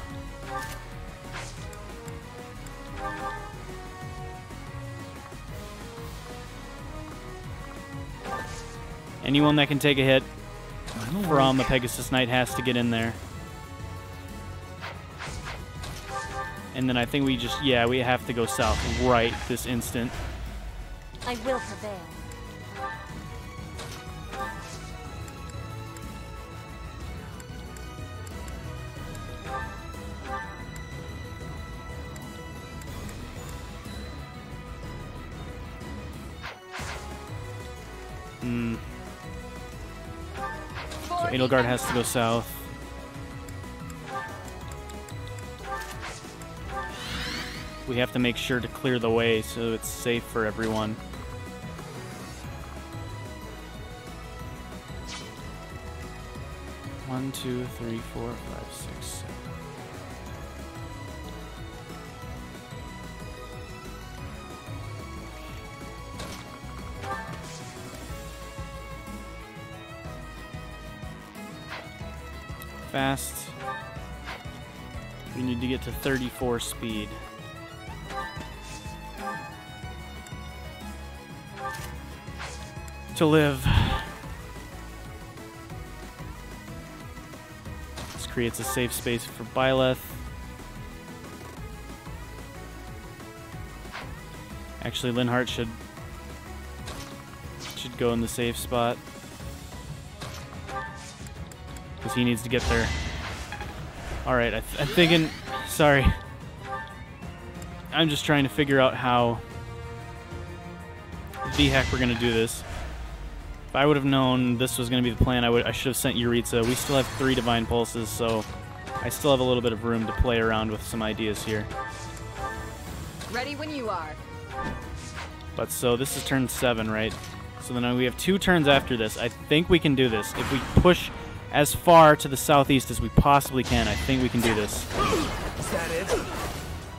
Anyone that can take a hit from the Pegasus Knight has to get in there. And then I think we just, yeah, we have to go south right this instant. I will prevail. So Edelgard has to go south. We have to make sure to clear the way so it's safe for everyone. One, 2, 3, 4, 5, 6, 7. Fast. We need to get to 34 speed. To live. This creates a safe space for Byleth. Actually, Linhart should go in the safe spot. Because he needs to get there. Alright, I'm thinking... Sorry. I'm just trying to figure out how the heck we're going to do this. If I would have known this was going to be the plan, I should have sent Yuritsa. We still have 3 Divine Pulses, so I still have a little bit of room to play around with some ideas here. Ready when you are. But so this is turn 7, right? So then we have 2 turns after this. I think we can do this. If we push as far to the southeast as we possibly can, I think we can do this. Is that it?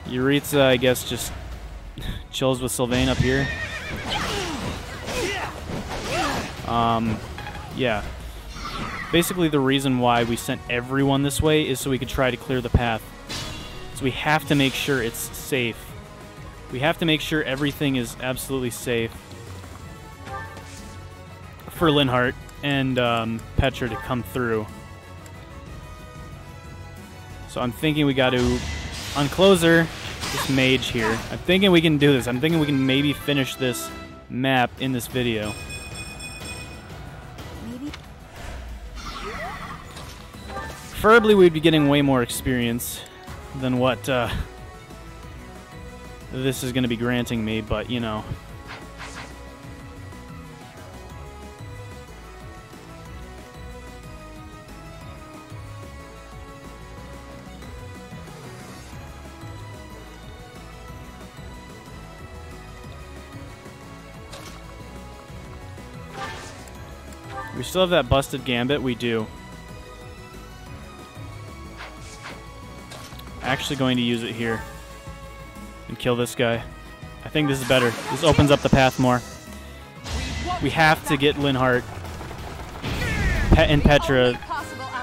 Yuritsa, I guess, just chills with Sylvain up here. Yeah. Basically, the reason why we sent everyone this way is so we could try to clear the path. So we have to make sure it's safe. We have to make sure everything is absolutely safe for Linhart and Petra to come through. So I'm thinking we got to uncloser this mage here. I'm thinking we can do this. I'm thinking we can maybe finish this map in this video. Maybe. Preferably we'd be getting way more experience than what this is going to be granting me, but you know. We still have that busted gambit? We do. Actually going to use it here and kill this guy. I think this is better. This opens up the path more. We have to get Linhart and Petra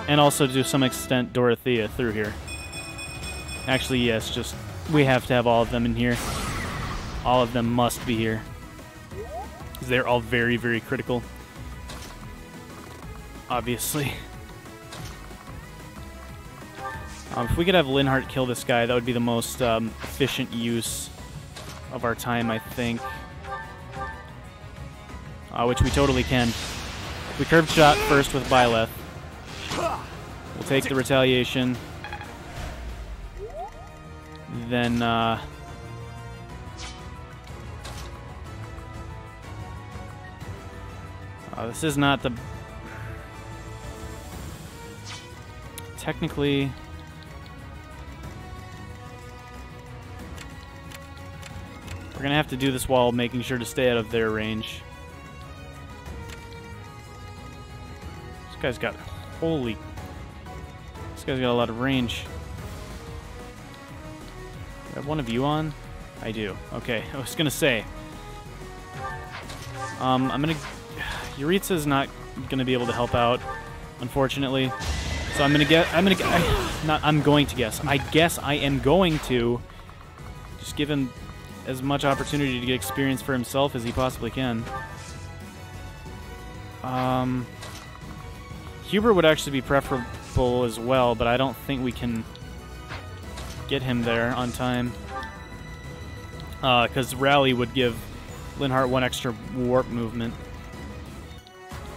and also to some extent Dorothea through here. Actually, yes, just we have to have all of them in here. All of them must be here. Because they're all very, very critical. Obviously. If we could have Linhart kill this guy, that would be the most efficient use of our time, I think. Which we totally can. We curved shot first with Byleth. We'll take the retaliation. Then, this is not the... Technically... We're gonna have to do this while making sure to stay out of their range. This guy's got... Holy... This guy's got a lot of range. Do I have one of you on? I do. Okay, I was gonna say. I'm gonna... Yuritsa's not gonna be able to help out, unfortunately. So I'm gonna guess... I'm going to guess. I guess I am going to just give him as much opportunity to get experience for himself as he possibly can. Hubert would actually be preferable as well, but I don't think we can get him there on time. Because Rally would give Linhart one extra warp movement.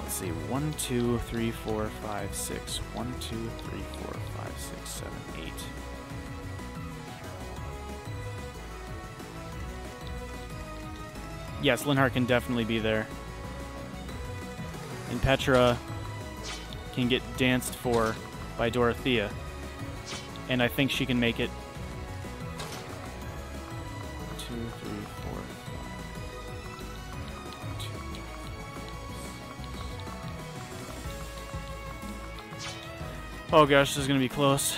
Let's see, 1, 2, 3, 4, 5, 6. 1, 2, 3, 4, 5, 6, 7, 8. Yes, Linhart can definitely be there. And Petra can get danced for by Dorothea. And I think she can make it. 2, 3, 4, 5. Oh gosh, this is gonna be close.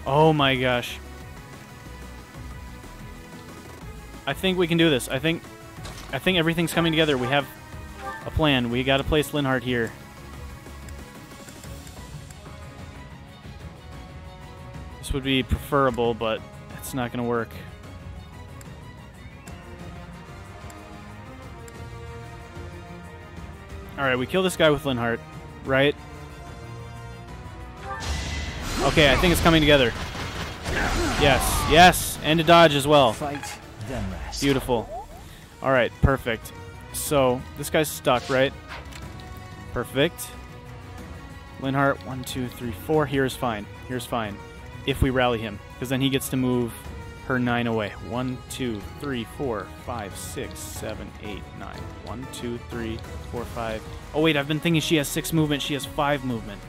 Oh my gosh. I think we can do this. I think everything's coming together. We have a plan. We gotta place Linhart here. This would be preferable, but it's not gonna work. Alright, we kill this guy with Linhart, right? Okay, I think it's coming together. Yes, yes, and a dodge as well. Fight, then rest. Beautiful. All right, perfect. So this guy's stuck, right? Perfect. Linhart, 1, 2, 3, 4. Here's fine. Here's fine. If we rally him, because then he gets to move her 9 away. 1, 2, 3, 4, 5, 6, 7, 8, 9. 1, 2, 3, 4, 5. Oh wait, I've been thinking she has 6 movement. She has 5 movement.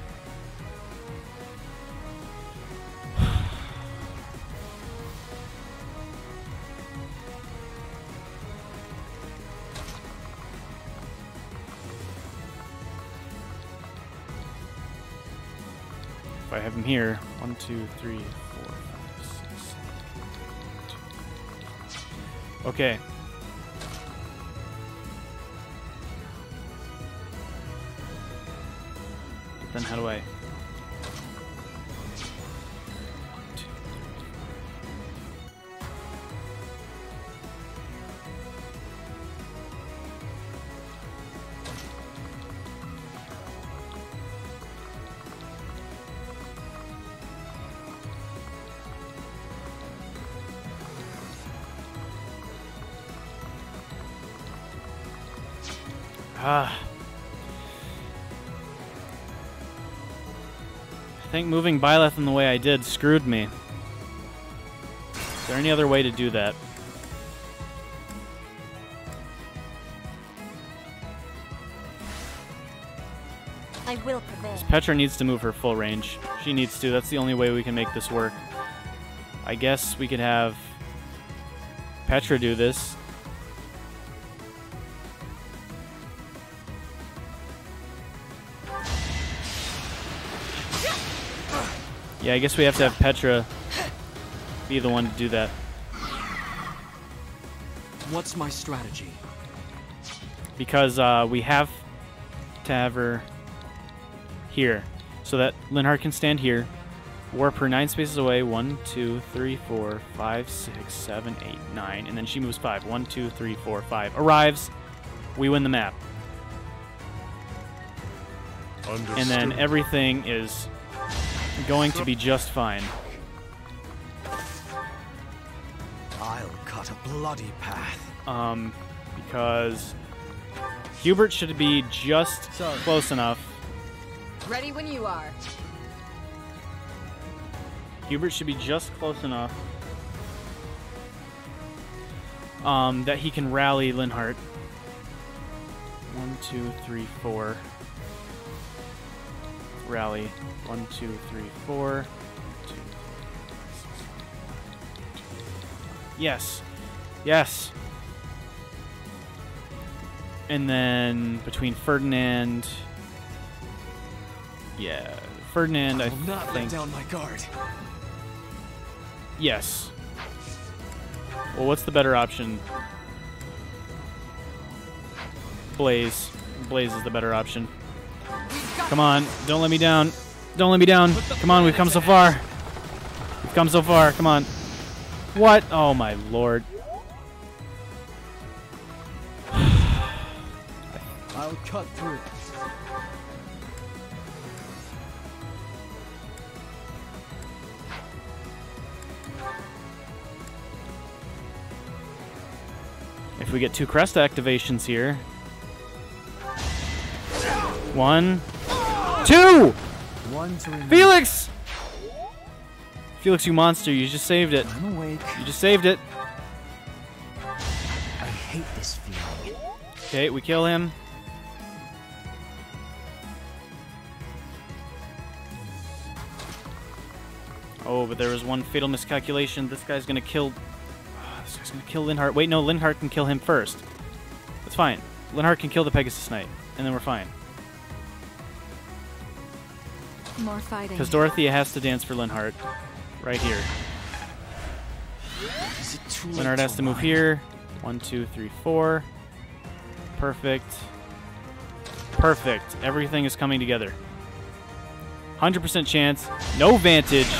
I have him here. 1, 2, 3, 4, 5, 6, 7, 8. Okay. But then how do I... 1, 2, 3, 4. I think moving Byleth in the way I did screwed me. Is there any other way to do that? I will prevail. Petra needs to move her full range. She needs to. That's the only way we can make this work. I guess we could have Petra do this. Yeah, I guess we have to have Petra be the one to do that. What's my strategy? Because we have to have her here, so that Linhart can stand here, warp her 9 spaces away. 1, 2, 3, 4, 5, 6, 7, 8, 9, and then she moves 5. 1, 2, 3, 4, 5. Arrives. We win the map. Understood. And then everything is going to be just fine. I'll cut a bloody path. Because Hubert should be just close enough. Ready when you are. Hubert should be just close enough that he can rally Linhart. 1, 2, 3, 4. Rally. 1, 2, 3, 4. 2, 3, 6. Yes. Yes. And then between Ferdinand. Yeah, Ferdinand. I will not think. let down my guard. Yes. Well, what's the better option? Blaze. Blaze is the better option. Come on, don't let me down. Don't let me down. Come on, we've come so far. We've come so far. Come on. What? Oh my lord. I'll cut through. If we get 2 crest activations here. 1, 2! 1 to remember. Felix! Felix, you monster, you just saved it. I'm awake. You just saved it. I hate this feeling. Okay, we kill him. Oh, but there was one fatal miscalculation. This guy's gonna kill... this guy's gonna kill Linhart. Wait, no, Linhart can kill him first. That's fine. Linhart can kill the Pegasus Knight, and then we're fine. More fighting. Because Dorothea has to dance for Linhart. Right here. Is it too late Linhart has to move run? here. 1, 2, 3, 4. Perfect. Perfect. Everything is coming together. 100% chance. No vantage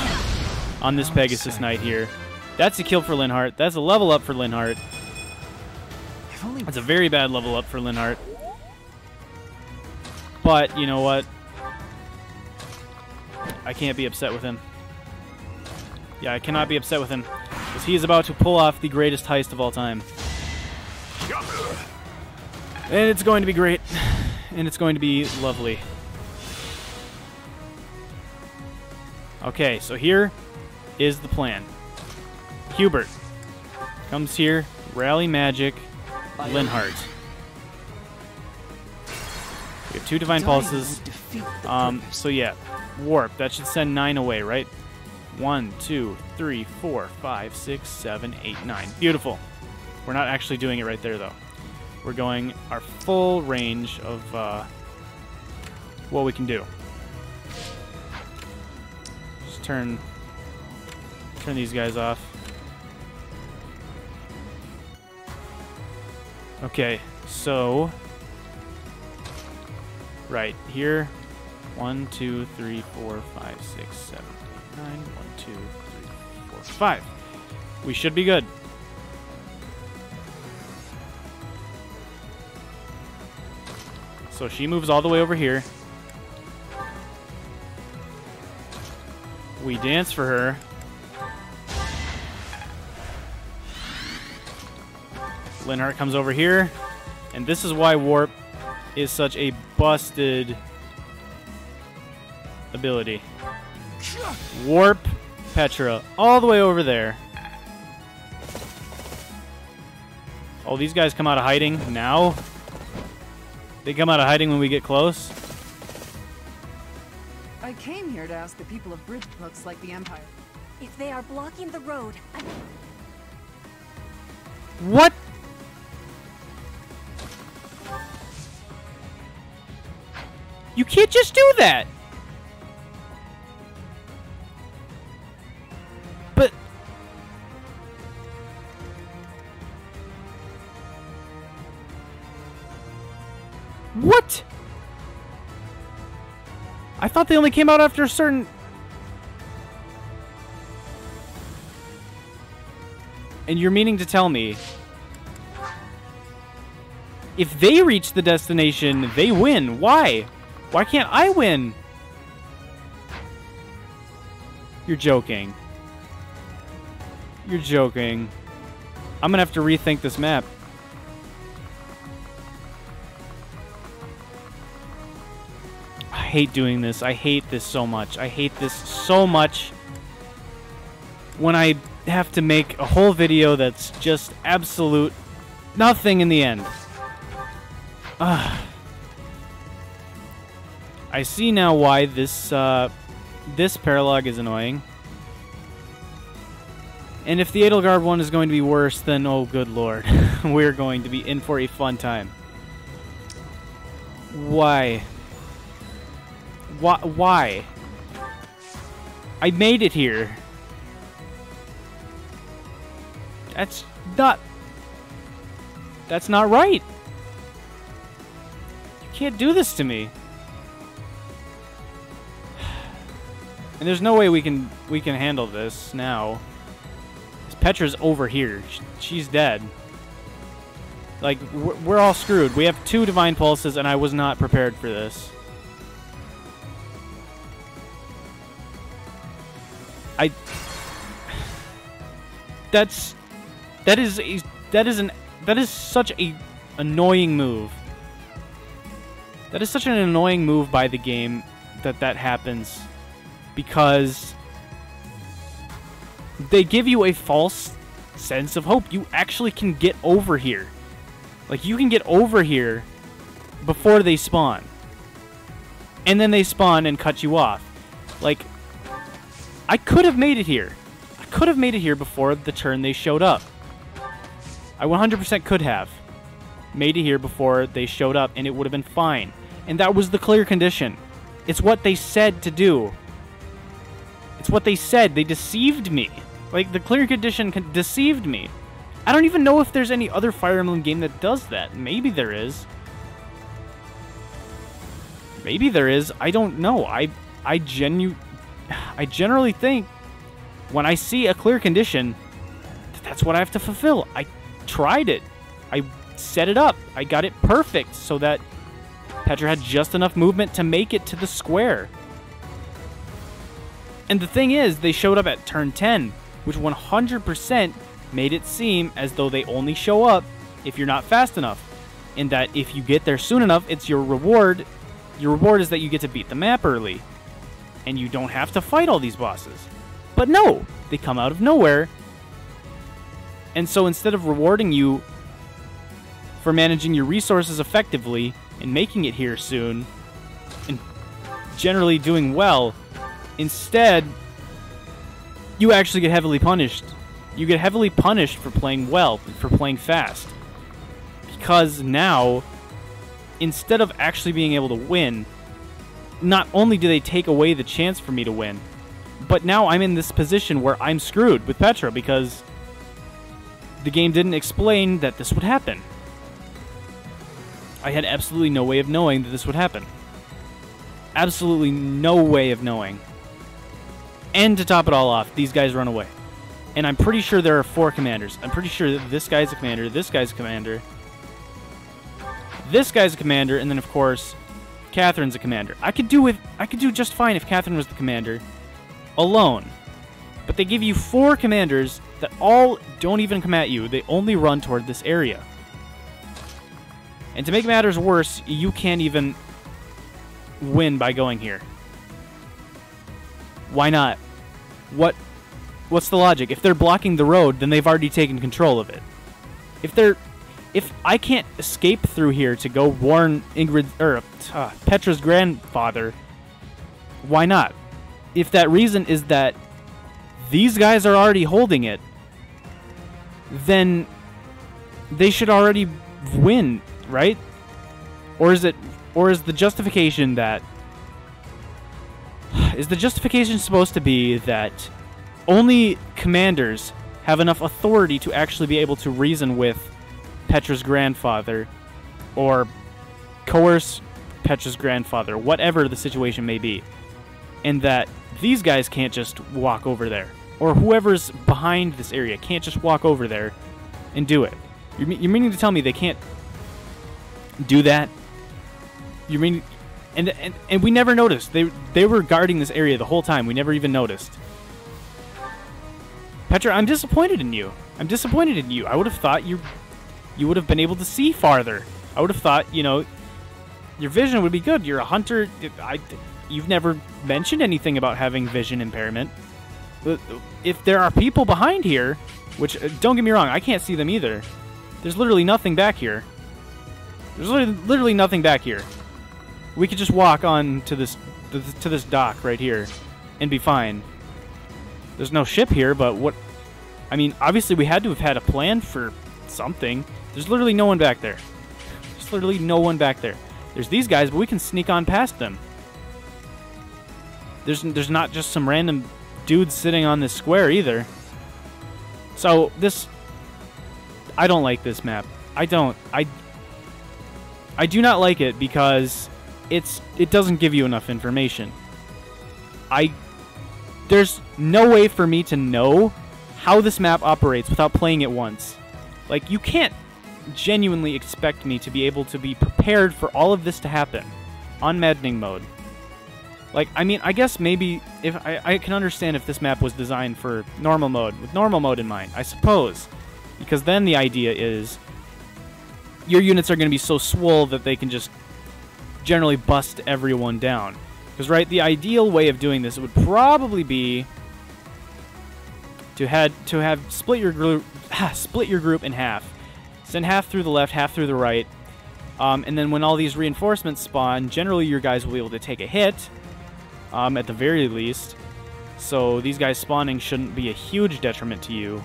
on this Pegasus Knight here. That's a kill for Linhart. That's a level up for Linhart. If only That's a very bad level up for Linhart. But, you know what? I can't be upset with him. Yeah, I cannot be upset with him. Because he is about to pull off the greatest heist of all time. And it's going to be great. And it's going to be lovely. Okay, so here is the plan. Hubert comes here, rally magic, Linhart. We have 2 divine pulses. So yeah, warp. That should send 9 away, right? 1, 2, 3, 4, 5, 6, 7, 8, 9. Beautiful. We're not actually doing it right there, though. We're going our full range of what we can do. Just turn these guys off. Okay, so right here, 1, 2, 3, 4, 5, 6, 7, 8, 9. 1, 2, 3, 4, 5. We should be good. So she moves all the way over here. We dance for her. Linhart comes over here. And this is why warp is such a busted ability. Warp Petra all the way over there. Oh, these guys come out of hiding now. They come out of hiding when we get close. I came here to ask the people of Brigid. Looks like the Empire. If they are blocking the road, What? You can't just do that. But what? I thought they only came out after a certain... And you're meaning to tell me if they reach the destination, they win. Why? Why can't I win? You're joking. You're joking. I'm gonna have to rethink this map. I hate doing this. I hate this so much. I hate this so much when I have to make a whole video that's just absolute nothing in the end. I see now why this this Paralogue is annoying. And if the Edelgard one is going to be worse, then oh good lord, we're going to be in for a fun time. Why? Why? I made it here. That's not right. You can't do this to me. And there's no way we can handle this now. Petra's over here. She's dead. Like, we're all screwed. We have 2 Divine Pulses, and I was not prepared for this. That is such a annoying move. That is such an annoying move by the game that happens, because they give you a false sense of hope. You actually can get over here. Like, you can get over here before they spawn. And then they spawn and cut you off. Like, I could have made it here. I could have made it here before the turn they showed up. I 100% could have made it here before they showed up, and it would have been fine. And that was the clear condition. It's what they said to do. It's what they said. They deceived me. Like, the clear condition deceived me. I don't even know if there's any other Fire Emblem game that does that. Maybe there is. Maybe there is. I don't know. I generally think when I see a clear condition, that's what I have to fulfill. I tried it. I set it up. I got it perfect so that Petra had just enough movement to make it to the square. And the thing is, they showed up at turn 10, which 100% made it seem as though they only show up if you're not fast enough. And that if you get there soon enough, it's your reward. Your reward is that you get to beat the map early. And you don't have to fight all these bosses. But no, they come out of nowhere. And so instead of rewarding you for managing your resources effectively and making it here soon, and generally doing well, instead, you actually get heavily punished. You get heavily punished for playing well, for playing fast. Because now, instead of actually being able to win, not only do they take away the chance for me to win, but now I'm in this position where I'm screwed with Petra because the game didn't explain that this would happen. I had absolutely no way of knowing that this would happen. Absolutely no way of knowing. And to top it all off, these guys run away. And I'm pretty sure there are 4 commanders. I'm pretty sure that this guy's a commander, this guy's a commander, this guy's a commander, and then of course, Catherine's a commander. I could do just fine if Catherine was the commander alone. But they give you 4 commanders that all don't even come at you. They only run toward this area. And to make matters worse, you can't even win by going here. Why not? What's the logic? If they're blocking the road, then they've already taken control of it. If I can't escape through here to go warn Petra's grandfather, why not? If that reason is that these guys are already holding it, then they should already win, right? Or is the justification that is the justification supposed to be that only commanders have enough authority to actually be able to reason with Petra's grandfather or coerce Petra's grandfather, whatever the situation may be, and that these guys can't just walk over there, or whoever's behind this area can't just walk over there and do it? You're meaning to tell me they can't do that? You mean, and we never noticed. They were guarding this area the whole time. We never even noticed. Petra, I'm disappointed in you. I'm disappointed in you. I would have thought you would have been able to see farther. I would have thought, you know, your vision would be good. You're a hunter. You've never mentioned anything about having vision impairment. If there are people behind here, which, don't get me wrong, I can't see them either. There's literally nothing back here. There's literally nothing back here. We could just walk on to this dock right here and be fine. There's no ship here, but what... I mean, obviously we had to have had a plan for something. There's literally no one back there. There's literally no one back there. There's these guys, but we can sneak on past them. There's not just some random dudes sitting on this square either. So this... I don't like this map. I don't. I do not like it because it doesn't give you enough information. There's no way for me to know how this map operates without playing it once. Like, you can't genuinely expect me to be able to be prepared for all of this to happen on Maddening mode. Like, I mean, I guess maybe if I can understand if this map was designed for normal mode, with normal mode in mind, I suppose. Because then the idea is your units are going to be so swole that they can just generally bust everyone down. Because, right, the ideal way of doing this would probably be to have split your group in half. Send half through the left, half through the right. And then when all these reinforcements spawn, generally your guys will be able to take a hit, at the very least. So these guys spawning shouldn't be a huge detriment to you.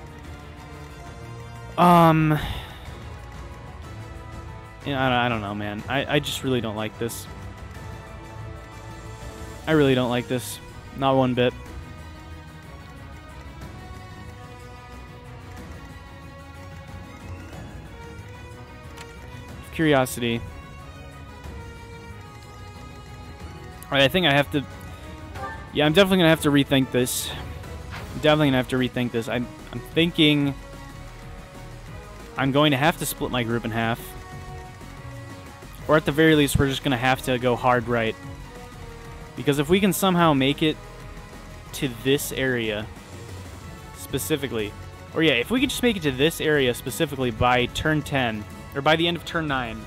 I don't know, man. I just really don't like this. I really don't like this. Not one bit. Curiosity. Alright, I think I have to... Yeah, I'm definitely going to have to rethink this. I'm thinking... I'm going to have to split my group in half. Or at the very least, we're just going to have to go hard right. Because if we can somehow make it to this area specifically... Or yeah, if we could just make it to this area specifically by turn 10... Or by the end of turn 9,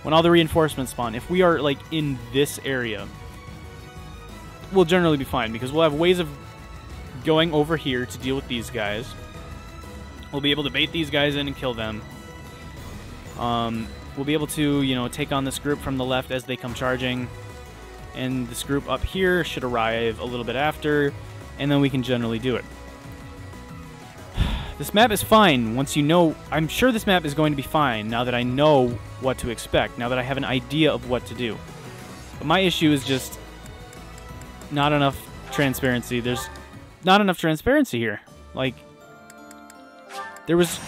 when all the reinforcements spawn, if we are, like, in this area, we'll generally be fine, because we'll have ways of going over here to deal with these guys. We'll be able to bait these guys in and kill them. We'll be able to, you know, take on this group from the left as they come charging. And this group up here should arrive a little bit after, and then we can generally do it. This map is fine once you know... I'm sure this map is going to be fine now that I know what to expect, now that I have an idea of what to do. But my issue is just not enough transparency. There's not enough transparency here. Like, there was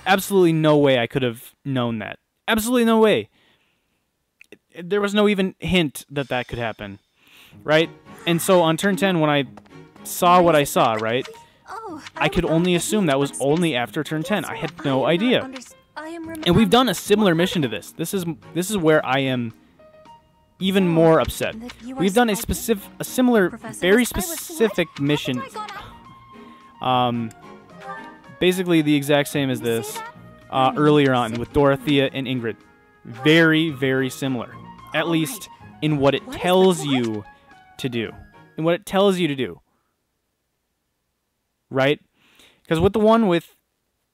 absolutely no way I could have known that. Absolutely no way. There was no even hint that that could happen, right? And so on turn 10, when I saw what I saw, right... I could only assume that was only after turn 10. I had no idea. And we've done a similar mission to this. This is where I am even more upset. We've done a similar, very specific mission. Basically the exact same as this earlier on with Dorothea and Ingrid. Very, very similar. At least in what it tells you to do. In what it tells you to do. Right? Because with the one with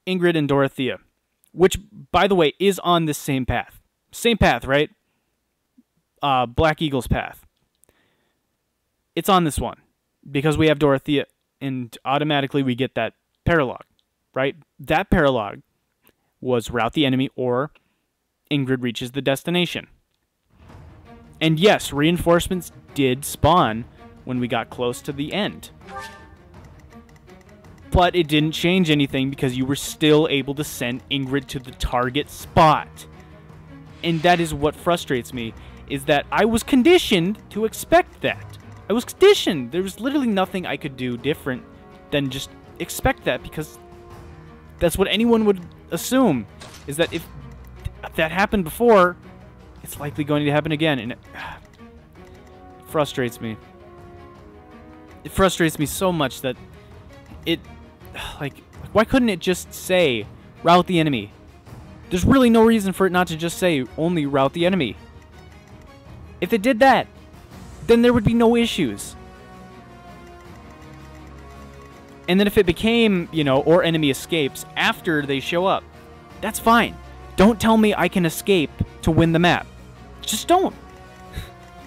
Ingrid and Dorothea, which, by the way, is on this same path. Same path, right? Black Eagle's path. It's on this one. Because we have Dorothea, and automatically we get that Paralogue, right? That Paralogue was rout the enemy or Ingrid reaches the destination. And yes, reinforcements did spawn when we got close to the end. But it didn't change anything because you were still able to send Ingrid to the target spot. And that is what frustrates me, is that I was conditioned to expect that. I was conditioned. There was literally nothing I could do different than just expect that, because that's what anyone would assume, is that if that happened before, it's likely going to happen again. And it frustrates me. It frustrates me so much that it... like, why couldn't it just say, route the enemy? There's really no reason for it not to just say, only route the enemy. If it did that, then there would be no issues. And then if it became, you know, or enemy escapes after they show up, that's fine. Don't tell me I can escape to win the map. Just don't.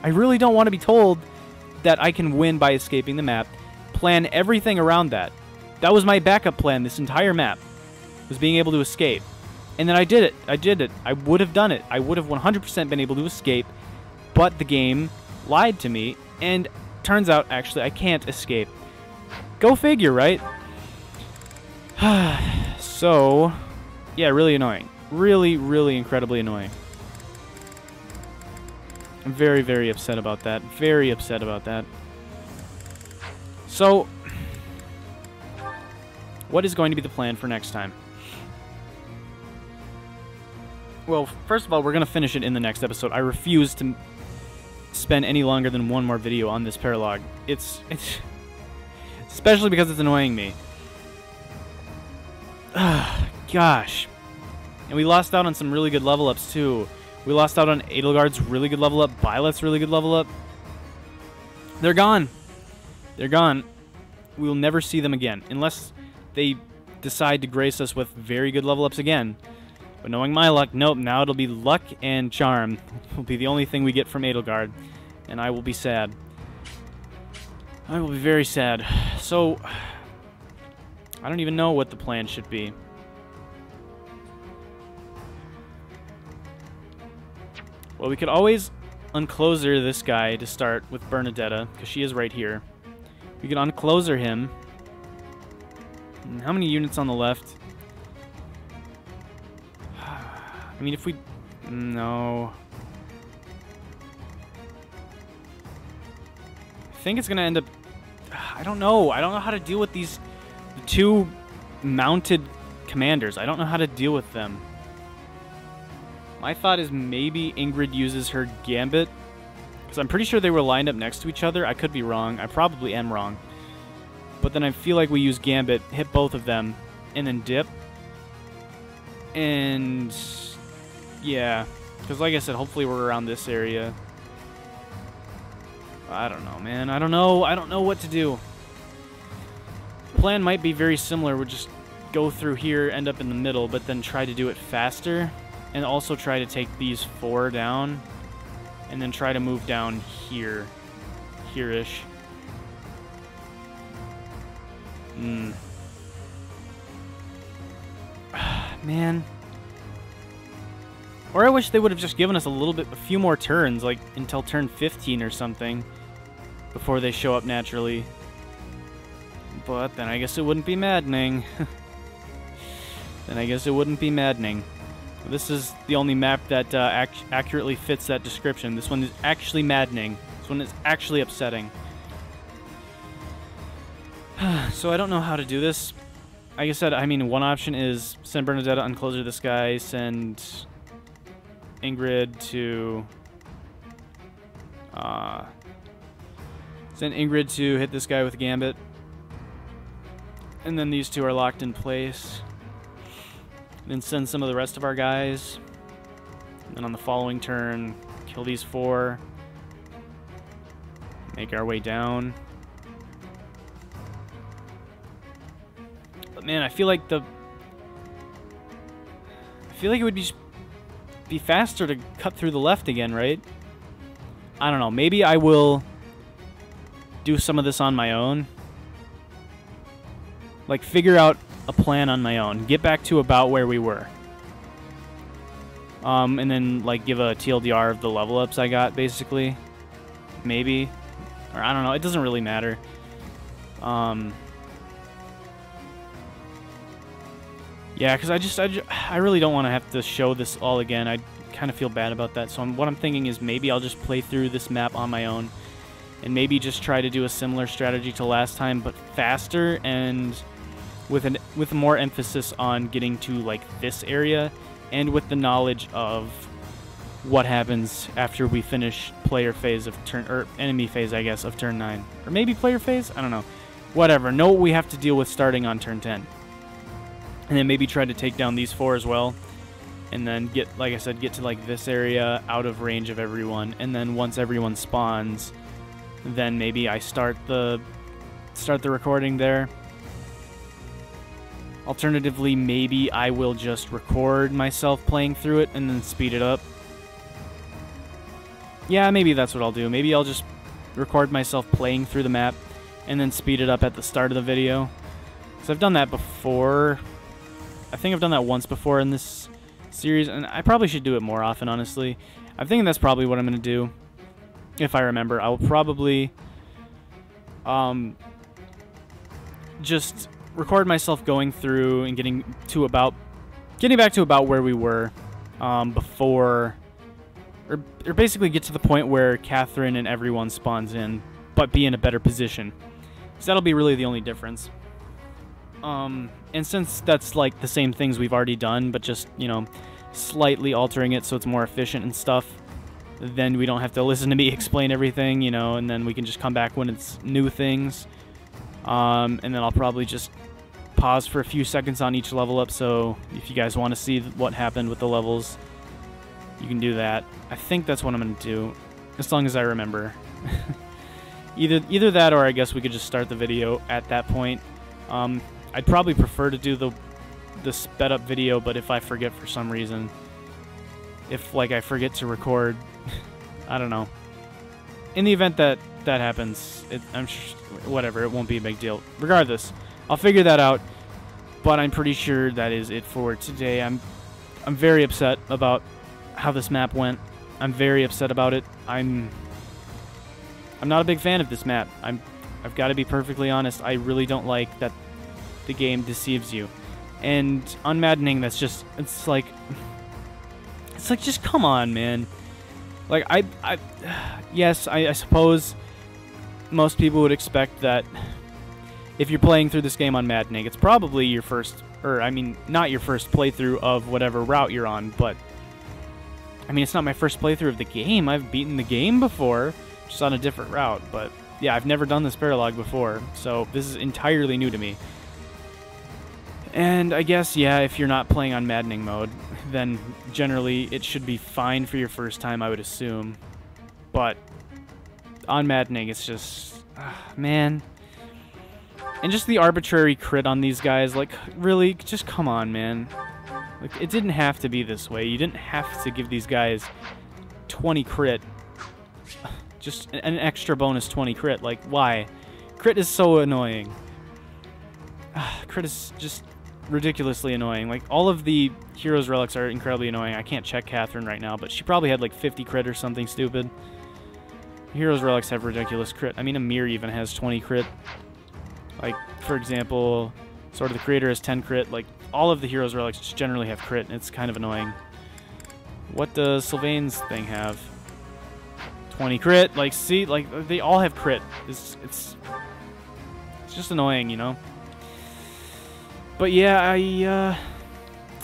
I really don't want to be told that I can win by escaping the map. Plan everything around that. That was my backup plan this entire map, was being able to escape. And then I did it. I did it. I would have done it. I would have 100% been able to escape, but the game lied to me, and turns out, actually, I can't escape. Go figure, right? So, yeah, really annoying. Really, really incredibly annoying. I'm very, very upset about that. Very upset about that. So, what is going to be the plan for next time? Well, first of all, we're going to finish it in the next episode. I refuse to spend any longer than one more video on this Paralogue. It's especially because it's annoying me. Gosh. And we lost out on some really good level ups too. We lost out on Edelgard's really good level up, Violet's really good level up. They're gone. They're gone. We will never see them again unless they decide to grace us with very good level ups again. But knowing my luck, nope, now it'll be luck and charm. Will be the only thing we get from Edelgard, and I will be sad. I will be very sad. So, I don't even know what the plan should be. Well, we could always uncloser this guy to start with Bernadetta, because she is right here. We could uncloser him. And how many units on the left? I mean, if we... No. I think it's going to end up... I don't know. I don't know how to deal with these two mounted commanders. I don't know how to deal with them. My thought is maybe Ingrid uses her gambit. Because I'm pretty sure they were lined up next to each other. I could be wrong. I probably am wrong. But then I feel like we use gambit, hit both of them, and then dip. And... yeah. Because like I said, hopefully we're around this area. I don't know, man. I don't know. I don't know what to do. Plan might be very similar. We'll just go through here, end up in the middle, but then try to do it faster. And also try to take these 4 down. And then try to move down here. Here-ish. Man. Or I wish they would have just given us a few more turns, like until turn 15 or something, before they show up naturally. But then I guess it wouldn't be maddening. Then I guess it wouldn't be maddening. This is the only map that accurately fits that description. This one is actually maddening. This one is actually upsetting. So I don't know how to do this. Like I said, I mean, one option is send Bernadetta, uncloser this guy, send Ingrid to... send Ingrid to hit this guy with Gambit. And then these two are locked in place. Then send some of the rest of our guys. And then on the following turn, kill these 4. Make our way down. But man, I feel like it would be faster to cut through the left again, right? I don't know. Maybe I will do some of this on my own. Like, figure out a plan on my own. Get back to about where we were. And then, like, give a TLDR of the level ups I got, basically. Maybe. Or, I don't know. It doesn't really matter. Yeah, because I really don't want to have to show this all again. I kind of feel bad about that. So what I'm thinking is maybe I'll just play through this map on my own. And maybe just try to do a similar strategy to last time, but faster and with more emphasis on getting to, like, this area, and with the knowledge of what happens after we finish player phase of enemy phase, I guess, of turn 9. Or maybe player phase? I don't know. Whatever. Know what we have to deal with starting on turn 10. and then maybe try to take down these 4 as well, and then get, like I said, get to like this area out of range of everyone, and then once everyone spawns, then maybe I start the recording there. Alternatively, maybe I will just record myself playing through it and then speed it up. Yeah, maybe that's what I'll do. Maybe I'll just record myself playing through the map and then speed it up at the start of the video. So I've done that before. I think I've done that once before in this series, and I probably should do it more often, honestly. I'm thinking that's probably what I'm going to do. If I remember, I will probably just record myself going through and getting back to about where we were before, or basically get to the point where Catherine and everyone spawns in, but be in a better position. So that'll be really the only difference. And since that's like the same things we've already done, but just, you know, slightly altering it so it's more efficient and stuff, then we don't have to listen to me explain everything, you know, and then we can just come back when it's new things. And then I'll probably just pause for a few seconds on each level up, so if you guys want to see what happened with the levels, you can do that. I think that's what I'm going to do, as long as I remember. Either that, or I guess we could just start the video at that point. I'd probably prefer to do the sped up video, but if I forget for some reason, if like I forget to record, I don't know. In the event that that happens, I'm sure, whatever, it won't be a big deal. Regardless, I'll figure that out, but I'm pretty sure that is it for today. I'm very upset about how this map went. I'm very upset about it. I'm not a big fan of this map. I've got to be perfectly honest. I really don't like that the game deceives you. And on Maddening, that's just, it's like just come on, man. Like yes, I suppose most people would expect that if you're playing through this game on Maddening, it's probably your first, or I mean, not your first playthrough of whatever route you're on, but I mean, it's not my first playthrough of the game. I've beaten the game before, just on a different route, but yeah, I've never done this Paralogue before, so this is entirely new to me. And I guess, yeah, if you're not playing on Maddening mode, then generally it should be fine for your first time, I would assume. But on Maddening, it's just, man. And just the arbitrary crit on these guys, like, really, just come on, man. Like, it didn't have to be this way. You didn't have to give these guys 20 crit. Just an extra bonus 20 crit. Like, why? Crit is so annoying. Crit is just ridiculously annoying. Like, all of the heroes' relics are incredibly annoying. I can't check Catherine right now, but she probably had like 50 crit or something stupid. Heroes' relics have ridiculous crit. I mean, Amir even has 20 crit. Like, for example, Sword of the Creator has 10 crit. Like, all of the heroes' relics just generally have crit, and it's kind of annoying. What does Sylvain's thing have? 20 crit. Like, see, like, they all have crit. It's just annoying, you know? But yeah,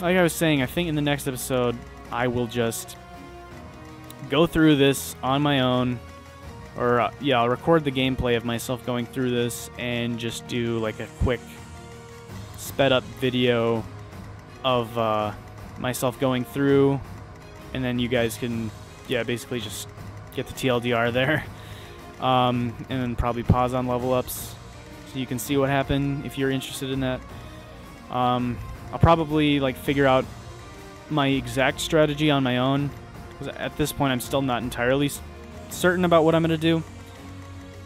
like I was saying, I think in the next episode, I will just go through this on my own. Or, yeah, I'll record the gameplay of myself going through this and just do, like, a quick sped-up video of myself going through. And then you guys can, yeah, basically just get the TLDR there. And then probably pause on level ups so you can see what happened if you're interested in that. I'll probably, like, figure out my exact strategy on my own, because at this point I'm still not entirely certain about what I'm going to do.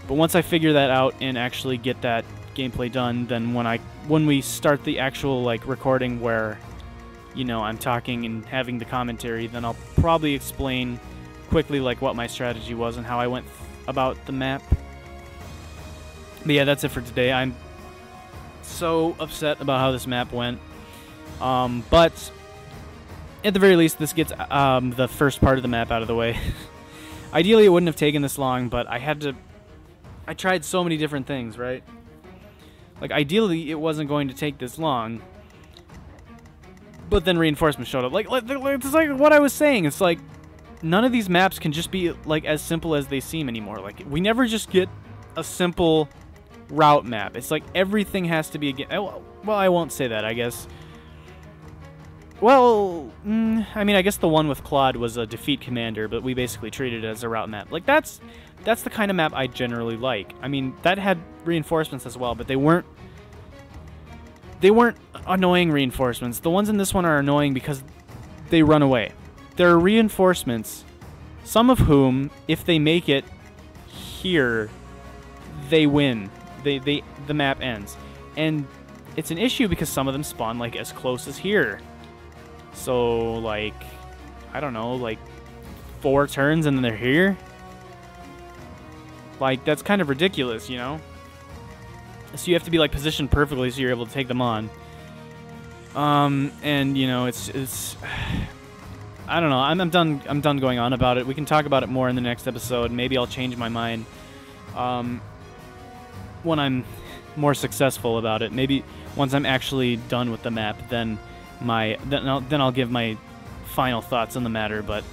But once I figure that out and actually get that gameplay done, then when we start the actual, like, recording where, you know, I'm talking and having the commentary, then I'll probably explain quickly, like, what my strategy was and how I went about the map. But yeah, that's it for today. I'm so upset about how this map went. But at the very least, this gets the first part of the map out of the way. Ideally, it wouldn't have taken this long, but I tried so many different things, right? Like, ideally, it wasn't going to take this long. But then reinforcements showed up. Like, it's like what I was saying. It's like, none of these maps can just be, like, as simple as they seem anymore. Like, we never just get a simple route map. It's like everything has to be, well, I won't say that, I guess. Well, I mean, I guess the one with Claude was a defeat commander, but we basically treated it as a route map. Like, that's the kind of map I generally like. I mean, that had reinforcements as well, but they weren't annoying reinforcements. The ones in this one are annoying because they run away. There are reinforcements, some of whom, if they make it here, they win. The map ends. And it's an issue because some of them spawn, like, as close as here. So, like, I don't know, like 4 turns and then they're here? Like, that's kind of ridiculous, you know? So you have to be, like, positioned perfectly so you're able to take them on. And, you know, it's I don't know, I'm done going on about it. We can talk about it more in the next episode. Maybe I'll change my mind when I'm more successful about it. Maybe once I'm actually done with the map, then I'll give my final thoughts on the matter. But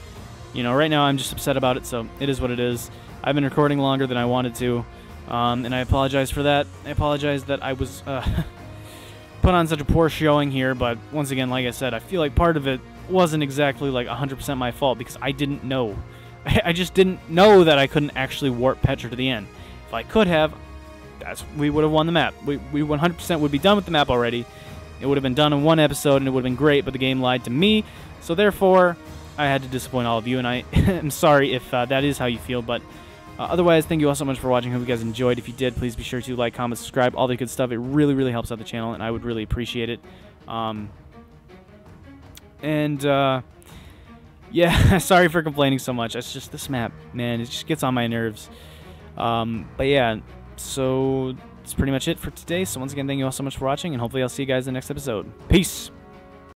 you know, right now I'm just upset about it, so it is what it is. I've been recording longer than I wanted to, and I apologize for that. I apologize that I was put on such a poor showing here, but once again, like I said, I feel like part of it wasn't exactly like 100% my fault because I didn't know. I just didn't know that I couldn't actually warp Petra to the end. If I could have, we would have won the map. We 100% would be done with the map already. It would have been done in one episode, and it would have been great, but the game lied to me. So therefore, I had to disappoint all of you, and I am sorry if that is how you feel. But otherwise, thank you all so much for watching. Hope you guys enjoyed. If you did, please be sure to like, comment, subscribe, all the good stuff. It really, really helps out the channel, and I would really appreciate it. Yeah, sorry for complaining so much. It's just this map, man. It just gets on my nerves. But yeah, so that's pretty much it for today. So once again, thank you all so much for watching, and hopefully I'll see you guys in the next episode. Peace!